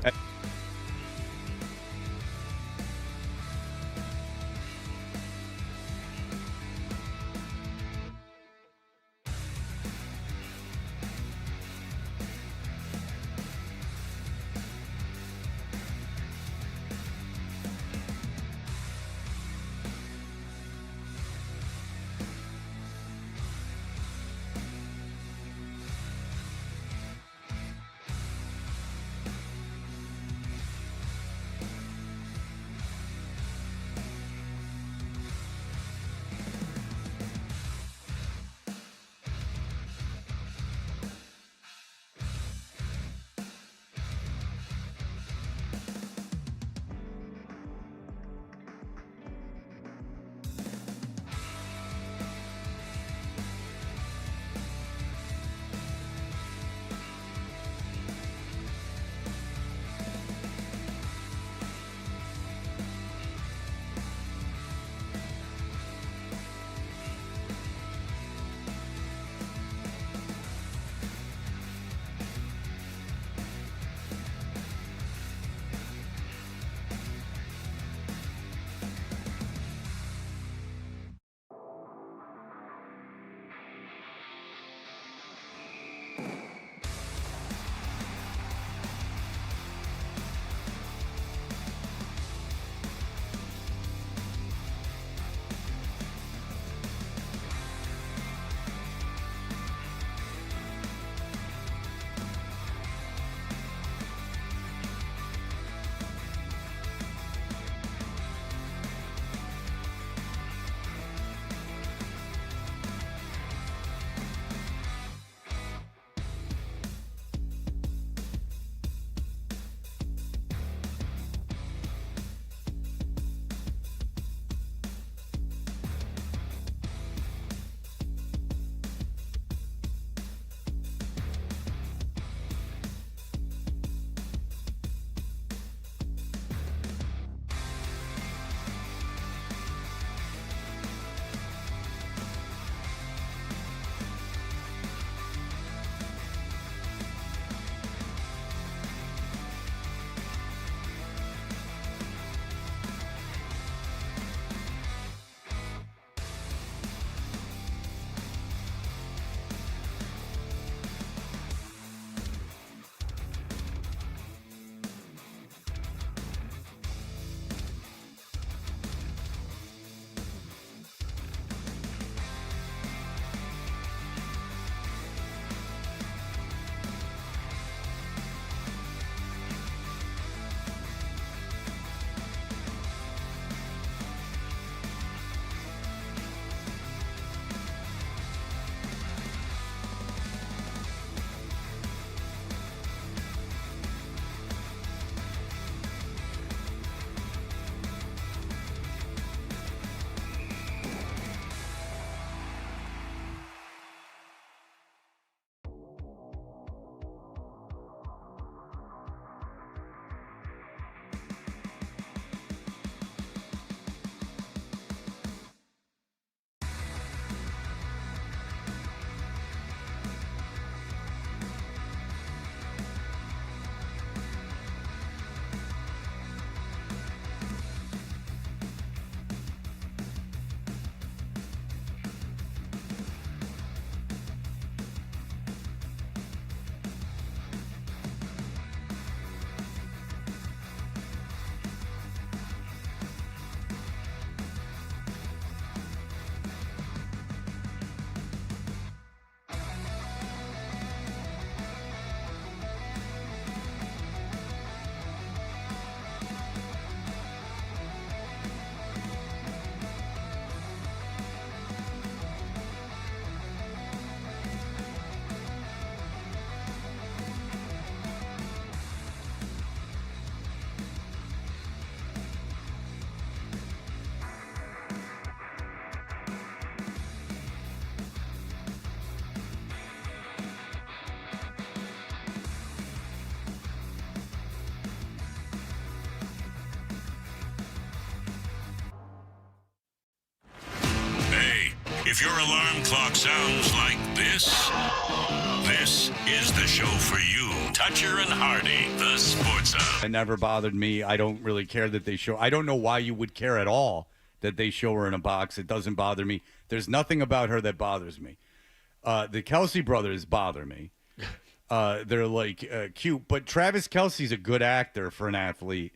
If your alarm clock sounds like this is the show for you. Toucher and Hardy, the Sports Hub. It never bothered me. I don't really care that they show. I don't know why you would care at all that they show her in a box. It doesn't bother me. There's nothing about her that bothers me. The Kelsey brothers bother me. They're like cute, but Travis Kelsey's a good actor for an athlete,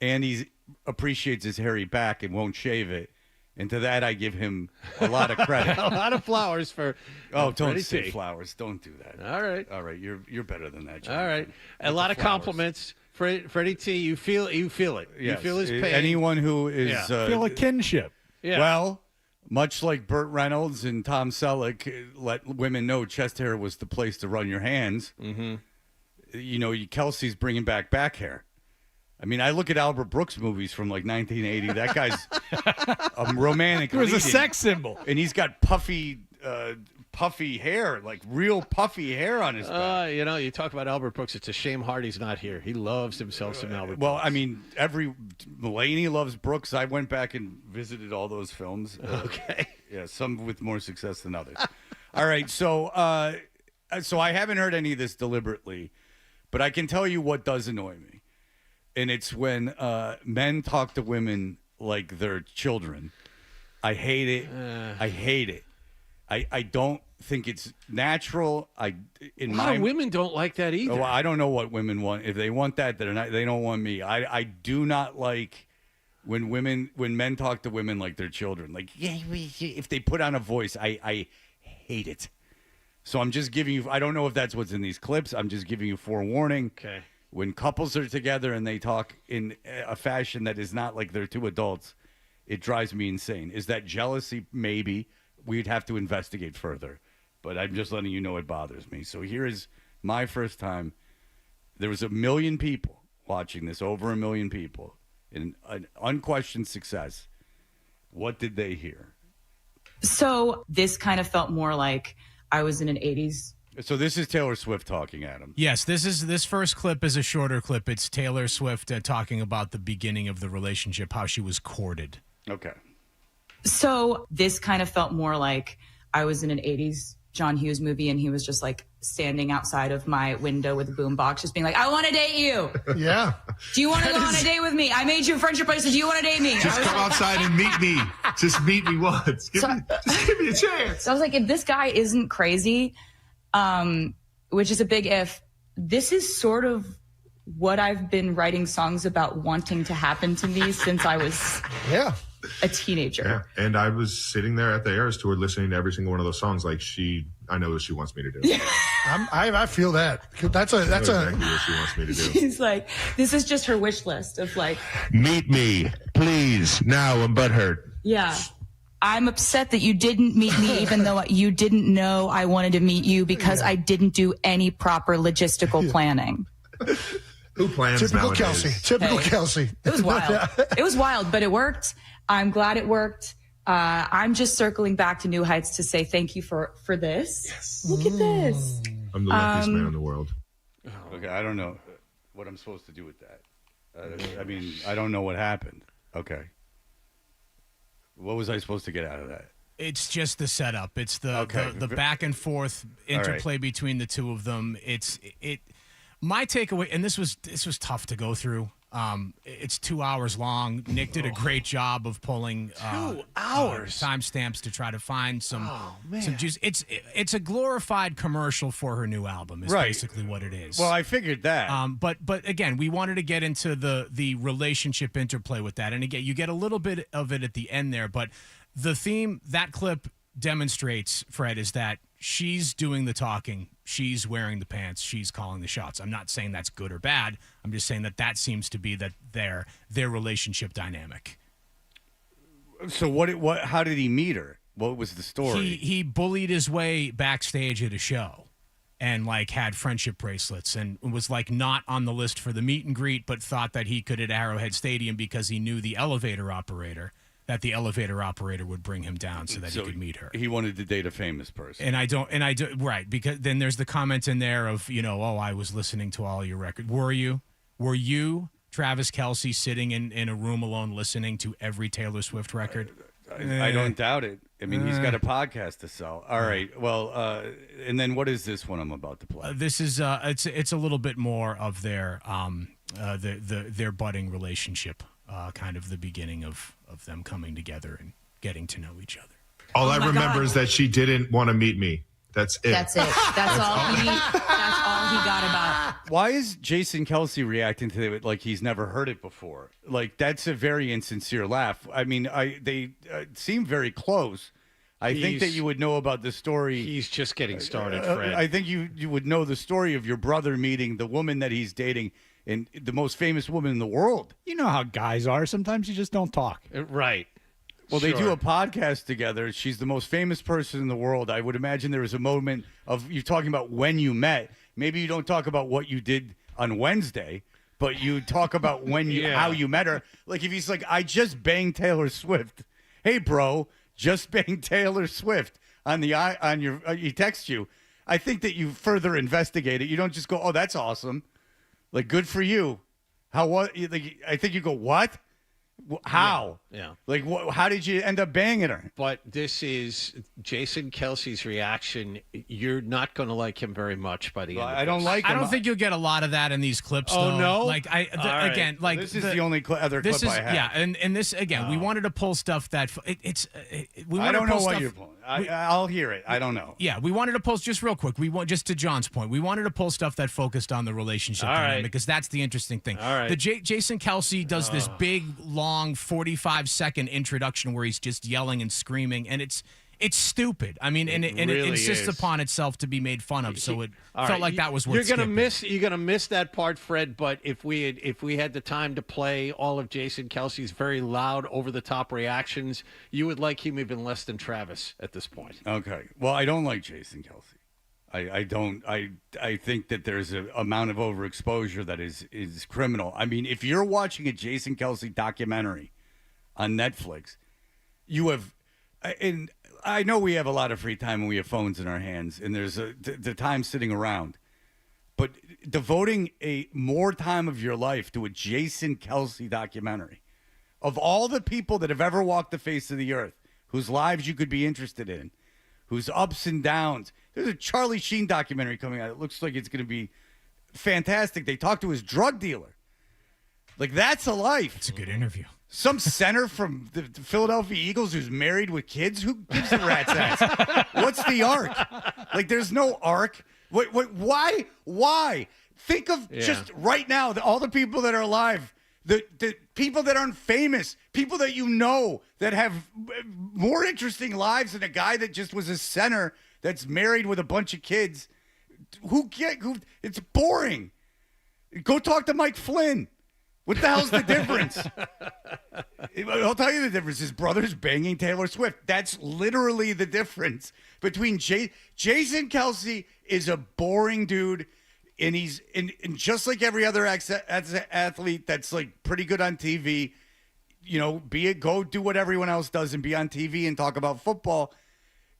and he appreciates his hairy back and won't shave it. And to that, I give him a lot of credit. A lot of flowers for. Don't Freddie say T. flowers. Don't do that. All right. You're better than that, Jonathan. All right. A With lot the of flowers. compliments, Freddie T. You feel it. Yes. You feel his pain. Anyone who is Feel a kinship. Yeah. Well, much like Burt Reynolds and Tom Selleck let women know chest hair was the place to run your hands. Mm-hmm. You know, Kelsey's bringing back hair. I mean, I look at Albert Brooks movies from like 1980. That guy's a romantic. He was a lead-in. sex symbol, and he's got puffy hair, like real puffy hair on his back. You know, you talk about Albert Brooks. It's a shame Hardy's not here. He loves himself some Albert. Well, I mean, Mulaney loves Brooks. I went back and visited all those films. Okay. Yeah, some with more success than others. All right, so I haven't heard any of this deliberately, but I can tell you what does annoy me. And it's when men talk to women like they're children. I hate it. I hate it. I don't think it's natural. A lot of women don't like that either. Oh, I don't know what women want. If they want that, they don't want me. I do not like when men talk to women like they're children. Like, yeah, if they put on a voice, I hate it. So I'm just giving you. I don't know if that's what's in these clips. I'm just giving you forewarning. Okay. When couples are together and they talk in a fashion that is not like they're two adults, it drives me insane. Is that jealousy? Maybe. We'd have to investigate further. But I'm just letting you know it bothers me. So here is my first time. There was 1 million people watching this, over 1 million people, in an unquestioned success. What did they hear? So this kind of felt more like I was in an 80s. So this is Taylor Swift talking, Adam. Yes, this first clip is a shorter clip. It's Taylor Swift talking about the beginning of the relationship, how she was courted. Okay. So this kind of felt more like I was in an 80s John Hughes movie and he was just like standing outside of my window with a boombox just being like, I want to date you. Yeah. Do you want to go on a date with me? I made you a friendship bracelet. Do you want to date me? Just come outside and meet me. Just meet me once. Just give me a chance. So I was like, if this guy isn't crazy, which is a big if, this is sort of what I've been writing songs about wanting to happen to me since I was a teenager. Yeah. And I was sitting there at the Eras Tour listening to every single one of those songs like I know what she wants me to do. I feel that. That's exactly what she wants me to do. He's like, this is just her wish list of like, Meet me, please. Now I'm butthurt. yeah. I'm upset that you didn't meet me, even though you didn't know I wanted to meet you because I didn't do any proper logistical planning. Who plans Typical nowadays? Kelsey. Typical Hey. Kelsey. It was wild. It was wild, but it worked. I'm glad it worked. I'm just circling back to New Heights to say thank you for this. Yes. Look at this. I'm the luckiest man in the world. Okay, I don't know what I'm supposed to do with that. I mean, I don't know what happened. Okay. What was I supposed to get out of that? It's just the setup. It's the back and forth interplay between the two of them. My takeaway, and this was tough to go through. It's 2 hours long. Nick did a great job of pulling 2 hours timestamps to try to find some juice. It's a glorified commercial for her new album. Is basically what it is. Well, I figured that. But again, we wanted to get into the relationship interplay with that, and again, you get a little bit of it at the end there. But the theme that clip demonstrates, Fred, is that she's doing the talking. She's wearing the pants. She's calling the shots. I'm not saying that's good or bad. I'm just saying that seems to be their relationship dynamic. So how did he meet her? What was the story? He bullied his way backstage at a show and like had friendship bracelets and was like not on the list for the meet and greet, but thought that he could at Arrowhead Stadium because he knew the elevator operator, that the elevator operator would bring him down so that he could meet her. He wanted to date a famous person. And I don't, right, because then there's the comment in there of, I was listening to all your records. Were you, Travis Kelsey, sitting in a room alone listening to every Taylor Swift record? I don't doubt it. I mean, he's got a podcast to sell. All right. Well, and then what is this one I'm about to play? This is it's a little bit more of their budding relationship, kind of the beginning of them coming together and getting to know each other. All I remember is that she didn't want to meet me. That's it. That's it. That's all he got about. Why is Jason Kelsey reacting to it like he's never heard it before? Like, that's a very insincere laugh. I mean, they seem very close. I think that you would know about the story. He's just getting started, Fred. I think you would know the story of your brother meeting the woman that he's dating, and the most famous woman in the world. You know how guys are. Sometimes you just don't talk. Right. Well, Sure. they do a podcast together. She's the most famous person in the world. I would imagine there was a moment of you talking about when you met. Maybe you don't talk about what you did on Wednesday, but you talk about when you how you met her. Like if he's like, I just banged Taylor Swift. Hey, bro, just banged Taylor Swift on your. He texts you. I think that you further investigate it. You don't just go, oh, that's awesome. Like, good for you. How what? Like, I think you go, what? How? Yeah. Like, how did you end up banging her? But this is Jason Kelsey's reaction. You're not going to like him very much by the end. I don't like him. I don't think you'll get a lot of that in these clips. Oh, though. no? Like again, like this is the only other clip I have. Yeah, and this again, we wanted to pull stuff that we. I don't know what stuff, you're pulling. I'll hear it. I don't know. Yeah, we wanted to post just real quick. We want just to John's point. We wanted to pull stuff that focused on the relationship dynamic because that's the interesting thing. All right. The Jason Kelsey does this big, long, 45-second introduction where he's just yelling and screaming, and it's stupid. I mean, and it really insists is. upon itself to be made fun of. So it All felt right, like that was worth You're skipping. gonna miss that part, Fred. But if we had the time to play all of Jason Kelsey's very loud, over the top reactions, you would like him even less than Travis at this point. Okay. Well, I don't like Jason Kelsey. I don't. I think that there's an amount of overexposure that is criminal. I mean, if you're watching a Jason Kelsey documentary on Netflix, you have, and I know we have a lot of free time and we have phones in our hands, and there's the time sitting around, but devoting more time of your life to a Jason Kelsey documentary, of all the people that have ever walked the face of the earth, whose lives you could be interested in, whose ups and downs. There's a Charlie Sheen documentary coming out. It looks like it's going to be fantastic. They talk to his drug dealer. Like, that's a life. It's a good interview. Some center from the Philadelphia Eagles who's married with kids. Who gives a rat's ass? What's the arc? Like, there's no arc. Why? Why? Think of just right now all the people that are alive, the people that aren't famous, people that you know that have more interesting lives than a guy that just was a center that's married with a bunch of kids. It's boring. Go talk to Mike Flynn. What the hell's the difference? I'll tell you the difference. His brother's banging Taylor Swift. That's literally the difference between Jason Kelsey is a boring dude, and he's and just like every other athlete that's like pretty good on TV. You know, go do what everyone else does and be on TV and talk about football.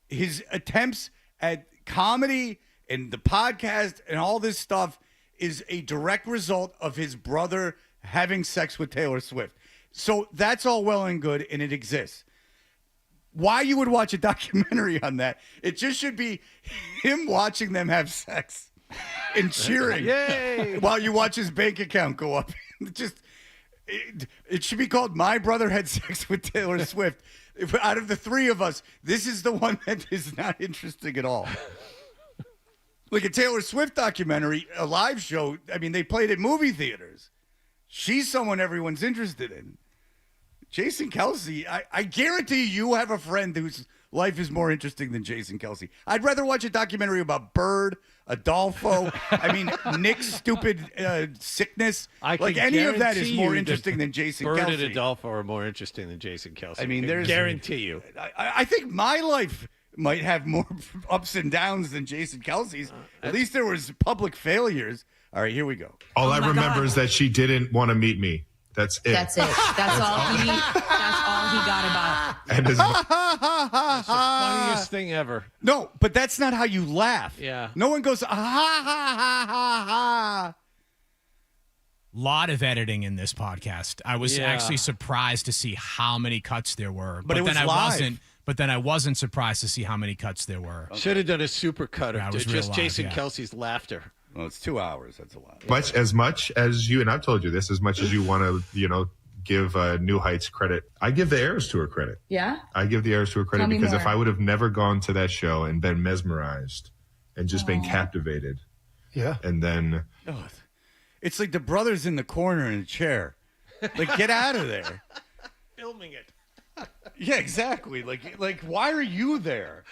His attempts at comedy and the podcast and all this stuff is a direct result of his brother having sex with Taylor Swift. So that's all well and good, and it exists. Why you would watch a documentary on that? It just should be him watching them have sex and cheering Yay! while you watch his bank account go up. It should be called My Brother Had Sex with Taylor Swift. Out of the three of us, this is the one that is not interesting at all. Like a Taylor Swift documentary, a live show, I mean, they played at movie theaters. She's someone everyone's interested in. Jason Kelsey, I guarantee you have a friend whose life is more interesting than Jason Kelsey. I'd rather watch a documentary about Bird, Adolfo, Nick's stupid sickness. Like any of that is more interesting than Jason Bird Kelsey. and Adolfo are more interesting than Jason Kelsey. I mean, there's guarantee you. I think my life might have more ups and downs than Jason Kelsey's. At least there was public failures. All right, here we go. All I remember is that she didn't want to meet me. That's it. That's it. That's all he got about. And his, That's the funniest thing ever. No, but that's not how you laugh. Yeah. No one goes, ha, ha, ha, ha, ha. Lot of editing in this podcast. I was actually surprised to see how many cuts there were. But it then was I live. wasn't. but then I wasn't surprised to see how many cuts there were. Should have done a super cut Yeah, it of was just real live, Jason yeah. Kelsey's laughter. Well, it's 2 hours. That's a lot. Much as you, and I've told you this, as much as you want to, give New Heights credit, I give the Eras Tour credit. Yeah? I give the Eras Tour credit Tell me because if more. I would have never gone to that show and been mesmerized and just been captivated, Yeah. and then Oh, it's like the brothers in the corner in a chair. Like, get out of there. Filming it. Yeah, exactly. Like, why are you there?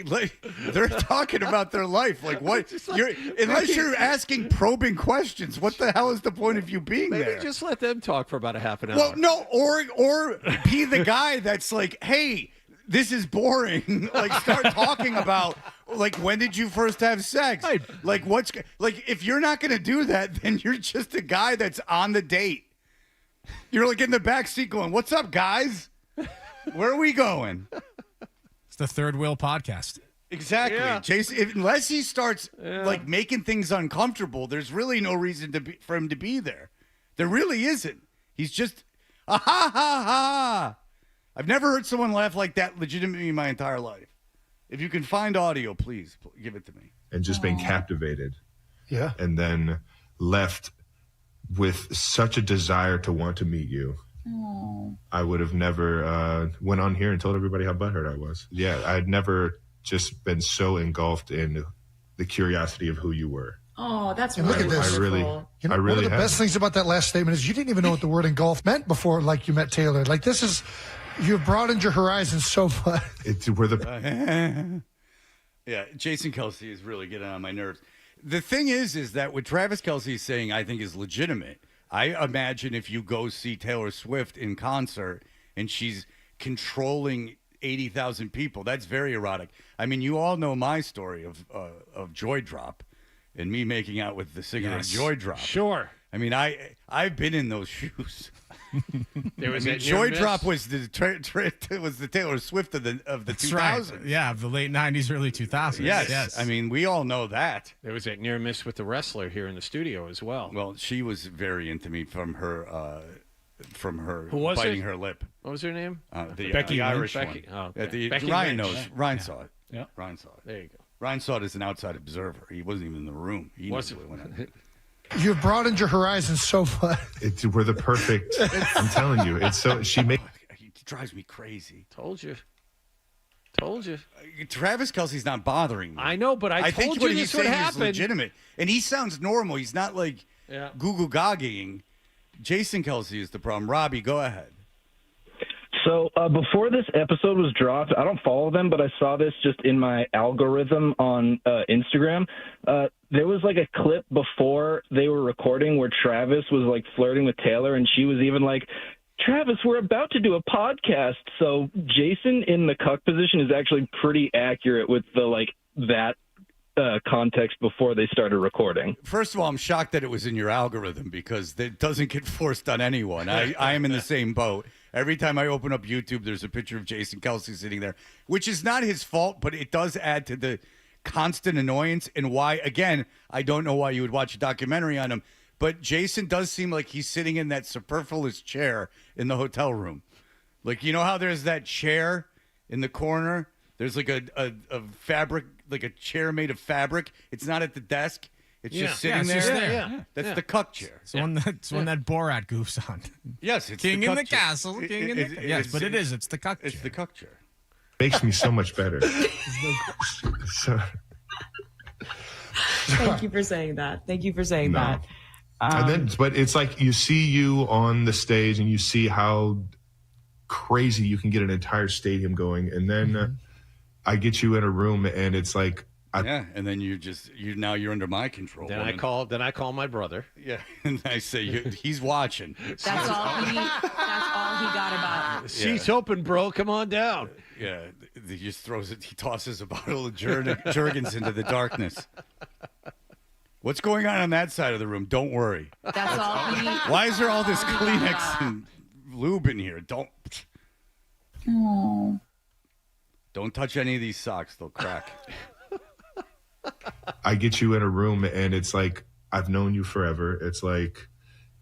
Like, they're talking about their life. Like, what? Unless you're asking probing questions, what the hell is the point of you being Maybe there? just let them talk for about a half an hour. Well, no, or be the guy that's like, hey, this is boring. Like, start talking about, like, when did you first have sex? Like, if you're not going to do that, then you're just a guy that's on the date. You're like in the back seat going, what's up, guys? Where are we going? It's the Third Wheel podcast. Exactly. Yeah. Jason, unless he starts like making things uncomfortable, there's really no reason for him to be there. There really isn't. He's just ha ha ha. I've never heard someone laugh like that legitimately in my entire life. If you can find audio, please give it to me. and just been captivated. Yeah. And then left with such a desire to want to meet you. I would have never went on here and told everybody how butthurt I was. Yeah, I'd never just been so engulfed in the curiosity of who you were. Oh, that's And really look at this. wonderful. You know, I really one of the have. best things about that last statement is you didn't even know what the word engulf meant before, like you met Taylor. Like this is, you've broadened your horizons so much. We're the Yeah, Jason Kelsey is really getting on my nerves. The thing is that what Travis Kelsey is saying, I think, is legitimate. I imagine if you go see Taylor Swift in concert and she's controlling 80,000 people, that's very erotic. I mean, you all know my story of Joy Drop and me making out with the singer of Joy Drop. Sure. I mean, I've been in those shoes. There was I mean, that Joy near miss. Drop was the Taylor Swift of the That's 2000s. right. Yeah, of the late 90s, early 2000s. Yes. I mean, we all know that. There was that near miss with the wrestler here in the studio as well. Well, she was very into me from her Who was biting it? her lip. What was her name? The Irish Becky. one. Oh, okay. The- Becky Ryan Lynch. knows. Ryan saw it. Yeah. Ryan saw it. There you go. Ryan saw it as an outside observer. He wasn't even in the room. He Was knew it? what went on. You've broadened your horizons so much. we're the perfect. I'm telling you, it's so she made. He drives me crazy. Told you. Travis Kelsey's not bothering me. I know, but I think told what you he's this would saying is happen. legitimate, and he sounds normal. He's not like Yeah. Google gagging. Jason Kelsey is the problem. Robbie, go ahead. So before this episode was dropped, I don't follow them, but I saw this just in my algorithm on Instagram. There was like a clip before they were recording where Travis was like flirting with Taylor, and she was even like, Travis, we're about to do a podcast. So Jason in the cuck position is actually pretty accurate with the like that context before they started recording. First of all, I'm shocked that it was in your algorithm because it doesn't get forced on anyone. I am in the same boat. Every time I open up YouTube, there's a picture of Jason Kelsey sitting there, which is not his fault, but it does add to the constant annoyance and why, again, I don't know why you would watch a documentary on him, but Jason does seem like he's sitting in that superfluous chair in the hotel room. Like, you know how there's that chair in the corner? There's like a fabric, like a chair made of fabric. It's not at the desk. It's just sitting it's there. just there. That's the cuck chair. It's one that Borat goofs on. Yes, it's King the in cuck the chair. castle. King in the Yes, but it's the cuck chair. It's the cuck chair. Makes me so much better. So, Thank you for saying that. Thank you for saying that. and then, but it's like you see you on the stage and you see how crazy you can get an entire stadium going, and then I get you in a room and it's like. And then you're under my control. Then woman. I call my brother. Yeah, and I say he's watching. That's all he got about it. Seat's open, bro. Come on down. Yeah, he just he tosses a bottle of Jergens into the darkness. What's going on that side of the room? Don't worry. That's all he. Why is there all this all he got Kleenex about. and lube in here? Don't touch any of these socks; they'll crack. I get you in a room and it's like I've known you forever. It's like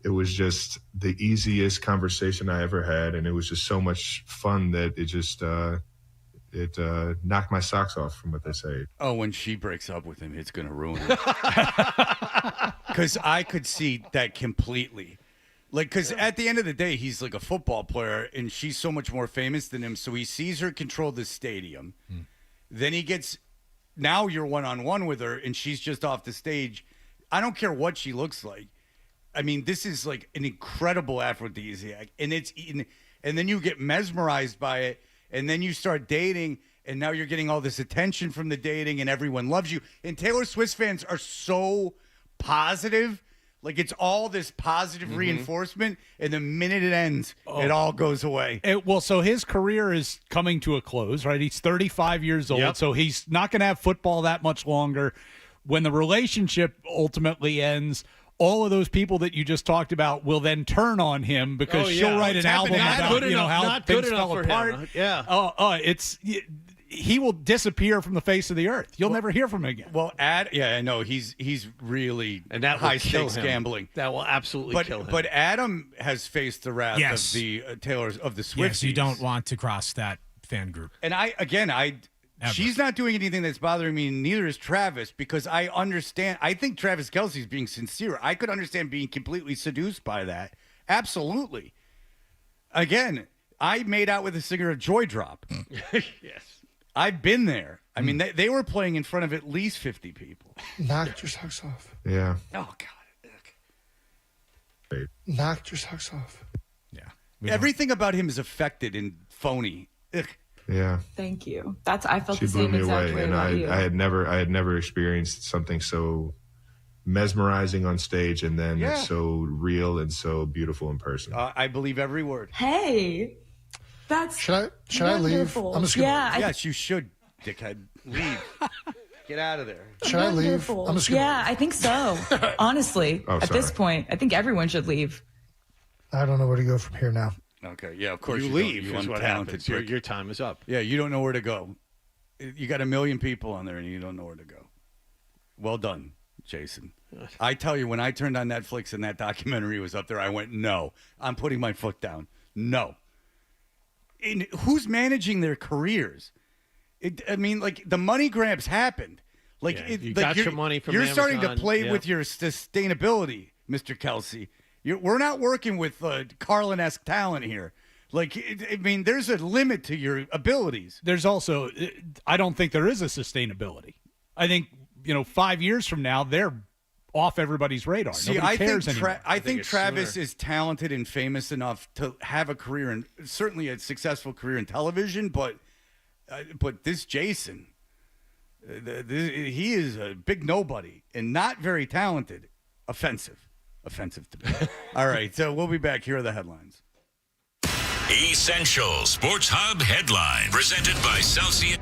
it was just the easiest conversation I ever had, and it was just so much fun that it just it knocked my socks off, from what they say. Oh, when she breaks up with him, it's going to ruin it. Because I could see that completely. Like, because at the end of the day, he's like a football player, and she's so much more famous than him. So he sees her control the stadium. Then he gets, now you're one-on-one with her, and she's just off the stage. I don't care what she looks like. I mean, this is like an incredible aphrodisiac, and and then you get mesmerized by it, and then you start dating, and now you're getting all this attention from the dating, and everyone loves you. And Taylor Swift fans are so positive. Like, it's all this positive reinforcement, and the minute it ends, it all goes away. So his career is coming to a close, right? He's 35 years old, so he's not going to have football that much longer. When the relationship ultimately ends, all of those people that you just talked about will then turn on him because she'll write an album about how things fell apart. He will disappear from the face of the earth. You'll never hear from him again. Well, I know he's really and that high will kill stakes him. gambling. That will absolutely kill him. But Adam has faced the wrath Yes. of the Taylors of the Swifties. Yes, you don't want to cross that fan group. And she's not doing anything that's bothering me. Neither is Travis, because I understand. I think Travis Kelsey's being sincere. I could understand being completely seduced by that. Absolutely. Again, I made out with a singer of Joy Drop. Yes. I've been there. I mean, they were playing in front of at least 50 people. Knocked your socks off. Yeah. Oh, God. Knocked your socks off. Yeah. Everything about him is affected and phony. Ugh. Yeah. Thank you. I felt She the blew same me exact away, way and about you. I had never experienced something so mesmerizing on stage, and then so real and so beautiful in person. I believe every word. Hey, that's Should I leave? wonderful. I'm just gonna Yeah, Yes, you should, dickhead. Leave. Get out of there. Should I leave? Wonderful. I'm just gonna Yeah, I think so. Honestly, Oh, at this sorry. point, I think everyone should leave. I don't know where to go from here now. Okay, yeah, of course You you leave don't, is what untalented happens. Your prick. time is up. Yeah, you don't know where to go. You got 1 million people on there, and you don't know where to go. Well done, Jason. I tell you, when I turned on Netflix and that documentary was up there, I went, no, I'm putting my foot down. No. And who's managing their careers? The money grabs happened. You got your money from You're starting to Amazon, play with your sustainability, Mr. Kelsey. We're not working with Carlin-esque talent here. There's a limit to your abilities. There's also, I don't think there is a sustainability. I think, 5 years from now, they're off everybody's radar. See, Nobody cares anymore. I think Travis is talented and famous enough to have a career, and certainly a successful career in television. But this Jason, he is a big nobody and not very talented. Offensive to me. All right, so we'll be back. Here are the headlines. Essential Sports Hub headline presented by Celsius.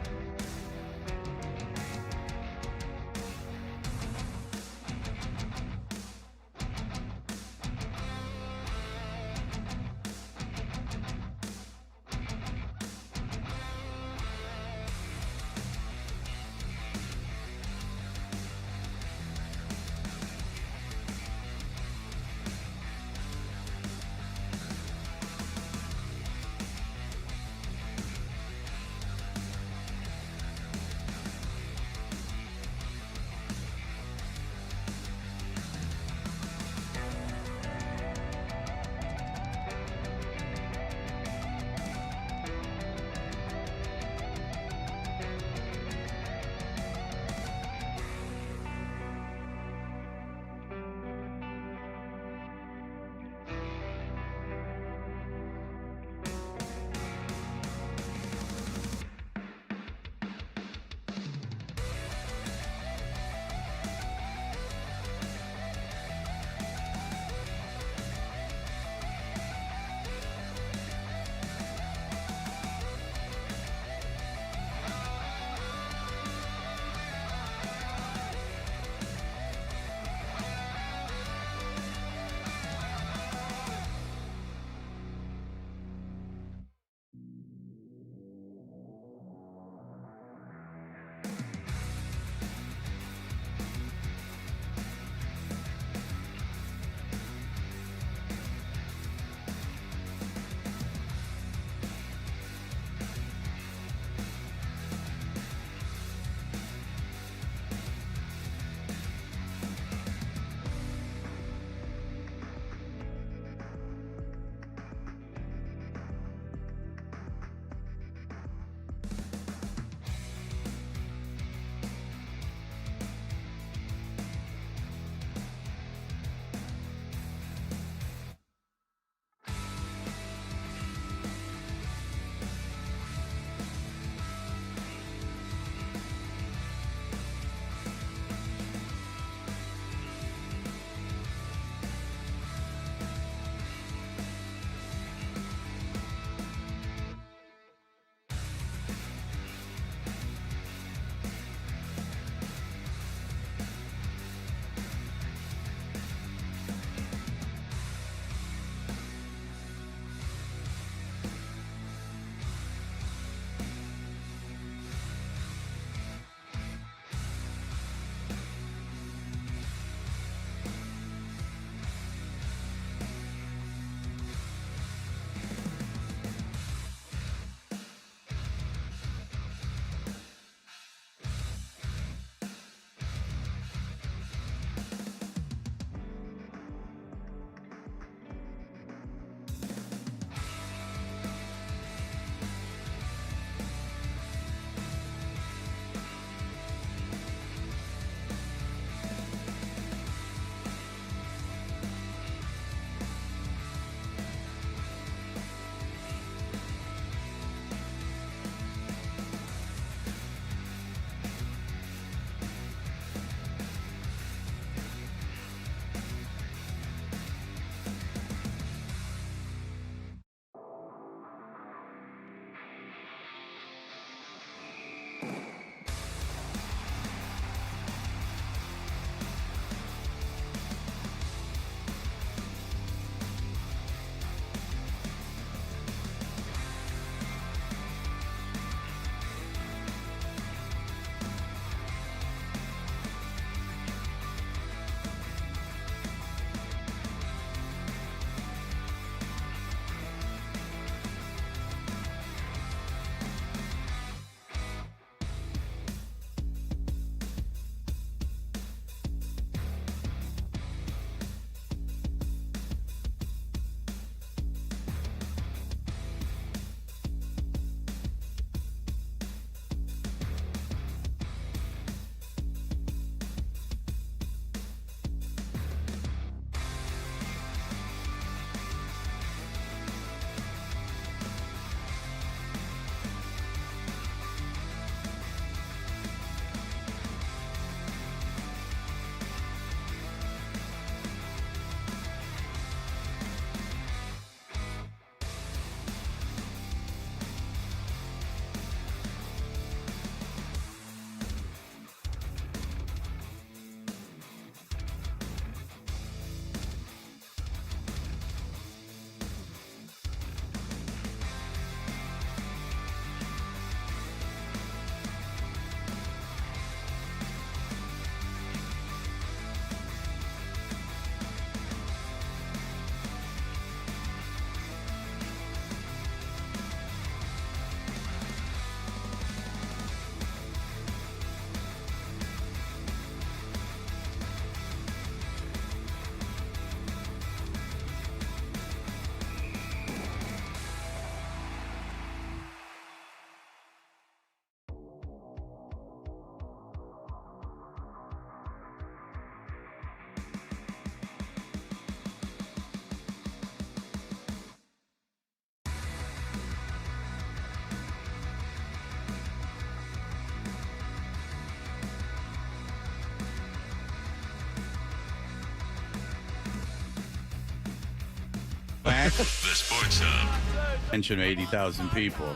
back. The Sports Hub. Mention 80,000 people.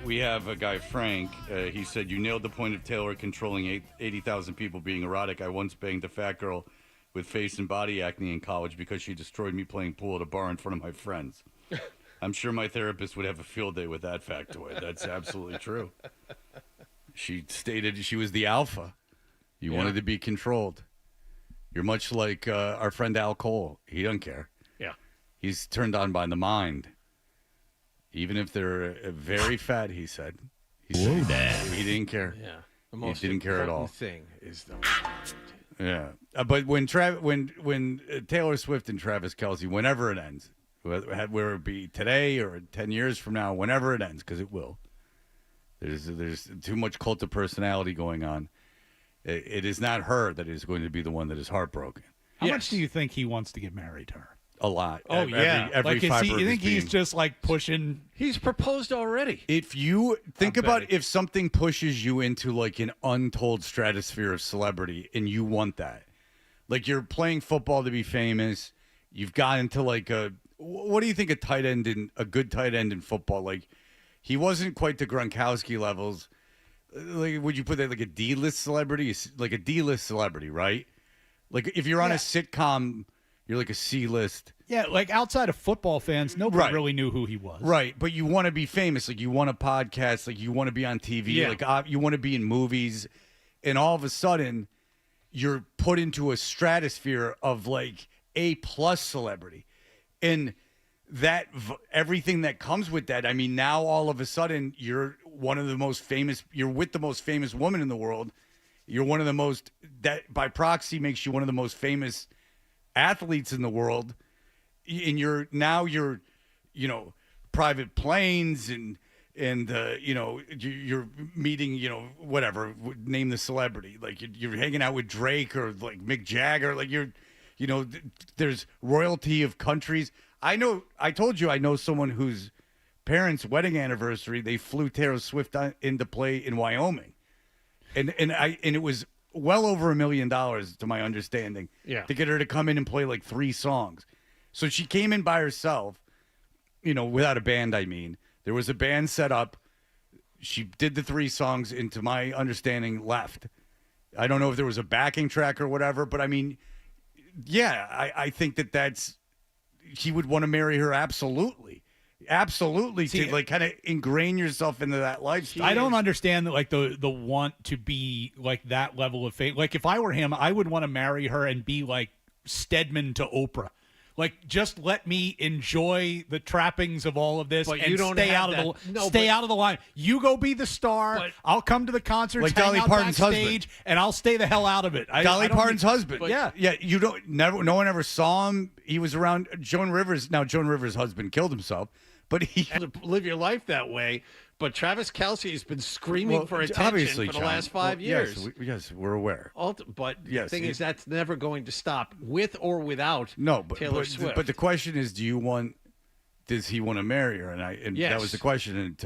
We have a guy, Frank. He said, "You nailed the point of Taylor controlling 80,000 people being erotic. I once banged a fat girl with face and body acne in college because she destroyed me playing pool at a bar in front of my friends. I'm sure my therapist would have a field day with that factoid." That's absolutely true. She stated she was the alpha. You wanted to be controlled. You're much like our friend Al Cole. He doesn't care. Yeah. He's turned on by the mind. Even if they're very fat, he said. He didn't care. Yeah. The most he didn't care at all. thing is the Yeah. But when Taylor Swift and Travis Kelsey, whenever it ends, whether it be today or 10 years from now, whenever it ends, because it will, there's too much cult of personality going on. It is not her that is going to be the one that is heartbroken. How much do you think he wants to get married to her? A lot. Oh, yeah. Every like, fiber you of think his he's being. just like pushing? He's proposed already. If you think about if something pushes you into like an untold stratosphere of celebrity and you want that, like you're playing football to be famous, you've got into like what do you think a good tight end in football? Like he wasn't quite to Gronkowski levels. Like, would you put that like a D-list celebrity? Like a D-list celebrity, right? Like if you're on a sitcom, you're like a C-list. Yeah, like outside of football fans, nobody really knew who he was. Right, but you want to be famous. Like you want a podcast. Like you want to be on TV. Yeah. Like you want to be in movies. And all of a sudden, you're put into a stratosphere of like A-plus celebrity. And that everything that comes with that. I mean, now all of a sudden, you're one of the most famous. You're with the most famous woman in the world. You're one of the most, that by proxy makes you one of the most famous athletes in the world. And you're private planes and you're meeting, whatever, name the celebrity. Like you're hanging out with Drake or like Mick Jagger. Like there's royalty of countries. I told you I know someone whose parents' wedding anniversary, they flew Taylor Swift into play in Wyoming. And it was well over $1 million to my understanding to get her to come in and play like 3 songs. So she came in by herself, without a band, I mean. There was a band set up. She did the 3 songs and to my understanding left. I don't know if there was a backing track or whatever, but I mean, yeah, I think that's he would want to marry her absolutely. Absolutely. See, to like kind of ingrain yourself into that lifestyle. I don't understand like the want to be like that level of fame. Like if I were him, I would want to marry her and be like Stedman to Oprah. Like, just let me enjoy the trappings of all of this, but and you don't stay out have of the that. stay out of the line. You go be the star. I'll come to the concerts, like hang Dolly out Parton's backstage, husband, and I'll stay the hell out of it. Dolly Parton's husband. Yeah. You don't no one ever saw him. He was around Joan Rivers. Now Joan Rivers' husband killed himself, but he to live your life that way. But Travis Kelsey has been screaming for attention for the last 5 years. Yes, we're aware. But the thing is, that's never going to stop, with or without Taylor Swift. But the question is, does he want to marry her? And yes. That was the question. And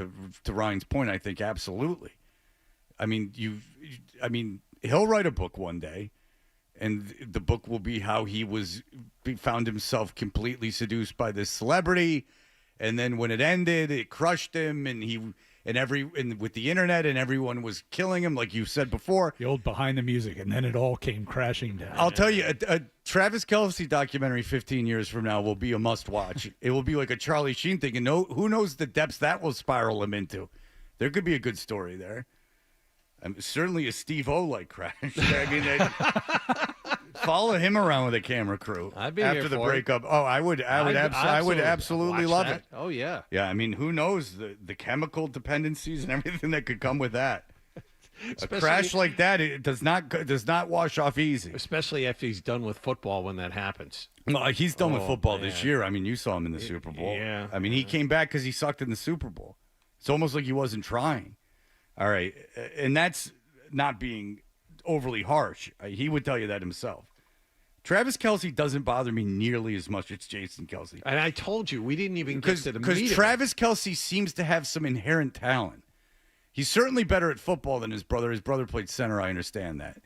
to Ryan's point, I think absolutely. I mean, he'll write a book one day, and the book will be how he found himself completely seduced by this celebrity. And then when it ended, it crushed him, and with the internet, and everyone was killing him, like you said before. The old behind the music, and then it all came crashing down. I'll tell you, a Travis Kelsey documentary 15 years from now will be a must-watch. It will be like a Charlie Sheen thing, and who knows the depths that will spiral him into. There could be a good story there. Certainly a Steve-O-like crash. I mean, follow him around with a camera crew after the breakup. Oh, I would absolutely love it. Oh yeah. Yeah, I mean, who knows the chemical dependencies and everything that could come with that. A crash like that, it does not wash off easy. Especially after he's done with football when that happens. Well, he's done with football this year. I mean, you saw him in the Super Bowl. Yeah. I mean, he came back because he sucked in the Super Bowl. It's almost like he wasn't trying. All right, and that's not being overly harsh. He would tell you that himself. Travis Kelsey doesn't bother me nearly as much as Jason Kelsey. And I told you, we didn't even get to the meat. Because Travis Kelsey seems to have some inherent talent. He's certainly better at football than his brother. His brother played center, I understand that.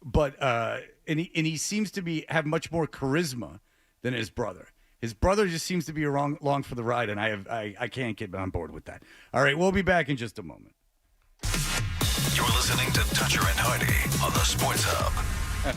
But and he seems to have much more charisma than his brother. His brother just seems to be along for the ride, and I can't get on board with that. All right, we'll be back in just a moment. You're listening to Toucher and Hardy on the Sports Hub.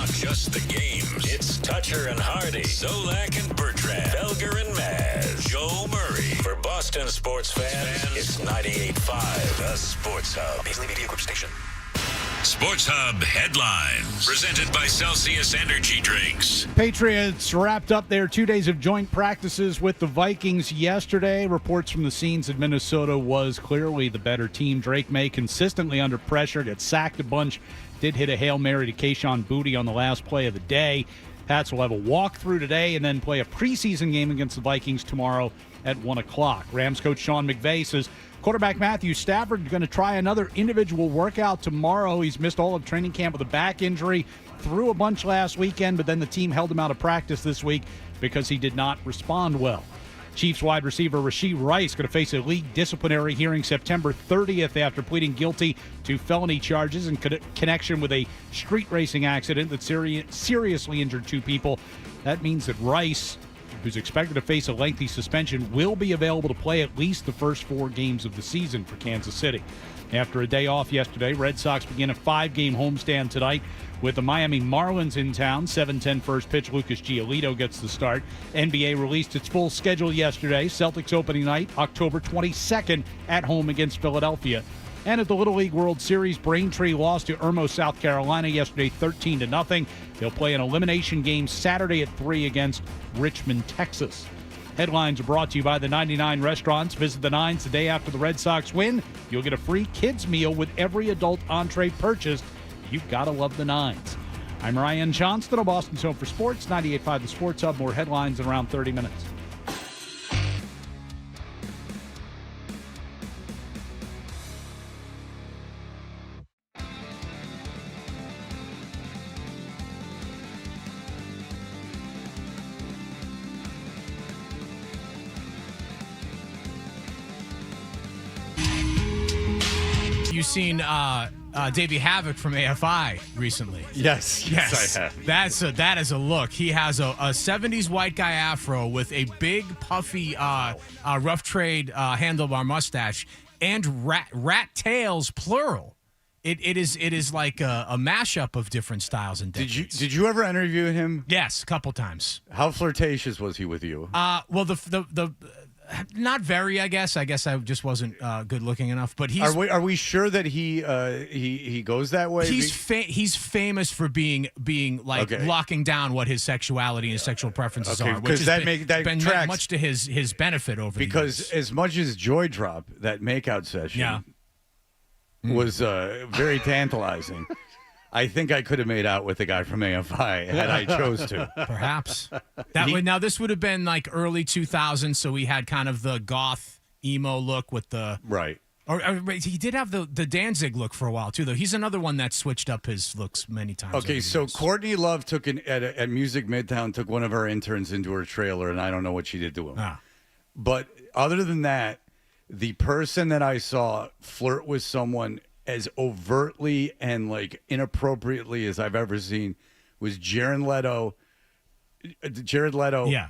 Not just the games. It's Toucher and Hardy, Zolak and Bertrand, Felger and Maz, Joe Murray. For Boston sports fans, it's 98.5, the Sports Hub. Paisley Media Group Station. Sports Hub headlines. Presented by Celsius Energy Drinks. Patriots wrapped up their 2 days of joint practices with the Vikings yesterday. Reports from the scenes in Minnesota was clearly the better team. Drake May consistently under pressure, gets sacked a bunch, did hit a Hail Mary to Kayshon Boutte on the last play of the day. Pats will have a walkthrough today and then play a preseason game against the Vikings tomorrow at 1 o'clock. Rams coach Sean McVay says quarterback Matthew Stafford is going to try another individual workout tomorrow. He's missed all of training camp with a back injury, threw a bunch last weekend, but then the team held him out of practice this week because he did not respond well. Chiefs wide receiver Rashee Rice going to face a league disciplinary hearing September 30th after pleading guilty to felony charges in connection with a street racing accident that seriously injured 2 people. That means that Rice, who's expected to face a lengthy suspension, will be available to play at least the first 4 games of the season for Kansas City. After a day off yesterday, Red Sox begin a 5-game homestand tonight with the Miami Marlins in town. 7:10 first pitch, Lucas Giolito gets the start. NBA released its full schedule yesterday. Celtics opening night, October 22nd at home against Philadelphia. And at the Little League World Series, Braintree lost to Irmo, South Carolina yesterday 13-0. They'll play an elimination game Saturday at 3 against Richmond, Texas. Headlines are brought to you by the 99 Restaurants. Visit the 9s the day after the Red Sox win. You'll get a free kids meal with every adult entree purchased. You've got to love the 9s. I'm Ryan Johnston of Boston's Home for Sports, 98.5 The Sports Hub. More headlines in around 30 minutes. You seen Davey Havoc from AFI recently? Yes, I have. That is a look. He has a 70s white guy afro with a big puffy rough trade handlebar mustache and rat tails plural. It is like a mashup of different styles and decades. Did you ever interview him? Yes, a couple times. How flirtatious was he with you? Well, the not very, I guess. I guess I just wasn't good looking enough. But he's. Are we sure that he goes that way? He's famous for being like locking down what his sexuality and his sexual preferences are, which has been much to his benefit over the years. Because as much as Joy Drop, that makeout session was very tantalizing. I think I could have made out with the guy from AFI had I chose to. Perhaps. Now, this would have been like early 2000s, so he had kind of the goth emo look with the... Right. Or he did have the Danzig look for a while, too, though. He's another one that switched up his looks many times. Okay, so Courtney Love at Music Midtown took one of our interns into her trailer, and I don't know what she did to him. But other than that, the person that I saw flirt with someone as overtly and like inappropriately as I've ever seen was Jared Leto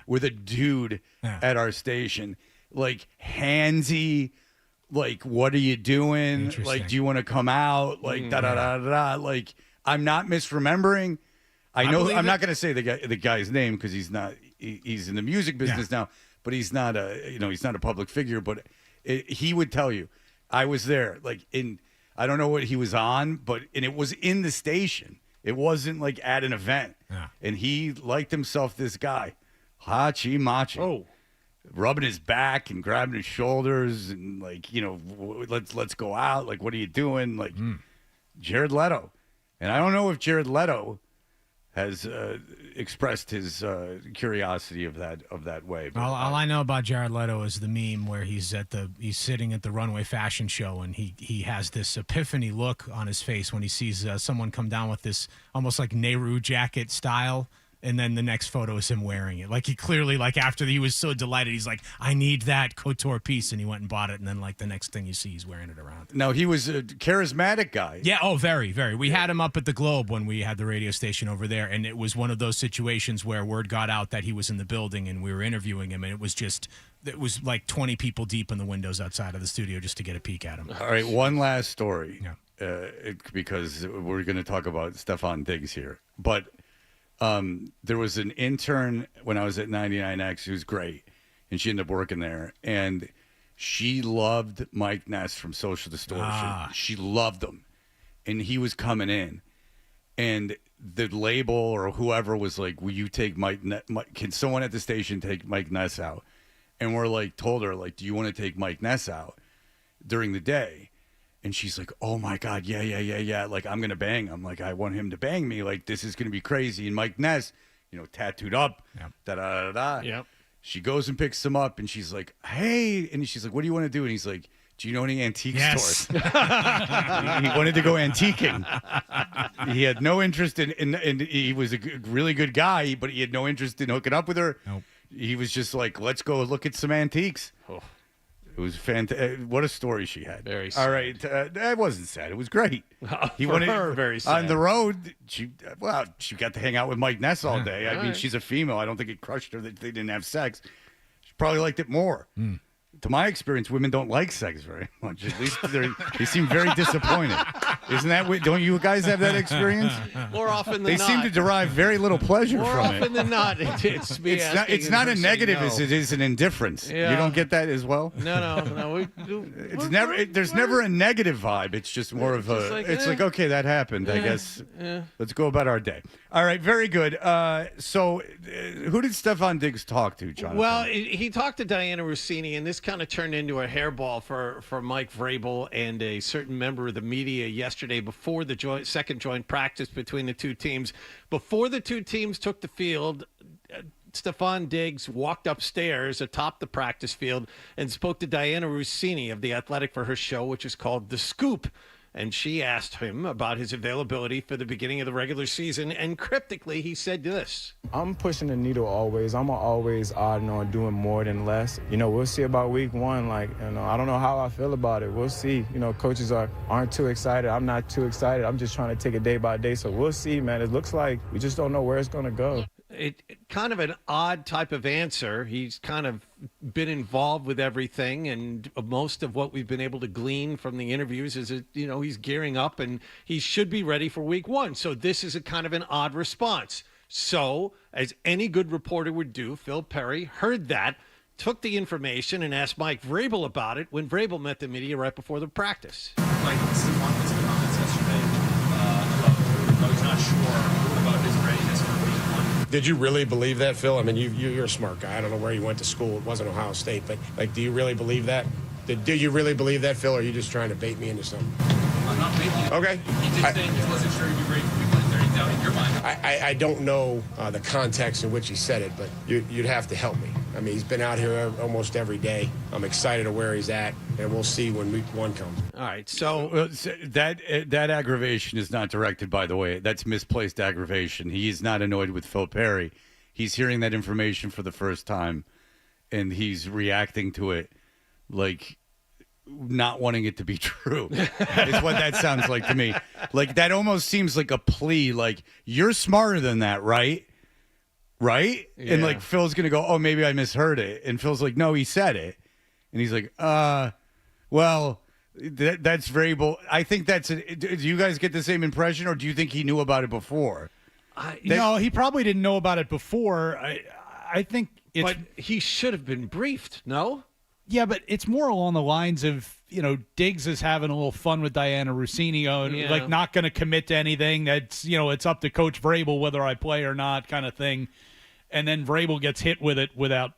with a dude at our station, like handsy, like, what are you doing? Like, do you want to come out? Like, da-da-da-da-da. Like, I'm not misremembering. I know I'm not going to say the guy's name because he's in the music business now, but he's not a public figure, but he would tell you. I was there, like, I don't know what he was on, and it was in the station. It wasn't like at an event. And he liked himself, this guy, Hachi Machi, rubbing his back and grabbing his shoulders and like, let's go out. Like, what are you doing? Like, Jared Leto. And I don't know if Jared Leto has expressed his curiosity of that way. But all I know about Jared Leto is the meme where he's sitting at the runway fashion show and he has this epiphany look on his face when he sees someone come down with this almost like Nehru jacket style. And then the next photo is him wearing it. Like, he clearly, like, after he was so delighted, he's like, I need that couture piece. And he went and bought it. And then, like, the next thing you see, he's wearing it around. Now, he was a charismatic guy. Yeah, very, very. We had him up at the Globe when we had the radio station over there. And it was one of those situations where word got out that he was in the building and we were interviewing him. And it was like 20 people deep in the windows outside of the studio just to get a peek at him. All right, one last story. Because we're going to talk about Stefan Diggs here. But There was an intern when I was at 99X who's great, and she ended up working there, and she loved Mike Ness from Social Distortion. She loved him, and he was coming in, and the label or whoever was like, "Will you take can someone at the station take Mike Ness out?" And we're like, told her like, "Do you want to take Mike Ness out during the day?" And she's like, "Oh my God, yeah. Like, I'm gonna bang him. Like, I want him to bang me. Like, this is gonna be crazy." And Mike Ness, tattooed up, da da da da. Yep. She goes and picks him up, and she's like, "Hey," and she's like, "What do you want to do?" And he's like, "Do you know any antique stores?" He wanted to go antiquing. He had no interest in he was a really good guy, but he had no interest in hooking up with her. Nope. He was just like, "Let's go look at some antiques." Oh. It was fantastic. What a story she had. Very sad. All right. That wasn't sad. It was great. For her, very sad. On the road, she got to hang out with Mike Ness all day. I mean, she's a female. I don't think it crushed her that they didn't have sex. She probably liked it more. To my experience, women don't like sex very much. At least they seem very disappointed. Isn't that what? Don't you guys have that experience? More often than they not. seem to derive very little pleasure More from it. often than not, it's me asking It's not and a her negative saying as no. it is an indifference. Yeah. You don't get that as well? No. There's never a negative vibe. It's just more of a. It's like, okay, that happened. I guess. Let's go about our day. All right, very good. So, who did Stefan Diggs talk to, Jonathan? Well, he talked to Diana Rossini, and this kind of turned into a hairball for Mike Vrabel and a certain member of the media yesterday before the second joint practice between the two teams. Before the two teams took the field, Stefan Diggs walked upstairs atop the practice field and spoke to Diana Rossini of The Athletic for her show, which is called The Scoop. And she asked him about his availability for the beginning of the regular season. And cryptically, he said this. I'm pushing the needle always. I'm always odding on doing more than less. We'll see about week one. I don't know how I feel about it. We'll see. Coaches aren't too excited. I'm not too excited. I'm just trying to take it day by day. So we'll see, man. It looks like we just don't know where it's going to go. It kind of an odd type of answer. He's kind of been involved with everything, and most of what we've been able to glean from the interviews is that, he's gearing up and he should be ready for week one. So this is a kind of an odd response. So, as any good reporter would do, Phil Perry heard that, took the information, and asked Mike Vrabel about it when Vrabel met the media right before the practice. Mike, Stefan made some comments yesterday about he's not sure about his readiness for week one. Did you really believe that, Phil? I mean, you're a smart guy. I don't know where you went to school. It wasn't Ohio State, but do you really believe that? Do you really believe that, Phil, or are you just trying to bait me into something? I'm not baiting you. Okay. He just saying he wasn't sure he'd be ready for week one. Is there any doubt in your mind? I don't know the context in which he said it, but you'd have to help me. I mean, he's been out here almost every day. I'm excited to where he's at, and we'll see when week one comes. All right, so that aggravation is not directed, by the way. That's misplaced aggravation. He is not annoyed with Phil Perry. He's hearing that information for the first time, and he's reacting to it like not wanting it to be true. Is what that sounds like to me. Like, that almost seems like a plea, like, you're smarter than that, right? Right? Yeah. And like Phil's gonna go, oh, maybe I misheard it. And Phil's like, no, he said it. And he's like, well, that's Vrabel. I think do you guys get the same impression, or do you think he knew about it before? No, he probably didn't know about it before. I think it's... But he should have been briefed, no? Yeah, but it's more along the lines of, Diggs is having a little fun with Diana Rossini, like not going to commit to anything. That's, it's up to Coach Vrabel whether I play or not, kind of thing. And then Vrabel gets hit with it without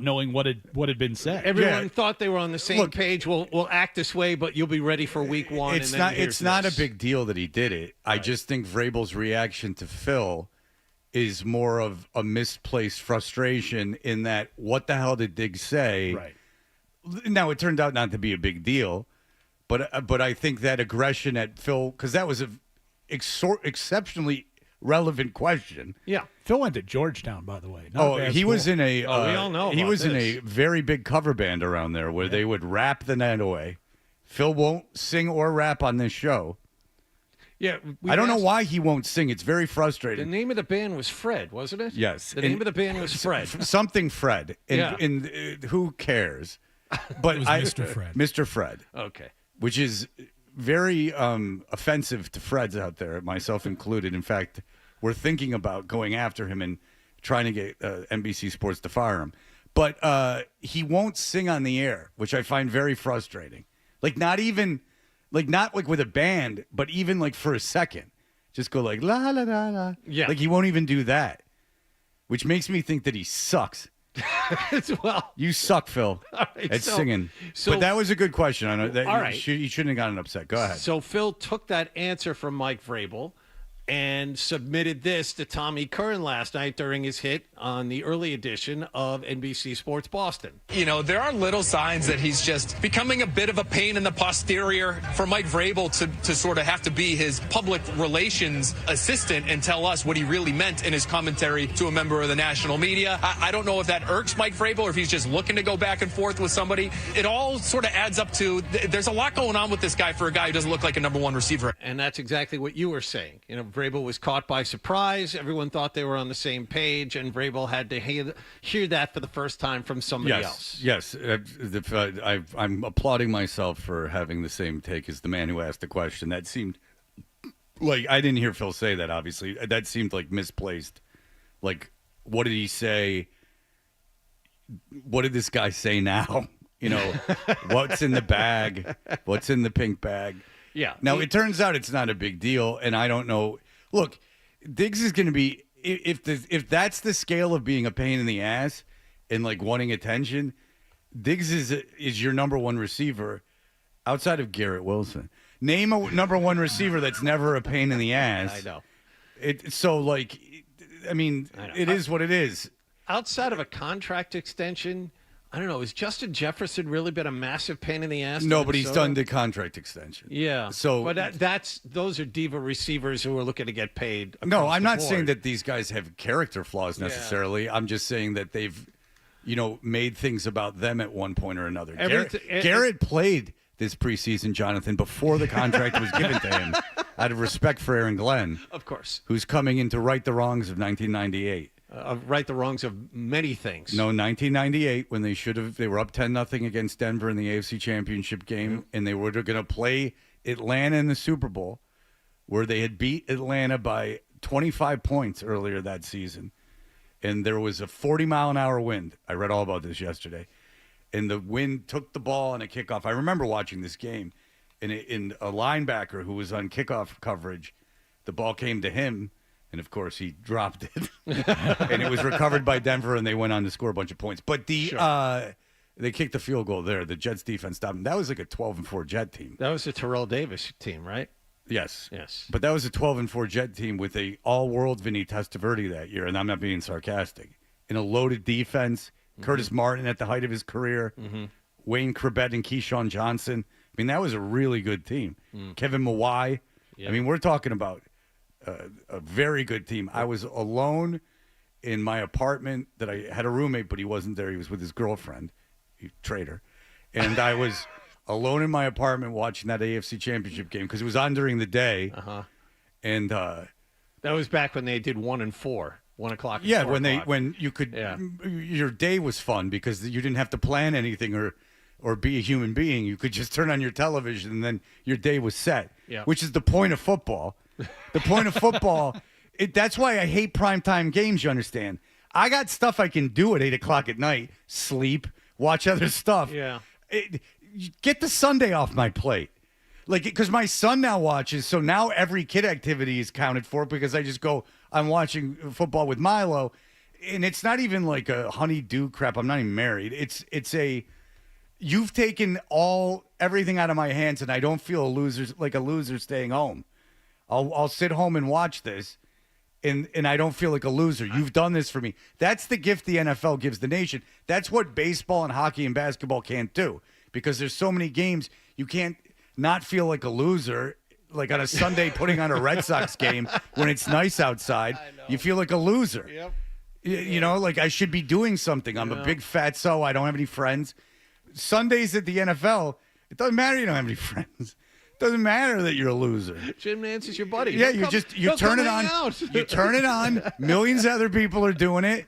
knowing what had been said. Everyone thought they were on the same page. We'll act this way, but you'll be ready for week one. It's not a big deal that he did it. Right. I just think Vrabel's reaction to Phil is more of a misplaced frustration in that, what the hell did Diggs say? Right. Now, it turned out not to be a big deal, but I think that aggression at Phil, because that was an exceptionally relevant question. Yeah. Phil went to Georgetown, by the way. He was in a we all know he about was in this. a very big cover band around there where they would rap the night away. Phil won't sing or rap on this show. Yeah, I don't know why he won't sing. It's very frustrating. The name of the band was Fred, wasn't it? Yes. The name of the band was Fred. Something Fred. And who cares? But it was Mr. Fred. Mr. Fred. Okay. Which is very offensive to Freds out there, myself included. In fact, were thinking about going after him and trying to get NBC Sports to fire him. But he won't sing on the air, which I find very frustrating. Like not with a band, but even like for a second. Just go like la la la la. Yeah. Like he won't even do that. Which makes me think that he sucks. Well, you suck, Phil, right, at singing. But that was a good question. I know that all right. you shouldn't have gotten upset. Go ahead. So Phil took that answer from Mike Vrabel and submitted this to Tommy Curran last night during his hit on the early edition of NBC Sports Boston. You know, there are little signs that he's just becoming a bit of a pain in the posterior for Mike Vrabel to sort of have to be his public relations assistant and tell us what he really meant in his commentary to a member of the national media. I don't know if that irks Mike Vrabel or if he's just looking to go back and forth with somebody. It all sort of adds up to there's a lot going on with this guy for a guy who doesn't look like a number one receiver. And that's exactly what you were saying. You know, Vrabel was caught by surprise. Everyone thought they were on the same page, and Vrabel had to hear that for the first time from somebody else. Yes. I'm applauding myself for having the same take as the man who asked the question. That seemed like I didn't hear Phil say that, obviously. That seemed like misplaced. Like, what did he say? What did this guy say now? You know, what's in the bag? What's in the pink bag? Yeah. Now, it turns out it's not a big deal, and I don't know. Look, Diggs is going to be if that's the scale of being a pain in the ass and like wanting attention, Diggs is your number one receiver outside of Garrett Wilson. Name a number one receiver that's never a pain in the ass. I know. It is what it is. Outside of a contract extension, I don't know. Has Justin Jefferson really been a massive pain in the ass? No, but he's done the contract extension. Yeah. So, but those are diva receivers who are looking to get paid. No, I'm not board. saying that these guys have character flaws necessarily. Yeah. I'm just saying that they've, made things about them at one point or another. Garrett played this preseason, Jonathan, before the contract was given to him, out of respect for Aaron Glenn, of course, who's coming in to right the wrongs of 1998. Right the wrongs of many things. No, 1998 when they were up 10-0 against Denver in the AFC Championship game, and they were going to play Atlanta in the Super Bowl, where they had beat Atlanta by 25 points earlier that season, and there was a 40-mile-an-hour wind. I read all about this yesterday, and the wind took the ball on a kickoff. I remember watching this game, and a linebacker who was on kickoff coverage, the ball came to him. And, of course, he dropped it. And it was recovered by Denver, and they went on to score a bunch of points. But they kicked the field goal there. The Jets defense stopped them. That was like a 12-4 Jet team. That was the Terrell Davis team, right? Yes. Yes. But that was a 12-4 Jet team with a all-world Vinny Testaverde that year, and I'm not being sarcastic. In a loaded defense, Curtis Martin at the height of his career, Wayne Corbett and Keyshawn Johnson. I mean, that was a really good team. Kevin Mawai. Yeah. I mean, we're talking about a very good team. I was alone in my apartment that I had a roommate, but he wasn't there. He was with his girlfriend, traitor. And I was alone in my apartment watching that AFC Championship game because it was on during the day. And that was back when they did 1 and 4, 1 o'clock. Yeah, when you could, your day was fun because you didn't have to plan anything or be a human being. You could just turn on your television and then your day was set, which is the point of football. The point of football, that's why I hate primetime games, you understand. I got stuff I can do at 8 o'clock at night, sleep, watch other stuff. Yeah. Get the Sunday off my plate. Like, because my son now watches, so now every kid activity is counted for because I just go, I'm watching football with Milo, and it's not even like a honey-do crap. I'm not even married. You've taken everything out of my hands, and I don't feel like a loser staying home. I'll sit home and watch this, and I don't feel like a loser. You've done this for me. That's the gift the NFL gives the nation. That's what baseball and hockey and basketball can't do because there's so many games you can't not feel like a loser. Like on a Sunday putting on a Red Sox game when it's nice outside, you feel like a loser. Yep. Like I should be doing something. I'm a big fatso. I don't have any friends. Sundays at the NFL, it doesn't matter you don't have any friends. Doesn't matter that you're a loser. Jim Nance is your buddy. Yeah, you turn it on. You turn it on. Millions of other people are doing it.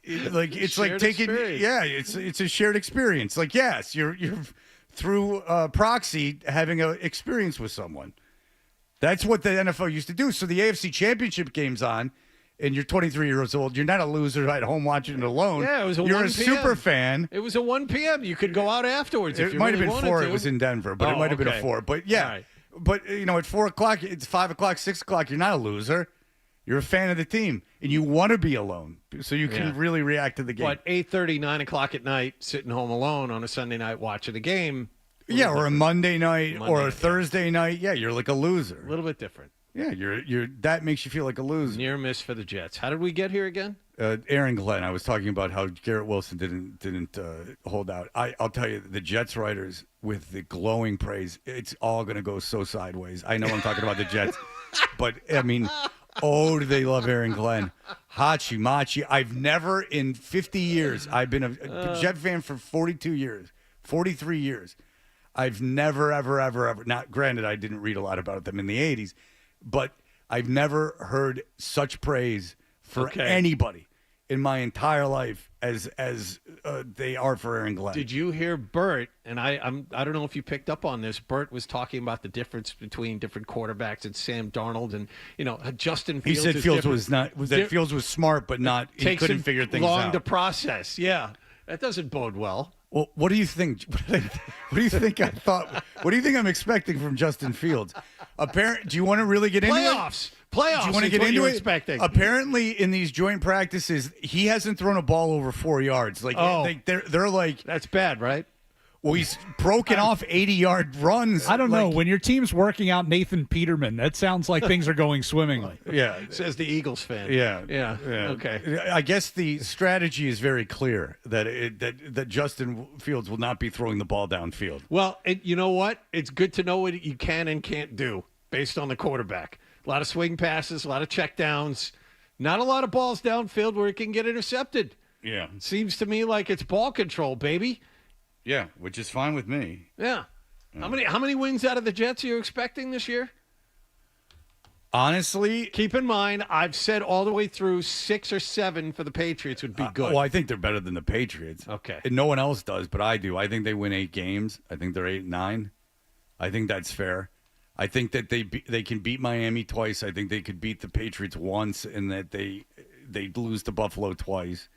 It's like taking. Experience. Yeah, it's a shared experience. Like yes, you're through proxy having an experience with someone. That's what the NFL used to do. So the AFC Championship game's on, and you're 23 years old. You're not a loser at home watching it alone. Yeah, it was a You're 1 a p.m. super fan. It was a 1 p.m. You could go out afterwards if It you might really have been wanted 4. to. It was in Denver, but it might have been a 4. But yeah, All right. but at 4 o'clock, it's 5 o'clock, 6 o'clock. You're not a loser. You're a fan of the team, and you want to be alone, so you can really react to the game. But 8:30, 9 o'clock at night, sitting home alone on a Sunday night watching the game. Yeah, or a Monday night or a night, Thursday night. Yeah, you're like a loser. A little bit different. Yeah, you're that makes you feel like a loser. Near miss for the Jets. How did we get here again? Aaron Glenn. I was talking about how Garrett Wilson didn't hold out. I'll tell you, the Jets writers with the glowing praise, it's all going to go so sideways. I know I'm talking about the Jets, but I mean, oh, do they love Aaron Glenn? Hachi Machi. I've never in 50 years. I've been a Jet fan for 42 years, 43 years. I've never, ever. Not granted, I didn't read a lot about them in the 80s, but I've never heard such praise for anybody in my entire life as they are for Aaron Glenn. Did you hear Bert? And I don't know if you picked up on this. Bert was talking about the difference between different quarterbacks and Sam Darnold and Justin Fields. He said Fields was not. That Fields was smart, but not. He couldn't figure things out. Long to process. Yeah, that doesn't bode well. Well, what do you think? What do you think I thought? What do you think I'm expecting from Justin Fields? Do you want to really get into it? Playoffs. Do you want to get into it? Expecting? Apparently, in these joint practices, he hasn't thrown a ball over 4 yards. Like, they're like, that's bad, right? Well, he's broken off 80-yard runs. I don't know. When your team's working out Nathan Peterman, that sounds like things are going swimmingly. Yeah. Says the Eagles fan. Yeah. Okay. I guess the strategy is very clear that Justin Fields will not be throwing the ball downfield. Well, you know what? It's good to know what you can and can't do based on the quarterback. A lot of swing passes, a lot of checkdowns, not a lot of balls downfield where it can get intercepted. Yeah. Seems to me like it's ball control, baby. Yeah, which is fine with me. Yeah. How many wins out of the Jets are you expecting this year? Honestly, keep in mind, I've said all the way through 6 or 7 for the Patriots would be good. Well, I think they're better than the Patriots. Okay. And no one else does, but I do. I think they win 8 games. I think they're 8-9. I think that's fair. I think that they can beat Miami twice. I think they could beat the Patriots once, and that they lose to Buffalo twice.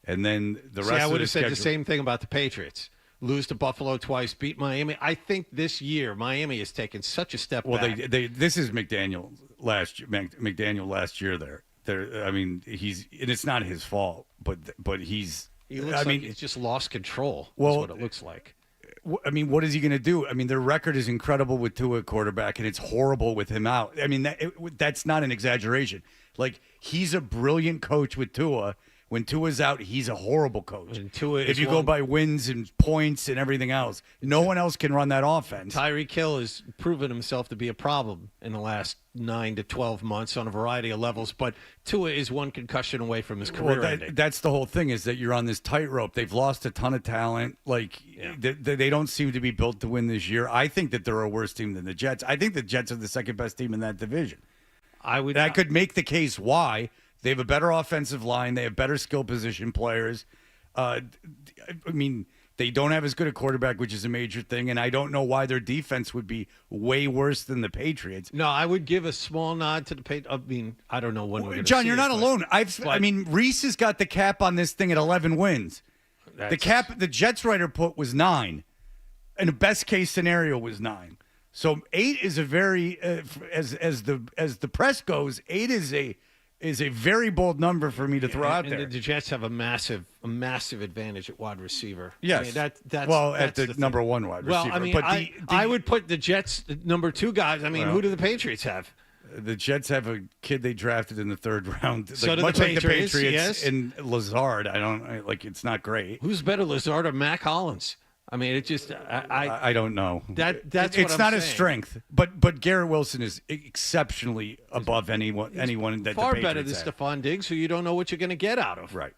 And then the rest I would of have said schedule, the same thing about the Patriots. Lose to Buffalo twice, beat Miami. I think this year Miami has taken such a step back. This is McDaniel last year there. I mean, and it's not his fault, but he looks like he's just lost control. Well, is what it looks like. I mean, what is he going to do? I mean, their record is incredible with Tua at quarterback, and it's horrible with him out. I mean, that's not an exaggeration. Like, he's a brilliant coach with Tua. When Tua's out, he's a horrible coach. If you go by wins and points and everything else, no one else can run that offense. Tyreek Hill has proven himself to be a problem in the last 9 to 12 months on a variety of levels, but Tua is one concussion away from his career ending. That's the whole thing, is that you're on this tightrope. They've lost a ton of talent. Like, they don't seem to be built to win this year. I think that they're a worse team than the Jets. I think the Jets are the second best team in that division. I could make the case why. They have a better offensive line. They have better skill position players. I mean, they don't have as good a quarterback, which is a major thing, and I don't know why their defense would be way worse than the Patriots. No, I would give a small nod to the Patriots. I mean, I don't know when we're going to John, you're not alone. I mean, Reese has got the cap on this thing at 11 wins. The cap the Jets writer put was 9, and the best case scenario was 9. So 8 is a very as the press goes, 8 is a very bold number for me to throw out there. The Jets have a massive advantage at wide receiver. Yes. I mean, that's at the number 1 wide receiver. Well, I mean, I would put the Jets the number 2 guys. I mean, who do the Patriots have? The Jets have a kid they drafted in the 3rd round. So much the like the Patriots, Patriots yes. and Lazard. It's not great. Who's better, Lazard or Mac Hollins? I mean, it just I don't know. That's it's what I'm not saying. a strength, but Garrett Wilson is exceptionally above anyone that far the better than have. Stephon Diggs, who you don't know what you're going to get out of. Right.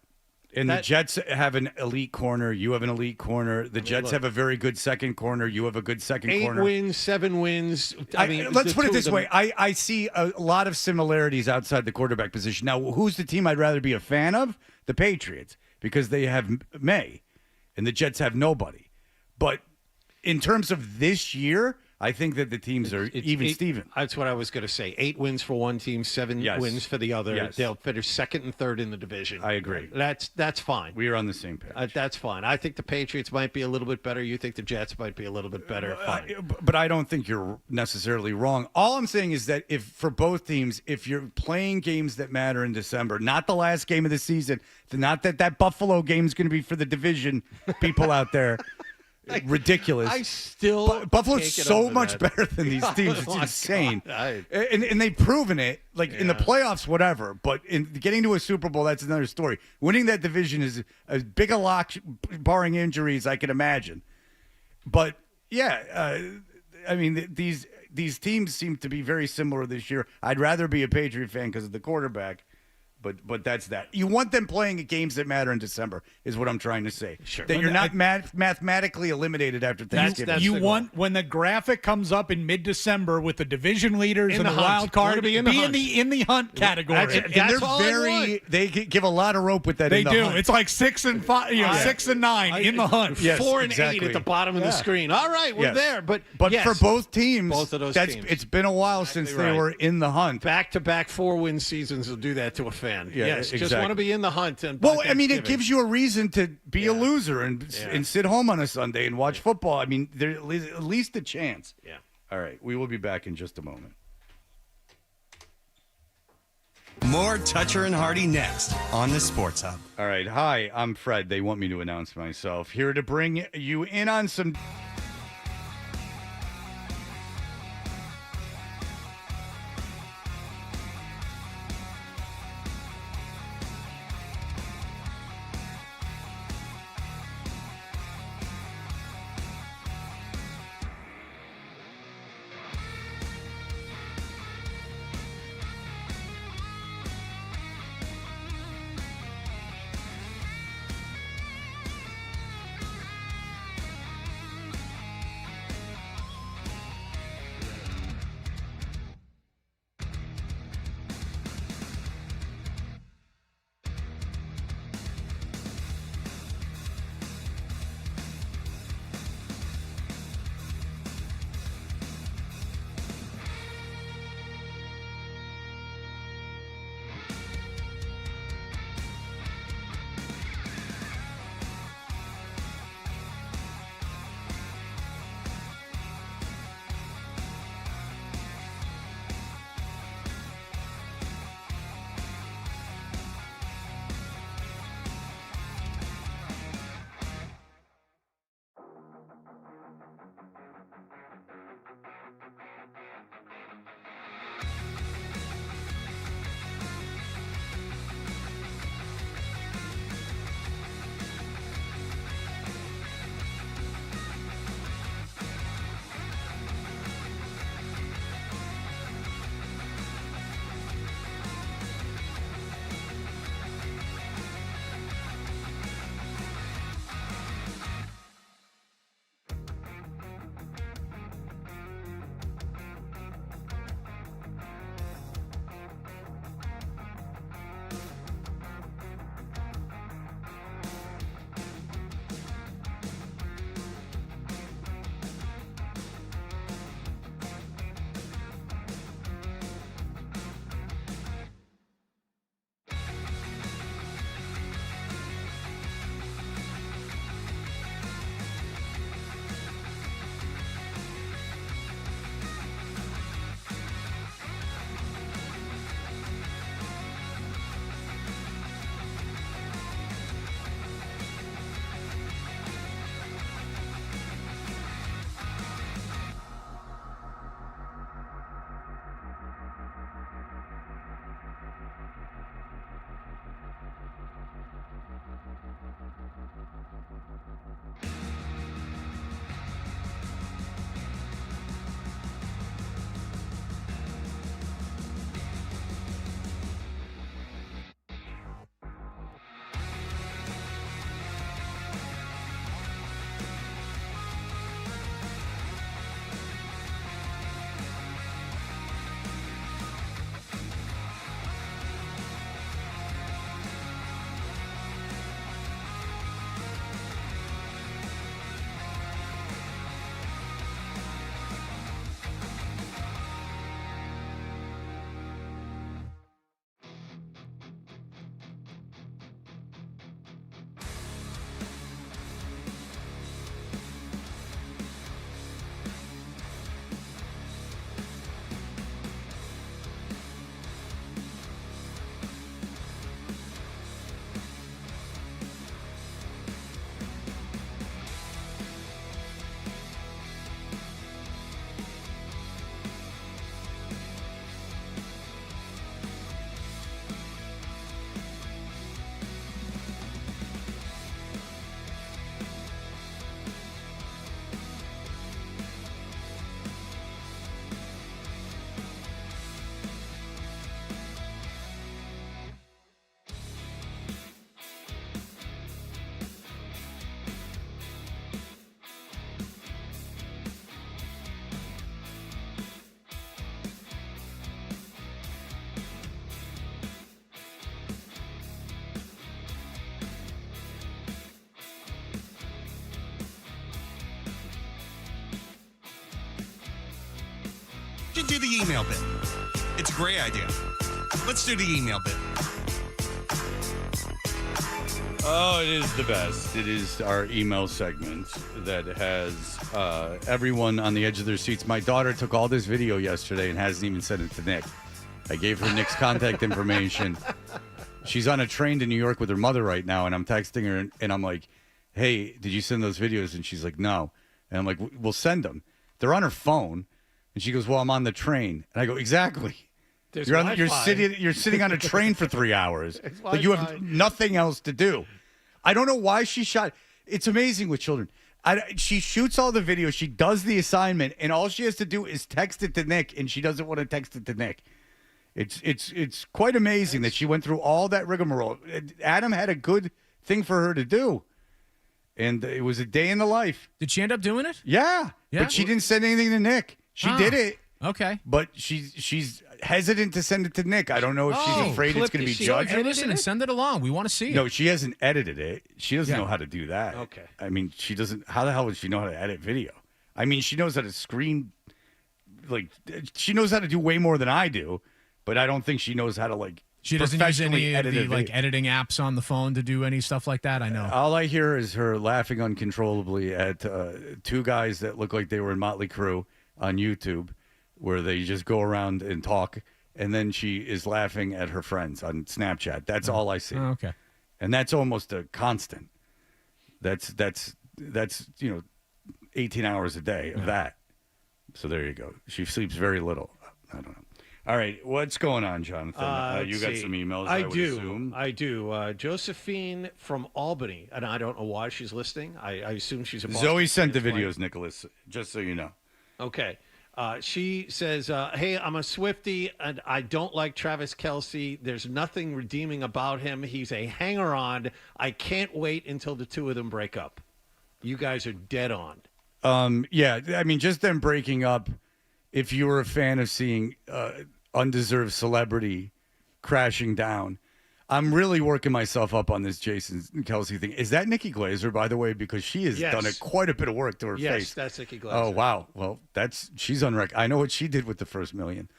And the Jets have an elite corner. You have an elite corner. The Jets have a very good second corner. You have a good second 8 corner. 8 wins, 7 wins. I mean, let's put it this way. I see a lot of similarities outside the quarterback position. Now, who's the team I'd rather be a fan of? The Patriots, because they have May, and the Jets have nobody. But in terms of this year, I think that the teams are even Steven. That's what I was going to say. 8 wins for one team, 7 wins for the other. Yes. They'll finish second and third in the division. I agree. That's fine. We are on the same page. That's fine. I think the Patriots might be a little bit better. You think the Jets might be a little bit better. Fine. But I don't think you're necessarily wrong. All I'm saying is that if for both teams, if you're playing games that matter in December, not the last game of the season, not that Buffalo game is going to be for the division people out there. Ridiculous. I still Buffalo's so much better than these teams. It's insane. And they've proven it, in the playoffs, whatever. But in getting to a Super Bowl, that's another story. Winning that division is as big a lock, barring injuries, I can imagine. But these teams seem to be very similar this year. I'd rather be a Patriot fan because of the quarterback. But that's that. You want them playing at games that matter in December, is what I'm trying to say. Sure. That you're not mathematically eliminated after Thanksgiving. You want when the graphic comes up in mid-December with the division leaders in and the wild card be in the hunt category. That's they give a lot of rope with that. They in the do. Hunt. It's like 6 and 5, 6 and 9 in the hunt. Yes, 4 and exactly. 8 at the bottom of the screen. All right, we're there. But yes, for both teams, both of those teams. It's been a while since they were in the hunt. Back-to-back 4-win seasons will do that to a fan. Yeah, yes, just want to be in the hunt. And it gives you a reason to be a loser and sit home on a Sunday and watch football. I mean, there's at least a chance. Yeah. All right, we will be back in just a moment. More Toucher and Hardy next on the Sports Hub. All right, hi, I'm Fred. They want me to announce myself. Here to bring you in on some... should do the email bit. It's a great idea. Let's do the email bit. Oh, it is the best. It is our email segment that has everyone on the edge of their seats. My daughter took all this video yesterday and hasn't even sent it to Nick. I gave her Nick's contact information. She's on a train to New York with her mother right now, and I'm texting her, and I'm like, hey, did you send those videos? And she's like, no. And I'm like, we'll send them. They're on her phone. And she goes, well, I'm on the train. And I go, exactly. You're sitting on a train for 3 hours. Like you have nothing else to do. I don't know why she shot. It's amazing with children. She shoots all the videos. She does the assignment, and all she has to do is text it to Nick, and she doesn't want to text it to Nick. It's quite amazing that she went through all that rigmarole. Adam had a good thing for her to do, and it was a day in the life. Did she end up doing it? Yeah. But she didn't send anything to Nick. She did it. Okay. But she's hesitant to send it to Nick. I don't know if she's afraid it's going to be judged. Hey, listen, and send it along. We want to see it. No, she hasn't edited it. She doesn't know how to do that. Okay. I mean, she doesn't. How the hell would she know how to edit video? I mean, she knows how to screen. Like, she knows how to do way more than I do, but I don't think she knows how to, like, she doesn't use any of the like editing apps on the phone to do any stuff like that. I know. All I hear is her laughing uncontrollably at two guys that look like they were in Motley Crue on YouTube, where they just go around and talk, and then she is laughing at her friends on Snapchat. That's all I see. Okay. And that's almost a constant. That's 18 hours a day of that. So there you go. She sleeps very little. I don't know. All right, what's going on, Jonathan? You got some emails, I would assume. I do. Josephine from Albany, and I don't know why she's listening. I assume she's a Boston Zoe sent the fan. videos, Nicholas, just so you know. Okay. She says, hey, I'm a Swiftie, and I don't like Travis Kelsey. There's nothing redeeming about him. He's a hanger-on. I can't wait until the two of them break up. You guys are dead on. Yeah, I mean, just them breaking up, if you were a fan of seeing undeserved celebrity crashing down. I'm really working myself up on this Jason Kelsey thing. Is that Nikki Glaser, by the way? Because she has done quite a bit of work to her face. Yes, that's Nikki Glaser. Oh, wow. Well, she's on record. I know what she did with the first million.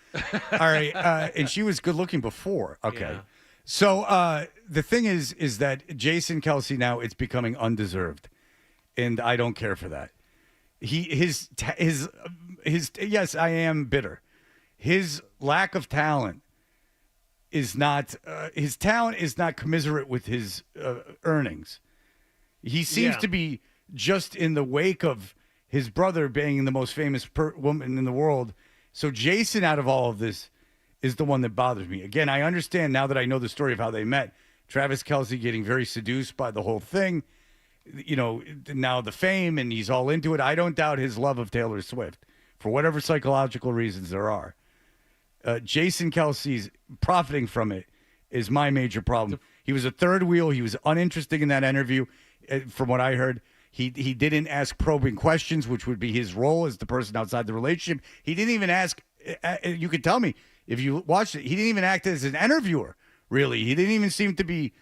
All right. And she was good looking before. Okay. Yeah. So the thing is that Jason Kelsey now, it's becoming undeserved. And I don't care for that. His yes, I am bitter. His lack of talent is not his talent is not commiserate with his earnings. He seems to be just in the wake of his brother being the most famous woman in the world. So Jason, out of all of this, is the one that bothers me. Again, I understand now that I know the story of how they met. Travis Kelsey getting very seduced by the whole thing. You know, now the fame, and he's all into it. I don't doubt his love of Taylor Swift for whatever psychological reasons there are. Jason Kelsey's profiting from it is my major problem. He was a third wheel. He was uninteresting in that interview. From what I heard, he didn't ask probing questions, which would be his role as the person outside the relationship. He didn't even ask. You could tell me if you watched it. He didn't even act as an interviewer. Really, he didn't even seem to be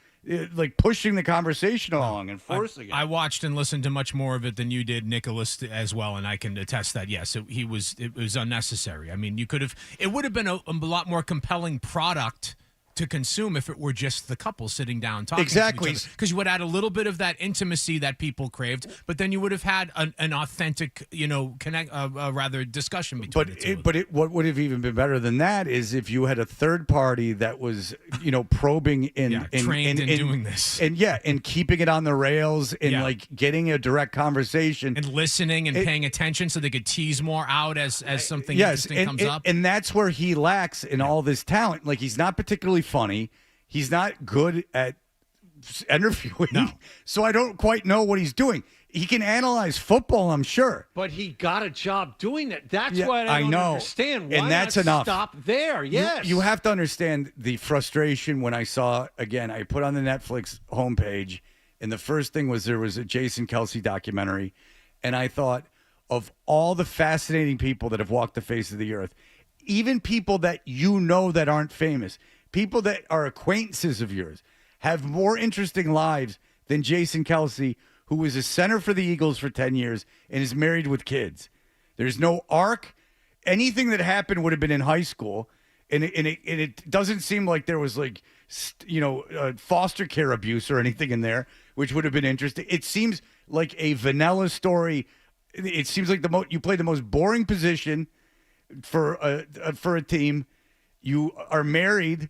like pushing the conversation along and forcing it. I watched and listened to much more of it than you did, Nicholas, as well, and I can attest that yes, it was unnecessary. I mean, it would have been a lot more compelling product to consume if it were just the couple sitting down talking. Exactly, because you would add a little bit of that intimacy that people craved, but then you would have had an authentic, rather discussion between the two. But what would have even been better than that is if you had a third party that was, probing and trained in doing this, and keeping it on the rails and like getting a direct conversation and listening and paying attention so they could tease more out as something interesting comes up. And that's where he lacks in all this talent. Like, he's not particularly funny. He's not good at interviewing. No. So I don't quite know what he's doing. He can analyze football, I'm sure. But he got a job doing that. That's what I don't know. understand. Why and that's not enough. Stop there. Yes. You have to understand the frustration when I saw, again, I put on the Netflix homepage, and the first thing was there was a Jason Kelsey documentary, and I thought of all the fascinating people that have walked the face of the earth, even people that that aren't famous, people that are acquaintances of yours, have more interesting lives than Jason Kelsey, who was a center for the Eagles for 10 years and is married with kids. There's no arc. anything that happened would have been in high school, and it doesn't seem like there was like foster care abuse or anything in there, which would have been interesting. It seems like a vanilla story. It seems like you play the most boring position for a team. You are married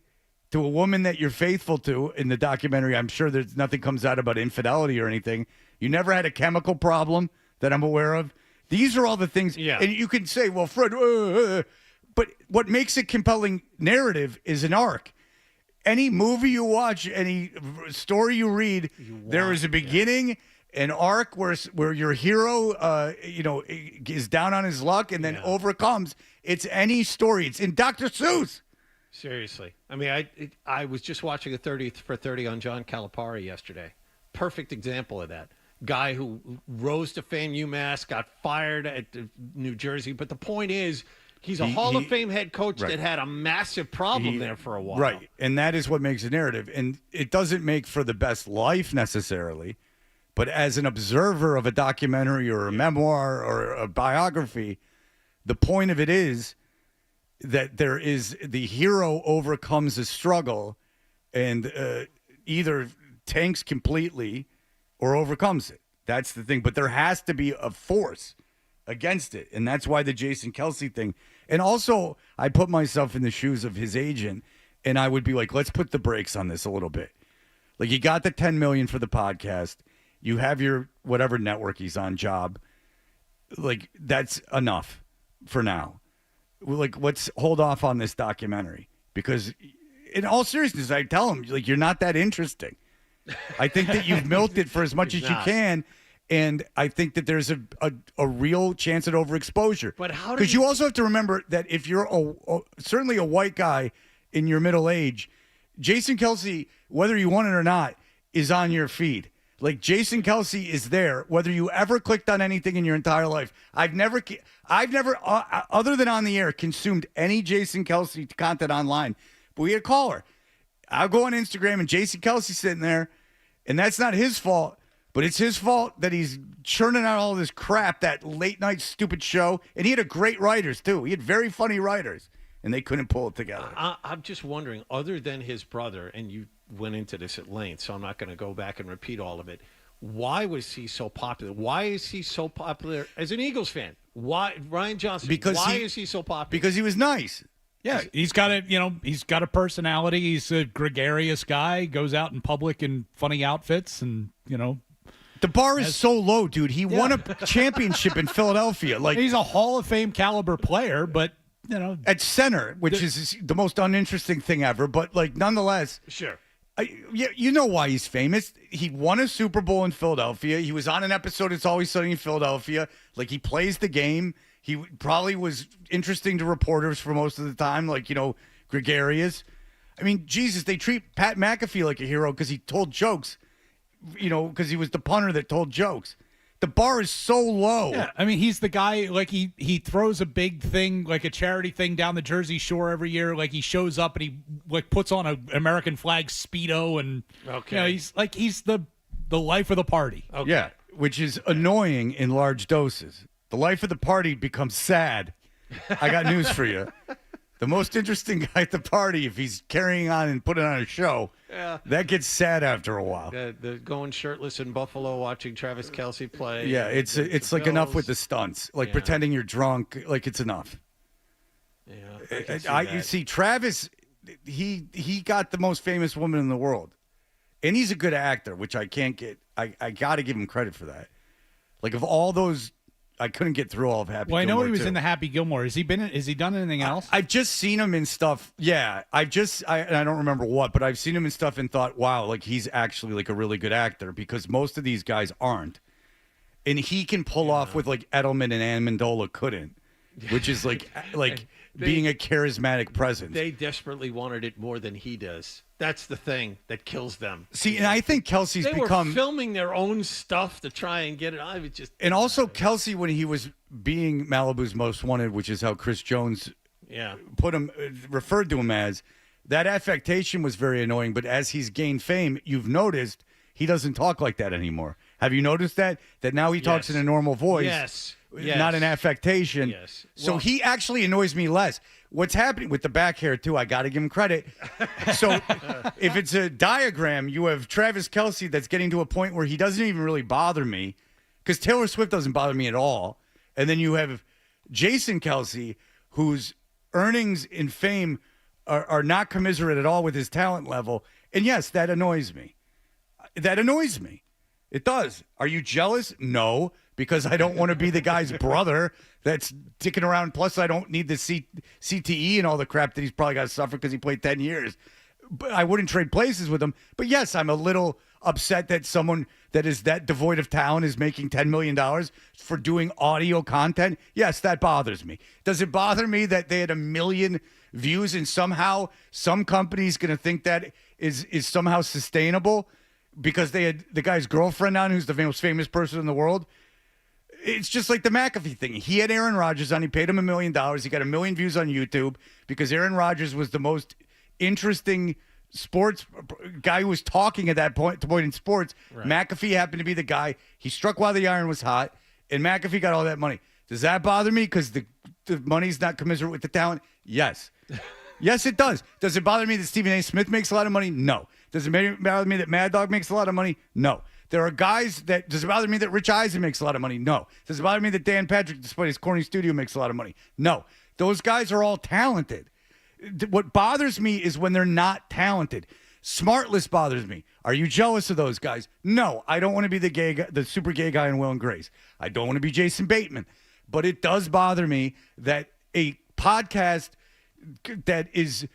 to a woman that you're faithful to in the documentary. I'm sure there's nothing comes out about infidelity or anything. You never had a chemical problem that I'm aware of. These are all the things. Yeah. And you can say, well, Fred, but what makes it compelling narrative is an arc. Any movie you watch, any story you read, there is a beginning, an arc where your hero, is down on his luck and then overcomes. It's any story. It's in Dr. Seuss. Seriously. I mean, I was just watching a 30 for 30 on John Calipari yesterday. Perfect example of that. Guy who rose to fame, UMass, got fired at New Jersey. But the point is, he's a Hall of Fame head coach that had a massive problem there for a while. Right. And that is what makes a narrative. And it doesn't make for the best life necessarily. But as an observer of a documentary or a memoir or a biography, the point of it is that there is the hero overcomes a struggle and either tanks completely or overcomes it. That's the thing. But there has to be a force against it. And that's why the Jason Kelsey thing. And also, I put myself in the shoes of his agent, and I would be like, let's put the brakes on this a little bit. Like, you got the $10 million for the podcast. You have your whatever network he's on job. Like, that's enough for now. Like, let's hold off on this documentary. Because in all seriousness, I tell him, like, you're not that interesting. I think that you've milked it for as much as you can, and I think that there's a real chance at overexposure. But how? Because you also have to remember that if you're certainly a white guy in your middle age, Jason Kelsey, whether you want it or not, is on your feed. Like, Jason Kelsey is there, whether you ever clicked on anything in your entire life. I've never, other than on the air, consumed any Jason Kelsey content online. But we had a caller. I'll go on Instagram and Jason Kelsey's sitting there, and that's not his fault, but it's his fault that he's churning out all this crap, that late night stupid show. And he had great writers too. He had very funny writers, and they couldn't pull it together. I'm just wondering, other than his brother, and you went into this at length, so I'm not going to go back and repeat all of it. Why was he so popular? Why is he so popular as an Eagles fan? Why, Ryan Johnson? Why is he so popular? Because he was nice. Yeah, he's got a personality. He's a gregarious guy. Goes out in public in funny outfits, and the bar is so low, dude. He won a championship in Philadelphia. Like, he's a Hall of Fame caliber player, but at center, which is the most uninteresting thing ever. But like, nonetheless, sure. You know why he's famous. He won a Super Bowl in Philadelphia. He was on an episode It's Always Sunny in Philadelphia. Like, he plays the game. He probably was interesting to reporters for most of the time, like, gregarious. I mean, Jesus, they treat Pat McAfee like a hero because he told jokes, because he was the punter that told jokes. The bar is so low. Yeah, I mean, he's the guy, like, he throws a big thing, like a charity thing down the Jersey Shore every year. Like, he shows up and he, like, puts on an American flag Speedo, and he's the life of the party. Okay. Yeah, which is annoying in large doses. The life of the party becomes sad. I got news for you. The most interesting guy at the party, if he's carrying on and putting on a show, that gets sad after a while. The going shirtless in Buffalo, watching Travis Kelsey play. Yeah, it's like enough with the stunts. Like, pretending you're drunk, like, it's enough. Yeah, you see, Travis, he got the most famous woman in the world, and he's a good actor, which I can't get. I got to give him credit for that. Like, of all those. I couldn't get through all of Happy Gilmore. Well, I know he was too. in the Happy Gilmore. Has he done anything else? I've just seen him in stuff. Yeah, I don't remember what, but I've seen him in stuff and thought, wow, like, he's actually like a really good actor, because most of these guys aren't. And he can pull off with, like, Edelman and Ann Mandola couldn't, which is like being a charismatic presence. They desperately wanted it more than he does. That's the thing that kills them. See, and I think Kelsey's they become were filming their own stuff to try and get it. I would just and also Kelsey, when he was being Malibu's Most Wanted, which is how Chris Jones referred to him as, that affectation was very annoying. But as he's gained fame, you've noticed he doesn't talk like that anymore. Have you noticed that? That now he talks in a normal voice. Yes. Yes. not an affectation. Yes. So Well- he actually annoys me less. What's happening with the back hair, too, I got to give him credit. So if it's a diagram, you have Travis Kelsey that's getting to a point where he doesn't even really bother me because Taylor Swift doesn't bother me at all. And then you have Jason Kelsey, whose earnings and fame are not commiserate at all with his talent level. And yes, that annoys me. That annoys me. It does. Are you jealous? No, because I don't want to be the guy's brother that's dicking around. Plus, I don't need the CTE and all the crap that he's probably got to suffer because he played 10 years. But I wouldn't trade places with him. But yes, I'm a little upset that someone that is that devoid of talent is making $10 million for doing audio content. Yes, that bothers me. Does it bother me that they had 1 million views and somehow some company's going to think that is somehow sustainable because they had the guy's girlfriend on who's the most famous person in the world? It's just like the McAfee thing. He had Aaron Rodgers on. He paid him $1 million. He got 1 million views on YouTube because Aaron Rodgers was the most interesting sports guy who was talking at that point in sports. Right. McAfee happened to be the guy. He struck while the iron was hot, and McAfee got all that money. Does that bother me because the money's not commensurate with the talent? Yes. Yes, it does. Does it bother me that Stephen A. Smith makes a lot of money? No. Does it bother me that Mad Dog makes a lot of money? No. There are guys that, does it bother me that Rich Eisen makes a lot of money? No. Does it bother me that Dan Patrick, despite his corny studio, makes a lot of money? No. Those guys are all talented. What bothers me is when they're not talented. Smartless bothers me. Are you jealous of those guys? No. I don't want to be the gay guy, the super gay guy in Will and Grace. I don't want to be Jason Bateman. But it does bother me that a podcast that is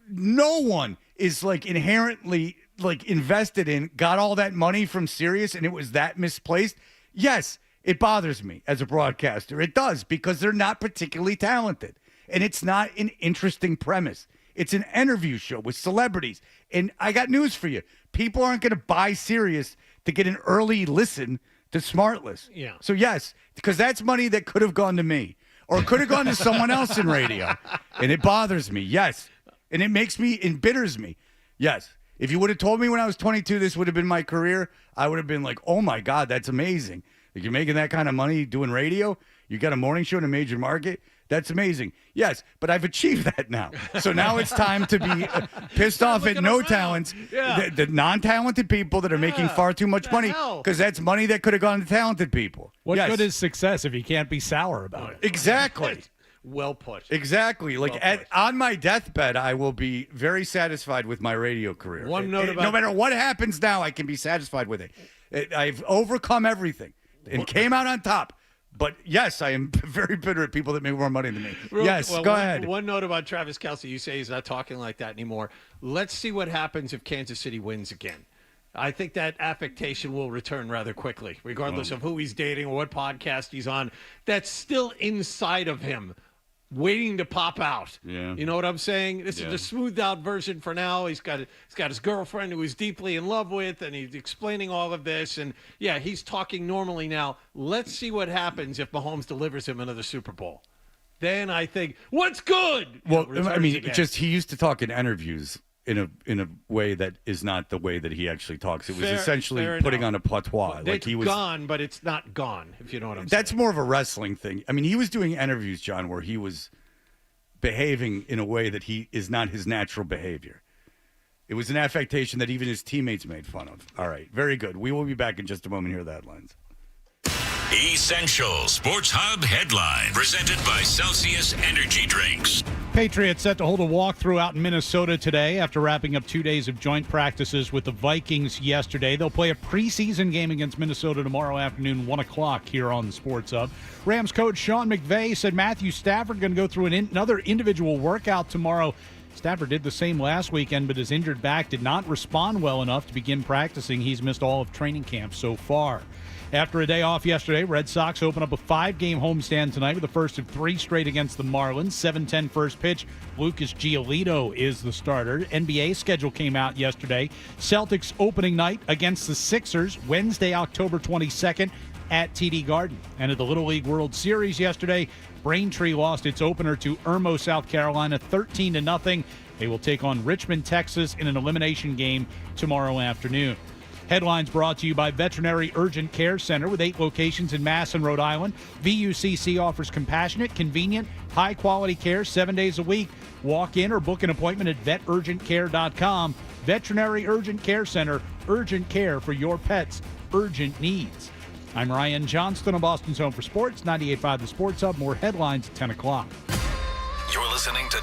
no one is like inherently like invested in got all that money from Sirius and it was that misplaced. Yes, it bothers me as a broadcaster. It does because they're not particularly talented and it's not an interesting premise. It's an interview show with celebrities. And I got news for you. People aren't going to buy Sirius to get an early listen to Smartless. Yeah. So yes, because that's money that could have gone to me or could have gone to someone else in radio. And it bothers me. Yes. And it makes me, embitters me. Yes. If you would have told me when I was 22 this would have been my career, I would have been like, oh my God, that's amazing. If you're making that kind of money doing radio, you got a morning show in a major market, that's amazing. Yes, but I've achieved that now. So now it's time to be pissed off at no talents, the non-talented people that are making far too much money because that's money that could have gone to talented people. What good is success if you can't be sour about it? Exactly. Well put. Exactly. Like on my deathbed, I will be very satisfied with my radio career. One note about no matter what happens now, I can be satisfied with it. I've overcome everything and came out on top. But yes, I am very bitter at people that make more money than me. Go ahead. One note about Travis Kelsey. You say he's not talking like that anymore. Let's see what happens if Kansas City wins again. I think that affectation will return rather quickly, regardless of who he's dating or what podcast he's on. That's still inside of him, waiting to pop out. Yeah. You know what I'm saying? This is the smoothed out version for now. He's got his girlfriend who he's deeply in love with, and he's explaining all of this. And yeah, he's talking normally now. Let's see what happens if Mahomes delivers him another Super Bowl. Then I think, what's good? Well, I mean, he used to talk in interviews in a way that is not the way that he actually talks. It was essentially putting on a patois. Well, like he was gone, but it's not gone, if you know what I'm saying. That's more of a wrestling thing. I mean, he was doing interviews, John, where he was behaving in a way that he is not his natural behavior. It was an affectation that even his teammates made fun of. All right, very good. We will be back in just a moment. Here are the headlines. Essential Sports Hub headline presented by Celsius Energy Drinks. Patriots set to hold a walkthrough out in Minnesota today after wrapping up 2 days of joint practices with the Vikings yesterday. They'll play a preseason game against Minnesota tomorrow afternoon, 1 o'clock here on the Sports Hub. Rams coach Sean McVay said Matthew Stafford going to go through another individual workout tomorrow. Stafford did the same last weekend, but his injured back did not respond well enough to begin practicing. He's missed all of training camp so far. After a day off yesterday, Red Sox open up a 5-game homestand tonight with the first of 3 straight against the Marlins. 7:10 first pitch. Lucas Giolito is the starter. NBA schedule came out yesterday. Celtics opening night against the Sixers Wednesday, October 22nd at TD Garden. And at the Little League World Series yesterday, Braintree lost its opener to Irmo, South Carolina, 13-0. They will take on Richmond, Texas in an elimination game tomorrow afternoon. Headlines brought to you by Veterinary Urgent Care Center with 8 locations in Mass and Rhode Island. VUCC offers compassionate, convenient, high-quality care 7 days a week. Walk in or book an appointment at veturgentcare.com. Veterinary Urgent Care Center. Urgent care for your pet's urgent needs. I'm Ryan Johnston on Boston's Home for Sports, 98.5 The Sports Hub. More headlines at 10 o'clock. You're listening to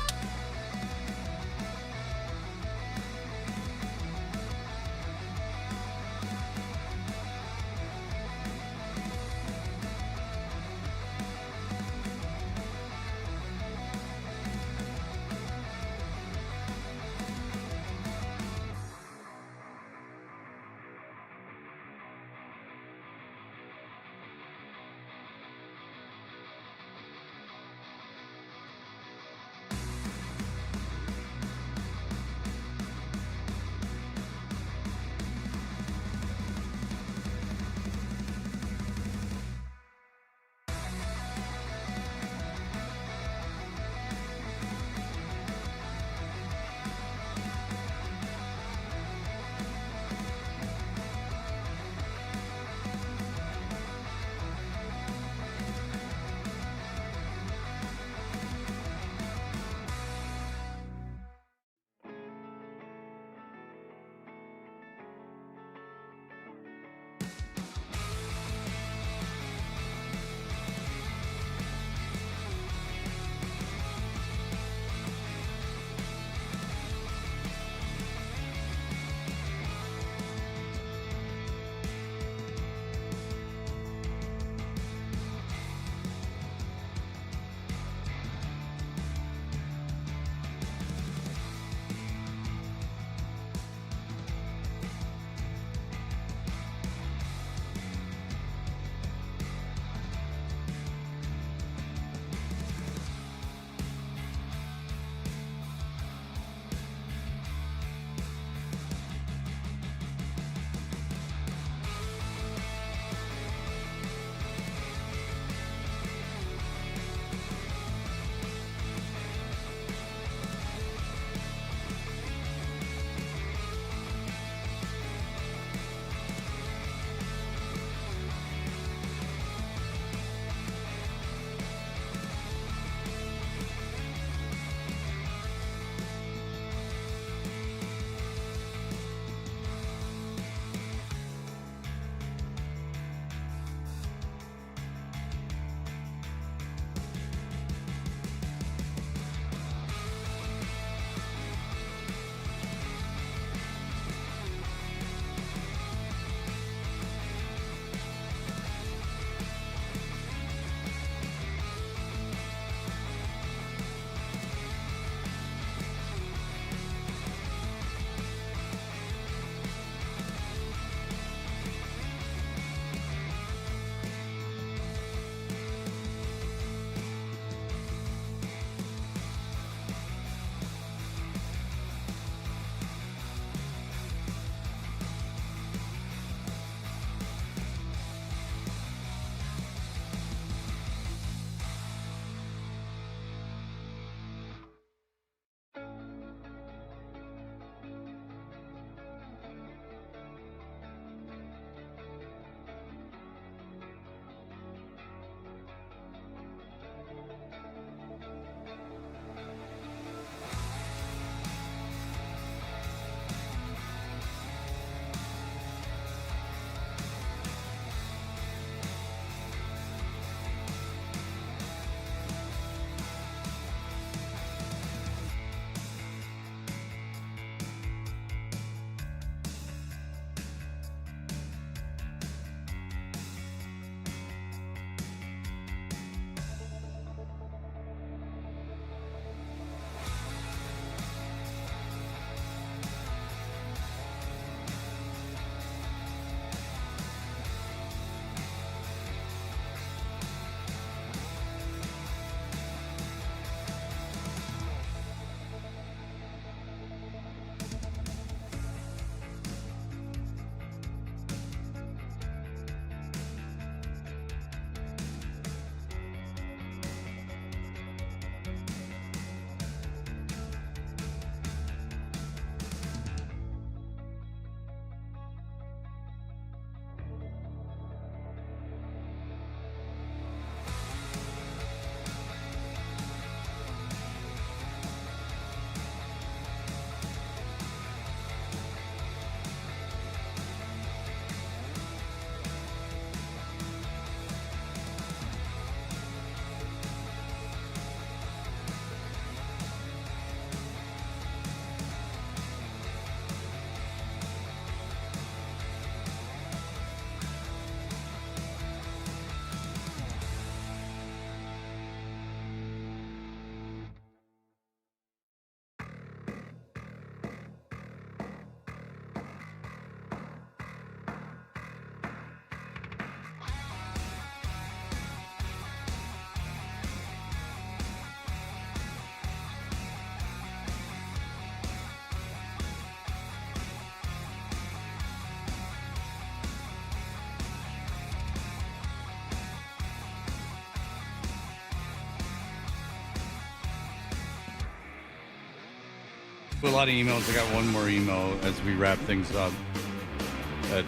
A lot of emails. I got one more email as we wrap things up.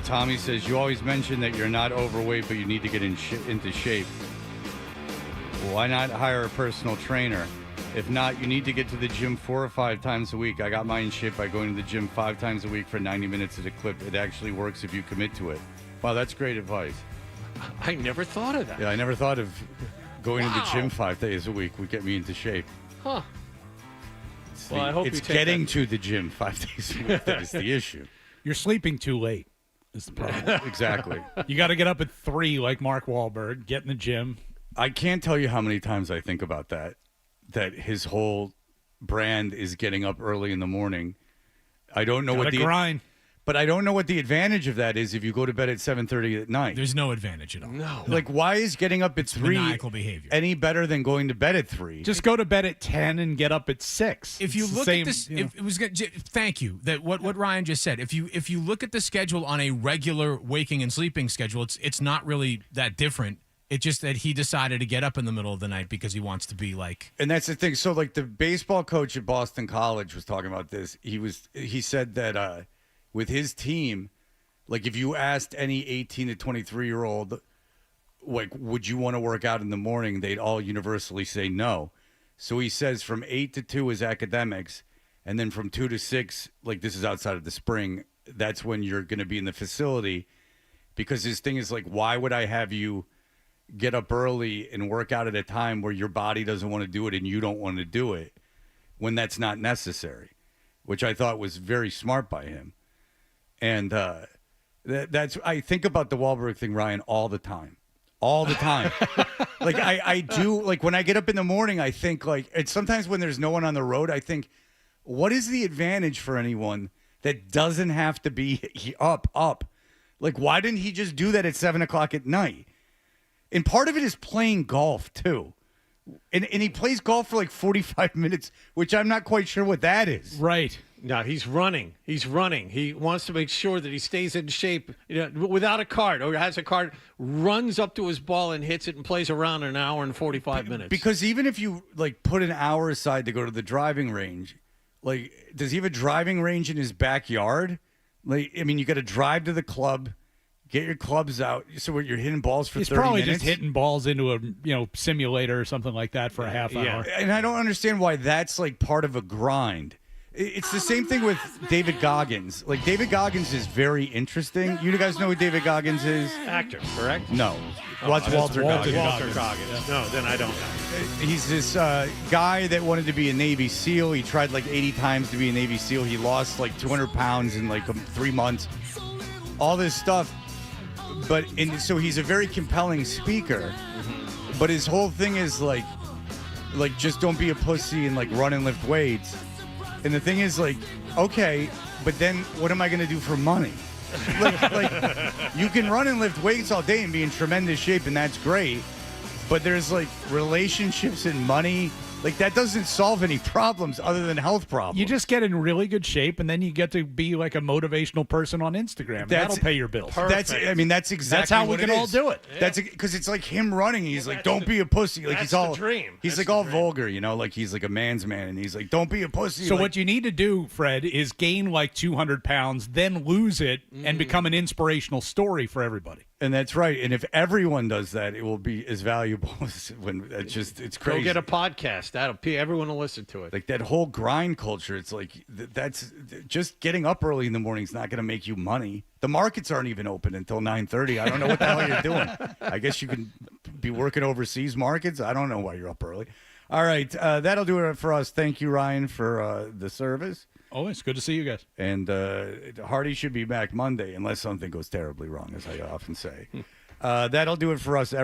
Tommy says, you always mention that you're not overweight, but you need to get into shape. Why not hire a personal trainer? If not, you need to get to the gym 4 or 5 times a week. I got mine in shape by going to the gym 5 times a week for 90 minutes at a clip. It actually works if you commit to it. Wow, that's great advice. I never thought of that. Yeah, I never thought of going to the gym 5 days a week would get me into shape. Huh. Well, I hope it's you take getting that. to the gym 5 days a week that is the issue. You're sleeping too late is the problem. Exactly. You got to get up at 3 like Mark Wahlberg, get in the gym. I can't tell you how many times I think about that his whole brand is getting up early in the morning. I don't know what the grind. But I don't know what the advantage of that is if you go to bed at 7:30 at night. There's no advantage at all. No. Like, why is getting up at 3 maniacal behavior any better than going to bed at 3? Just go to bed at 10 and get up at 6. If you It's the look same, at this, you know. if it was thank you that what Ryan just said. If you look at the schedule on a regular waking and sleeping schedule, it's not really that different. It's just that he decided to get up in the middle of the night because he wants to be like. And that's the thing. So, like, the baseball coach at Boston College was talking about this. He said that with his team, like, if you asked any 18 to 23-year-old, like, would you want to work out in the morning, they'd all universally say no. So he says from 8 to 2 is academics, and then from 2 to 6, like, this is outside of the spring, that's when you're going to be in the facility. Because his thing is, like, why would I have you get up early and work out at a time where your body doesn't want to do it and you don't want to do it when that's not necessary, which I thought was very smart by him. And that's I think about the Wahlberg thing, Ryan, all the time. Like, I do, like, when I get up in the morning, I think, like, it's sometimes when there's no one on the road, I think, what is the advantage for anyone that doesn't have to be up? Like, why didn't he just do that at 7 o'clock at night? And part of it is playing golf, too. And he plays golf for like 45 minutes, which I'm not quite sure what that is. Right. No, he's running. He wants to make sure that he stays in shape. Without a cart, or has a cart, runs up to his ball and hits it and plays around an hour and 45 minutes. Because even if you, like, put an hour aside to go to the driving range, like, does he have a driving range in his backyard? Like, I mean, you got to drive to the club, get your clubs out. So what, you're hitting balls for 30 minutes? He's probably just hitting balls into a simulator or something like that for a half hour. And I don't understand why that's like part of a grind. It's the same thing with David Goggins. Like, David Goggins is very interesting. You guys know who David Goggins is? Actor, correct? No. What's Walter Goggins? Walter Goggins. No, then I don't know. He's this guy that wanted to be a Navy SEAL. He tried like 80 times to be a Navy SEAL. He lost like 200 pounds in like 3 months. All this stuff. So he's a very compelling speaker, but his whole thing is like just don't be a pussy and like run and lift weights. And the thing is, like, okay, but then what am I going to do for money? like you can run and lift weights all day and be in tremendous shape, and that's great. But there's like relationships and money. Like, that doesn't solve any problems other than health problems. You just get in really good shape, and then you get to be like a motivational person on Instagram. That'll pay your bills. That's exactly how we what can it all is. do it. That's because it's like him running. He's like, don't be a pussy. Like, he's all the dream. He's like all vulgar, you know, like he's like a man's man, and he's like, don't be a pussy. So like, what you need to do, Fred, is gain like 200 pounds, then lose it, and become an inspirational story for everybody. And that's right. And if everyone does that, it will be as valuable as when it's crazy. Go get a podcast. Everyone will listen to it. Like, that whole grind culture, it's like that's just getting up early in the morning is not going to make you money. The markets aren't even open until 9:30. I don't know what the hell you're doing. I guess you can be working overseas markets. I don't know why you're up early. All right. That'll do it for us. Thank you, Ryan, for the service. Oh, it's good to see you guys. And Hardy should be back Monday unless something goes terribly wrong, as I often say. That'll do it for us.